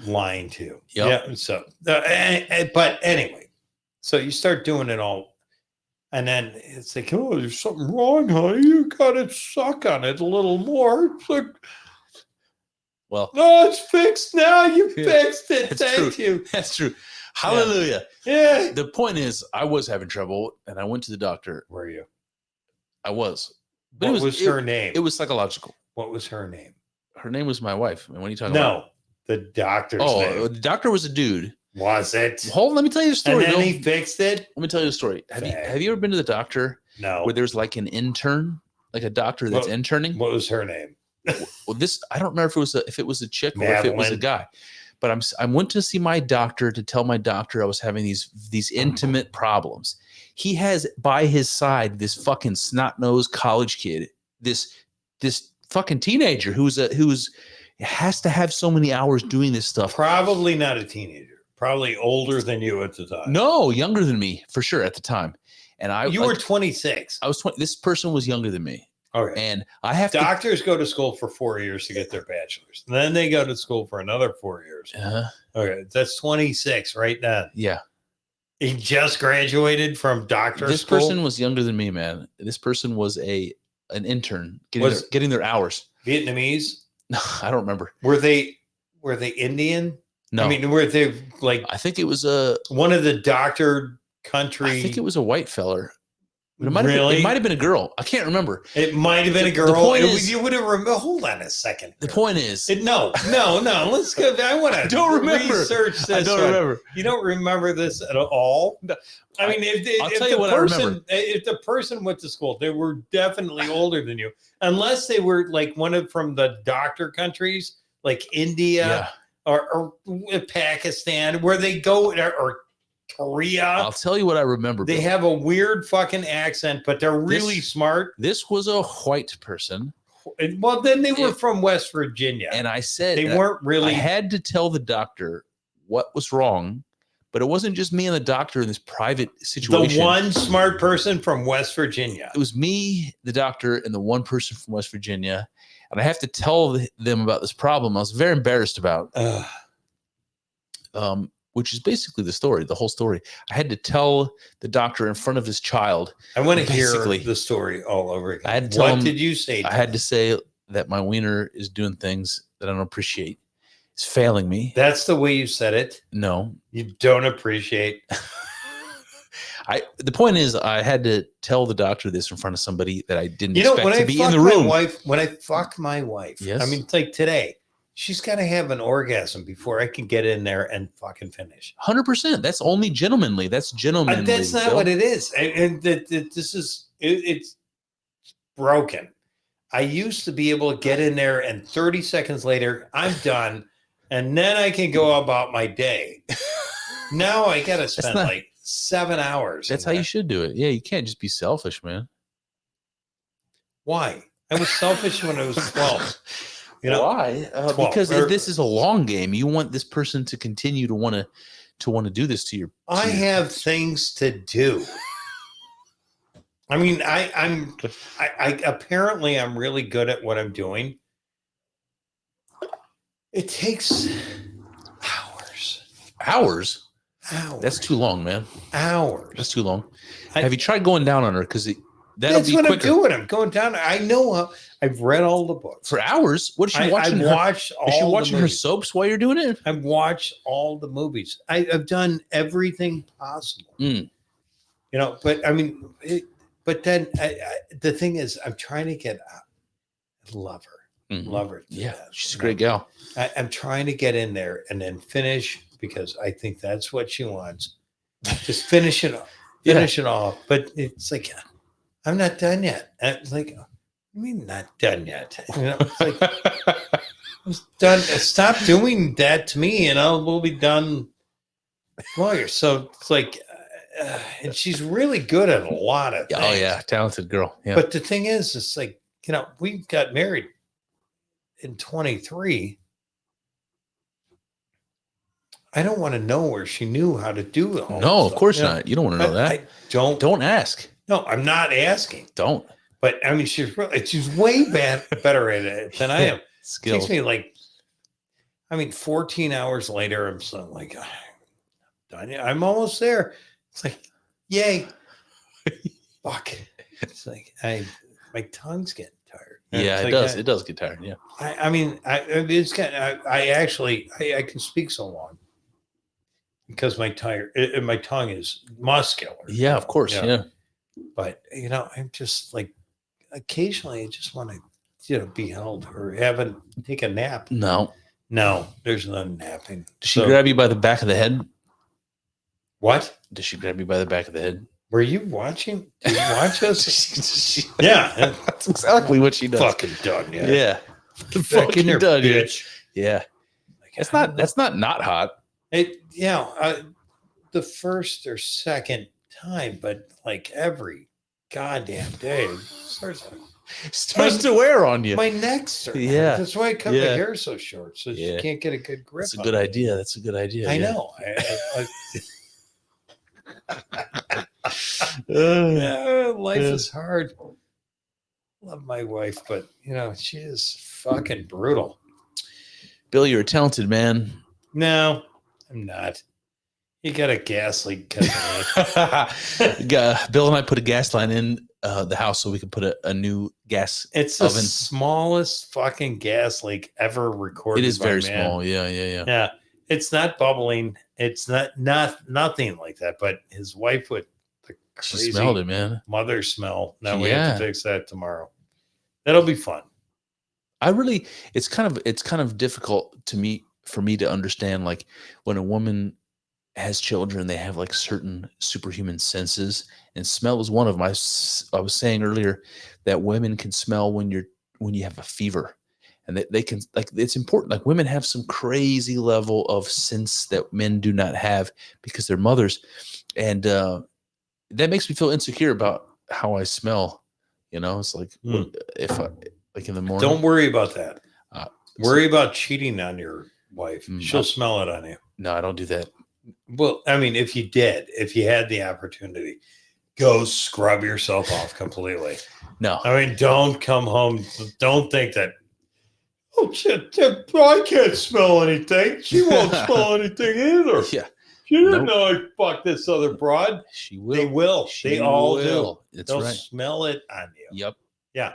lying to you. Yep. Yeah. So, but anyway, so you start doing it all, and then it's like, oh, there's something wrong, honey. You got to suck on it a little more. It's like, Well, no, it's fixed now. You Yeah, fixed it. that's Thank true. you. That's true. Hallelujah. Yeah. The point is, I was having trouble, and I went to the doctor. Were you? I was. But What was her name? It was psychological. What was her name? Her name was my wife. And when you talking about? No, the doctor's Oh, name. the doctor was a dude. Was it? Hold on, let me tell you the And story. then Bill. he fixed it? Let me tell you the story. Have Fag. you ever been to the doctor No. where there's like an intern, like a doctor that's What- interning? What was her name? Well, this I don't remember if it was a chick or if it was a Madeline. guy. But I went to see my doctor to tell my doctor I was having these intimate problems. He has by his side this fucking snot-nosed college kid, this fucking teenager who's has to have so many hours doing this stuff. Probably not a teenager. Probably older than you at the time. No, younger than me for sure at the time. And You were 26. I was 20. This person was younger than me, Okay. and I have Doctors go to school for 4 years to get their bachelor's. And then they go to school for another 4 years. to. Okay. That's 26 right now. Yeah, He just graduated from doctor this school. person was younger than me, man. This person was an intern Was- getting their hours. Vietnamese. I don't remember. Were they Indian? No, I mean, were they like I think it was a. one of the doctor country? I think it was a white feller. But it might Really? have been a girl. I can't remember. It might have been a The girl. point is- You would have remembered. Hold on a second. The point is, No. Let's go. I want to don't remember. research this. I don't one. remember. You don't remember this at all? No. I mean, I'll if tell the you what I person, remember. if the person went to school, they were definitely older than you, unless they were like from the doctor countries, like India Yeah, or Pakistan, where they go, or Korea. I'll tell you what I remember. They Bill. have a weird fucking accent, but they're really This- smart. This was a white person, Well, then they were It- from West Virginia. and I said They weren't I really. had to tell the doctor what was wrong, but it wasn't just me and the doctor in this private situation. The one smart person from West Virginia. It was me, the doctor, and the one person from West Virginia, and I have to tell them about this problem. I was very embarrassed about. Ugh. Which is basically the whole story. I had to tell the doctor in front of his child. I want to hear Basically. the story all over again. I had to tell What him- did you say? I had to say that my wiener is doing things that I don't appreciate. It's failing me. That's the way you said it. No. You don't appreciate. The point is I had to tell the doctor this in front of somebody that I didn't You know, expect when to I be fuck in the my room. wife, when I fuck my wife, Yes. I mean, it's like today, she's got to have an orgasm before I can get in there and fucking finish. 100%. That's only gentlemanly. That's gentlemanly. That's not Bill. what it is. And this is, it's broken. I used to be able to get in there and 30 seconds later, I'm done. And then I can go about my day. Now I got to spend not- like 7 hours. That's in how you there. should do it. Yeah, you can't just be selfish, man. Why? I was selfish when I was 12. You know, Why? 12, Because or- this is a long game. You want this person to continue to want to do this to your. I have things to do. I mean, I'm apparently I'm really good at what I'm doing. It takes hours. That's too long, man. Hours. That's too long. I- Have you tried going down on her? Because that'll That's be what quicker. I'm doing. I'm going down. I know. I've read all the books. For hours? What is she I watching? watched all. Is she the watching her movies. soaps while you're doing it? I've watched all the movies. I've done everything possible. Mm. You know, but I mean, but then the thing is, I'm trying to get a lover. Mhm. Love her. to Yeah, death, she's a you great know. gal. I'm trying to get in there and then finish because I think that's what she wants. Just finish it off. Yeah. Finish it off. But it's like, I'm not done yet. And it's like, what do you mean not done yet? You know, it's like, I'm done. Stop doing that to me and we'll be done lawyer. So it's like, and she's really good at a lot of things. Oh yeah, talented girl. Yeah. But the thing is, it's like, you know, we got married in 23. I don't want to know where she knew how to do all No, this of stuff, course you know? not. You don't want to know that. I don't. Don't ask. No, I'm not asking. Don't. But I mean, she's way better at it than I am. It Skills. takes me like, 14 hours later, I'm still like, "Ah, done yet? I'm almost there. It's like, yay. Fuck. It's like, my tongue's getting tired. And Yeah, it's it like, does. It does get tired. Yeah. I mean, it's kind of, I can speak so long. because my tongue is muscular. Yeah, of course. Yeah. But I'm just like occasionally I just want to be held or take a nap. No, there's no napping. Does she grab you by the back of the head? What? Does she grab you by the back of the head? Were you watching? Did you watch us? Yeah, that's exactly what she does. Fucking done. Yeah. Back in there, done, bitch. Yeah. That's not hot. The first or second time, but like every goddamn day, starts to wear on you. My neck's starting. Yeah. That's why I cut my hair so short, so you can't get a good grip. That's a good idea. That's a good idea. I know. Life is hard. Love my wife, but she is fucking brutal. Bill, you're a talented man. No, I'm not. You got a gas leak. Bill and I put a gas line in the house so we could put a new gas It's oven. the smallest fucking gas leak ever recorded. It is very man. small. Yeah. Yeah. It's not bubbling. It's nothing like that. But his wife would the crazy She smelled it, man. mother smell. Now we have to fix that tomorrow. That'll be fun. It's kind of difficult for me to understand, like, when a woman has children, they have like certain superhuman senses, and smell is one of them. I was saying earlier that women can smell when you have a fever, and they can, like, it's important. Like, women have some crazy level of sense that men do not have because they're mothers, and that makes me feel insecure about how I smell. It's like if I, like in the morning. Don't worry about that. Worry about cheating on your wife. She'll smell it on you. No, I don't do that. Well, I mean, if you had the opportunity, go scrub yourself off completely. No. I mean, don't come home. Don't think that, oh, shit, I can't smell anything. She won't smell anything either. Yeah. She didn't know I fucked this other broad. She will. They will. They all will. do. That's They'll right. smell it on you. Yep. Yeah.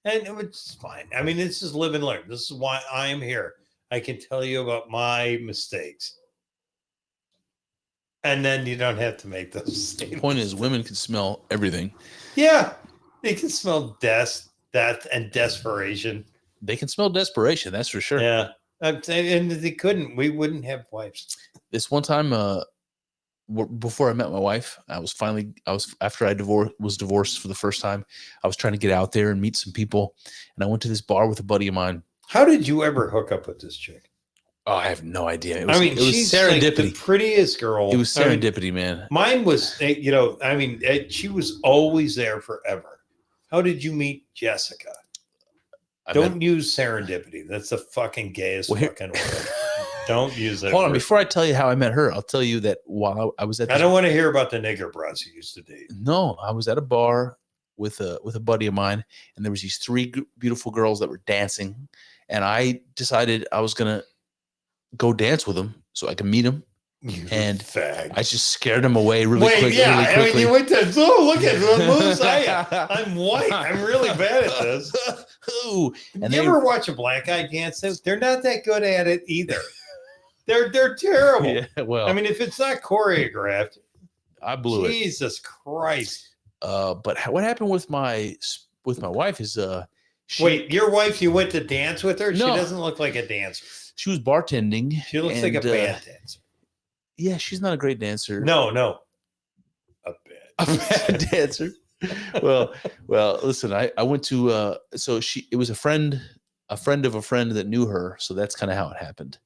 And it's fine. I mean, this is live and learn. This is why I am here. I can tell you about my mistakes. And then you don't have to make those mistakes. The point is, women can smell everything. Yeah. They can smell death, and desperation. They can smell desperation. That's for sure. Yeah. And they couldn't. We wouldn't have wives. This one time, before I met my wife, after I was divorced for the first time. I was trying to get out there and meet some people, and I went to this bar with a buddy of mine. How did you ever hook up with this chick? Oh, I have no idea. It was she's serendipity. like the prettiest girl. It was serendipity, man. Mine was, she was always there forever. How did you meet Jessica? Don't use serendipity. That's the fucking gayest fucking word. Don't use that. Hold on. word. Before I tell you how I met her, I'll tell you that while I was at I don't want to hear about the nigger bras you used to date. No, I was at a bar with a buddy of mine, and there was these three beautiful girls that were dancing, and I decided I was going to go dance with them so I could meet them. And fag. I just scared them away really quickly. I mean, you went to, look at the moves I'm white. I'm really bad at this. Ooh. And you ever watch a black guy dance? They're not that good at it either. They're terrible. Yeah, well, I mean, if it's not choreographed, I blew Jesus Christ. But what happened with my wife is wait, your wife, you went to dance with her? No. She doesn't look like a dancer. She was bartending. She looks like a bad dancer. Yeah, she's not a great dancer. No. A bad dancer. Well, listen, I went to it was a friend of a friend that knew her, so that's kind of how it happened.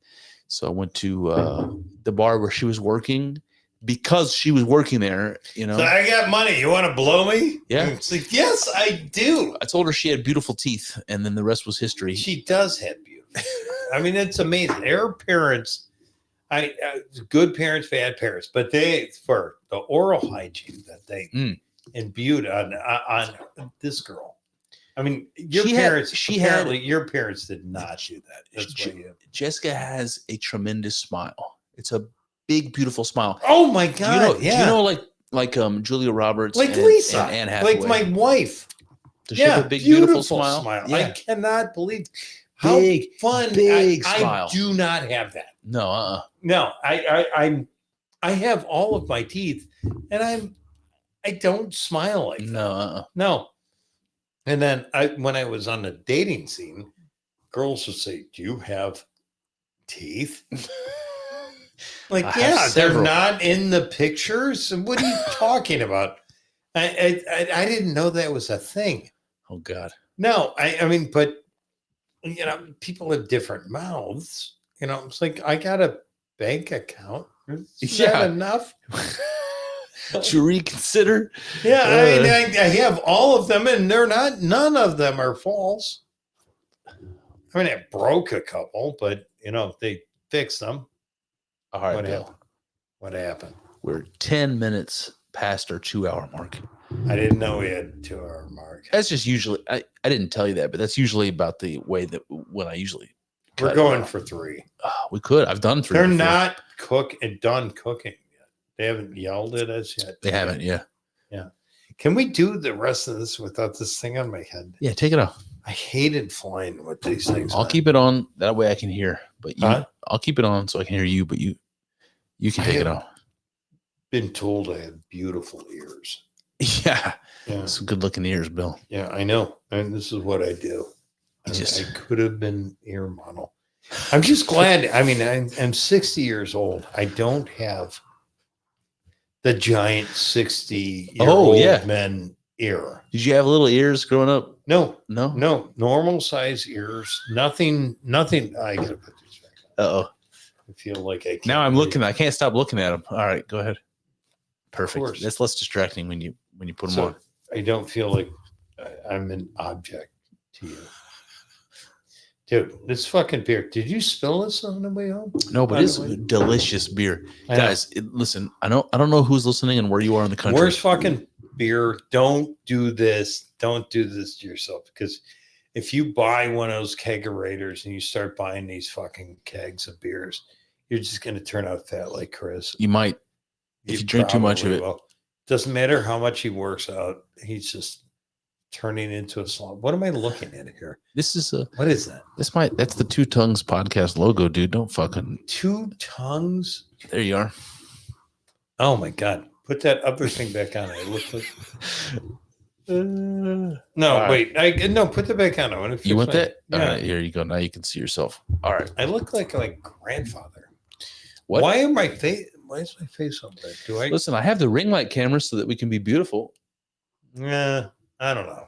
So I went to the bar where she was working because she was working there, So I got money. You want to blow me? Yeah. It's like, yes, I do. I told her she had beautiful teeth, and then the rest was history. She does have beautiful. I mean, it's amazing. Her parents, good parents, bad parents, but for the oral hygiene that they imbued on this girl. I mean, your parents did not do that. That's Jessica has a tremendous smile. It's a big, beautiful smile. Oh my God! Do you know like Julia Roberts, like Lisa, and Anne Hathaway, like my wife? Does she have a big, beautiful smile? Yeah. I cannot believe how fun. Big smile. I do not have that. No, No, I'm I have all of my teeth, and I don't smile like that. No. No. And then when I was on the dating scene, girls would say, "Do you have teeth?" Like, I have yeah, they're several. not in the pictures. What are you talking about? I didn't know that was a thing. Oh God. No, I mean, but you know, people have different mouths. You know, it's like I got a bank account. Is that enough? To reconsider. Yeah, I mean, I have all of them, and none of them are false. I mean, I broke a couple, but you know, they fixed them. All right, What Bill. happened? What happened? We're 10 minutes past our 2-hour mark. I didn't know we had a 2-hour mark. That's just usually, I didn't tell you that, but that's usually about the way that when I usually We're cut it going off. for 3. We could. I've done 3. They're before. not done cooking yet. They haven't yelled at us yet. They haven't. Yeah. Can we do the rest of this without this thing on my head? Yeah. Take it off. I hated flying with these things. I'll keep it on. That way I can hear. But you, Huh? I'll keep it on so I can hear you. But you can take it off. Been told I have beautiful ears. Yeah. Yeah, Some good looking ears, Bill. yeah, I know. And this is what I do. I could have been ear model. I'm just glad. I mean, I'm 60 years old. I don't have the giant 60-year-old men ear. Did you have little ears growing up? No, No. normal size ears. Nothing. I gotta put these back on. Uh-oh. I feel like I can't. Now I'm breathe. looking. I can't stop looking at them. All right, go ahead. Perfect. course. That's less distracting when you put them So on. I don't feel like I'm an object to you. Dude, this fucking beer. Did you spill this on the way home? No, but By it's the way? delicious beer, I know. guys. Listen, I don't know who's listening and where you are in the country. Worst fucking beer. Don't do this. Don't do this to yourself, because if you buy one of those kegerators and you start buying these fucking kegs of beers, you're just going to turn out fat like Chris. You might, if you drink too much of probably it. will. Doesn't matter how much he works out. He's just turning into a slob. What am I looking at here? This is What is that? that's the Two Tongues podcast logo, dude. Don't fucking. Two tongues? There you are. Oh my God. Put that other thing back on. I look like. No, right. wait. No, put that back on. I want to You want that? Yeah. All right, here you go. Now you can see yourself. All right. I look like my grandfather. What? Why is my face up there? Do I? Listen, I have the ring light camera so that we can be beautiful. Yeah, I don't know.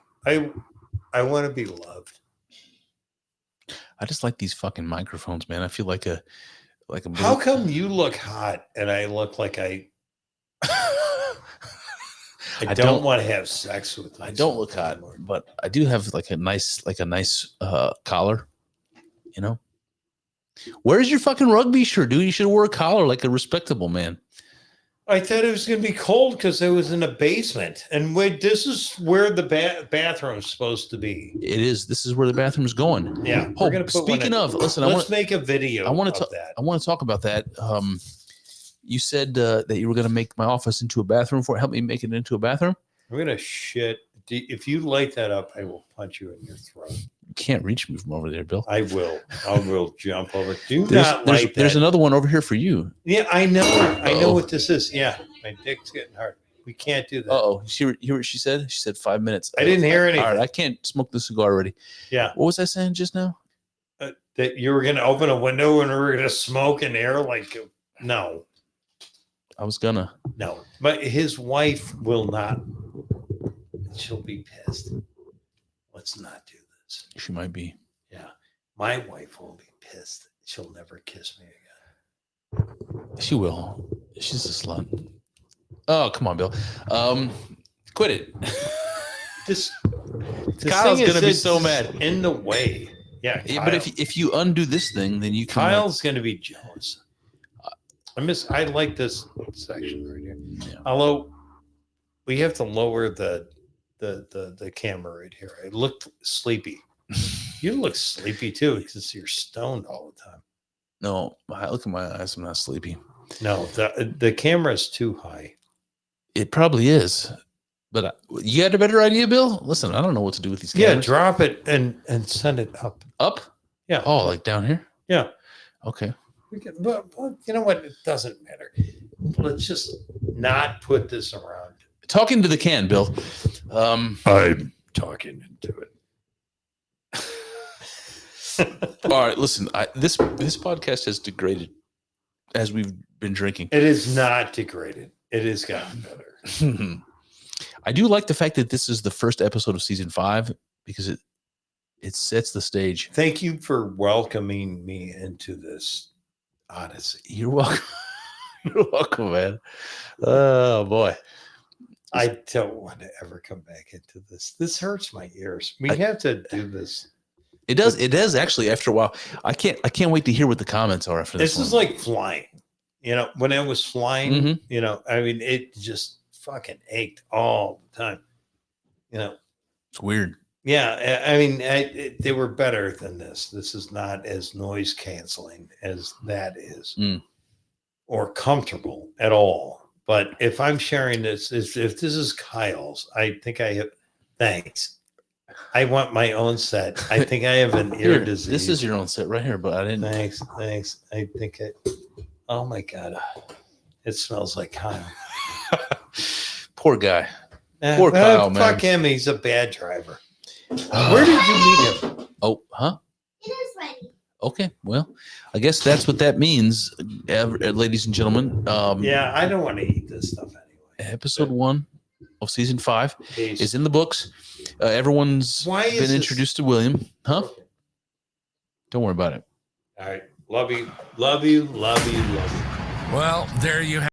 I want to be loved. I just like these fucking microphones, man. I feel like a How come you look hot and I look like I don't want to have sex with I myself don't look hot, anymore. but I do have like a nice collar, you know. Where's your fucking rugby shirt, dude? You should wear a collar like a respectable man. I thought it was going to be cold because I was in a basement. And wait, this is where the bathroom's supposed to be. It is. This is where the bathroom's going. Yeah. Oh, We're gonna put one speaking in. of, listen, Let's make a video I want of to that. I want to talk about that. You said that you were going to make my office into a bathroom for it. Help me make it into a bathroom. I'm going to shit. If you light that up, I will punch you in your throat. You can't reach me from over there, Bill. I will jump over. Do not light that. There's another one over here for you. Yeah, I know. I know Uh-oh. what this is. Yeah, my dick's getting hard. We can't do that. Oh, you hear what she said? She said 5 minutes. I didn't hear anything. All right, I can't smoke the cigar already. Yeah. What was I saying just now? That you were going to open a window and we were going to smoke in air? Like, no. I was gonna. No. But his wife will not. She'll be pissed. Let's not do this. She might be. Yeah. My wife will be pissed. She'll never kiss me again. She will. She's a slut. Oh, come on, Bill. Quit it. This Kyle's thing is, gonna be it's so mad. in the way. Yeah. Yeah, but if you undo this thing, then you can. Kyle's going to be jealous. I like this section right here. Yeah. Although we have to lower the camera right here. I look sleepy. You look sleepy too because you're stoned all the time. No, look at my eyes. I'm not sleepy. No, the camera is too high. It probably is. But you had a better idea, Bill? Listen, I don't know what to do with these Yeah, cameras. drop it and send it up. Up? Yeah. Oh, like down here? Yeah. Okay. We can, but you know what? It doesn't matter. let's just not put this around. Talking to the can, Bill. I'm talking into it. All right, listen. This podcast has degraded as we've been drinking. It is not degraded. It has gotten better. I do like the fact that this is the first episode of season 5 because it sets the stage. Thank you for welcoming me into this odyssey. You're welcome. You're welcome, man. Oh boy. I don't want to ever come back into this. This hurts my ears. We have to do this. It does. It does actually. After a while, I can't wait to hear what the comments are after this. This is like flying. You know, when I was flying, Mhm. you know, I mean, it just fucking ached all the time. You know, It's weird. yeah. I mean, they were better than this. This is not as noise canceling as that is, or comfortable at all. But if I'm sharing this, if this is Kyle's, I think I have. Thanks. I want my own set. I think I have an ear Here, disease. this is your own set right here, but I didn't. Thanks. I think it. Oh my god, it smells like Kyle. Poor guy. Poor Kyle, man. Fuck him. He's a bad driver. Where did you meet him? Oh, huh? It is ready. Okay. Well, I guess that's what that means, ladies and gentlemen. Yeah, I don't want to eat this stuff anyway. Episode 1 of season 5 Peace. is in the books. Everyone's Why is been this- introduced to William. Huh? Don't worry about it. All right. Love you. Love you. Love you. Love you. Well, there you have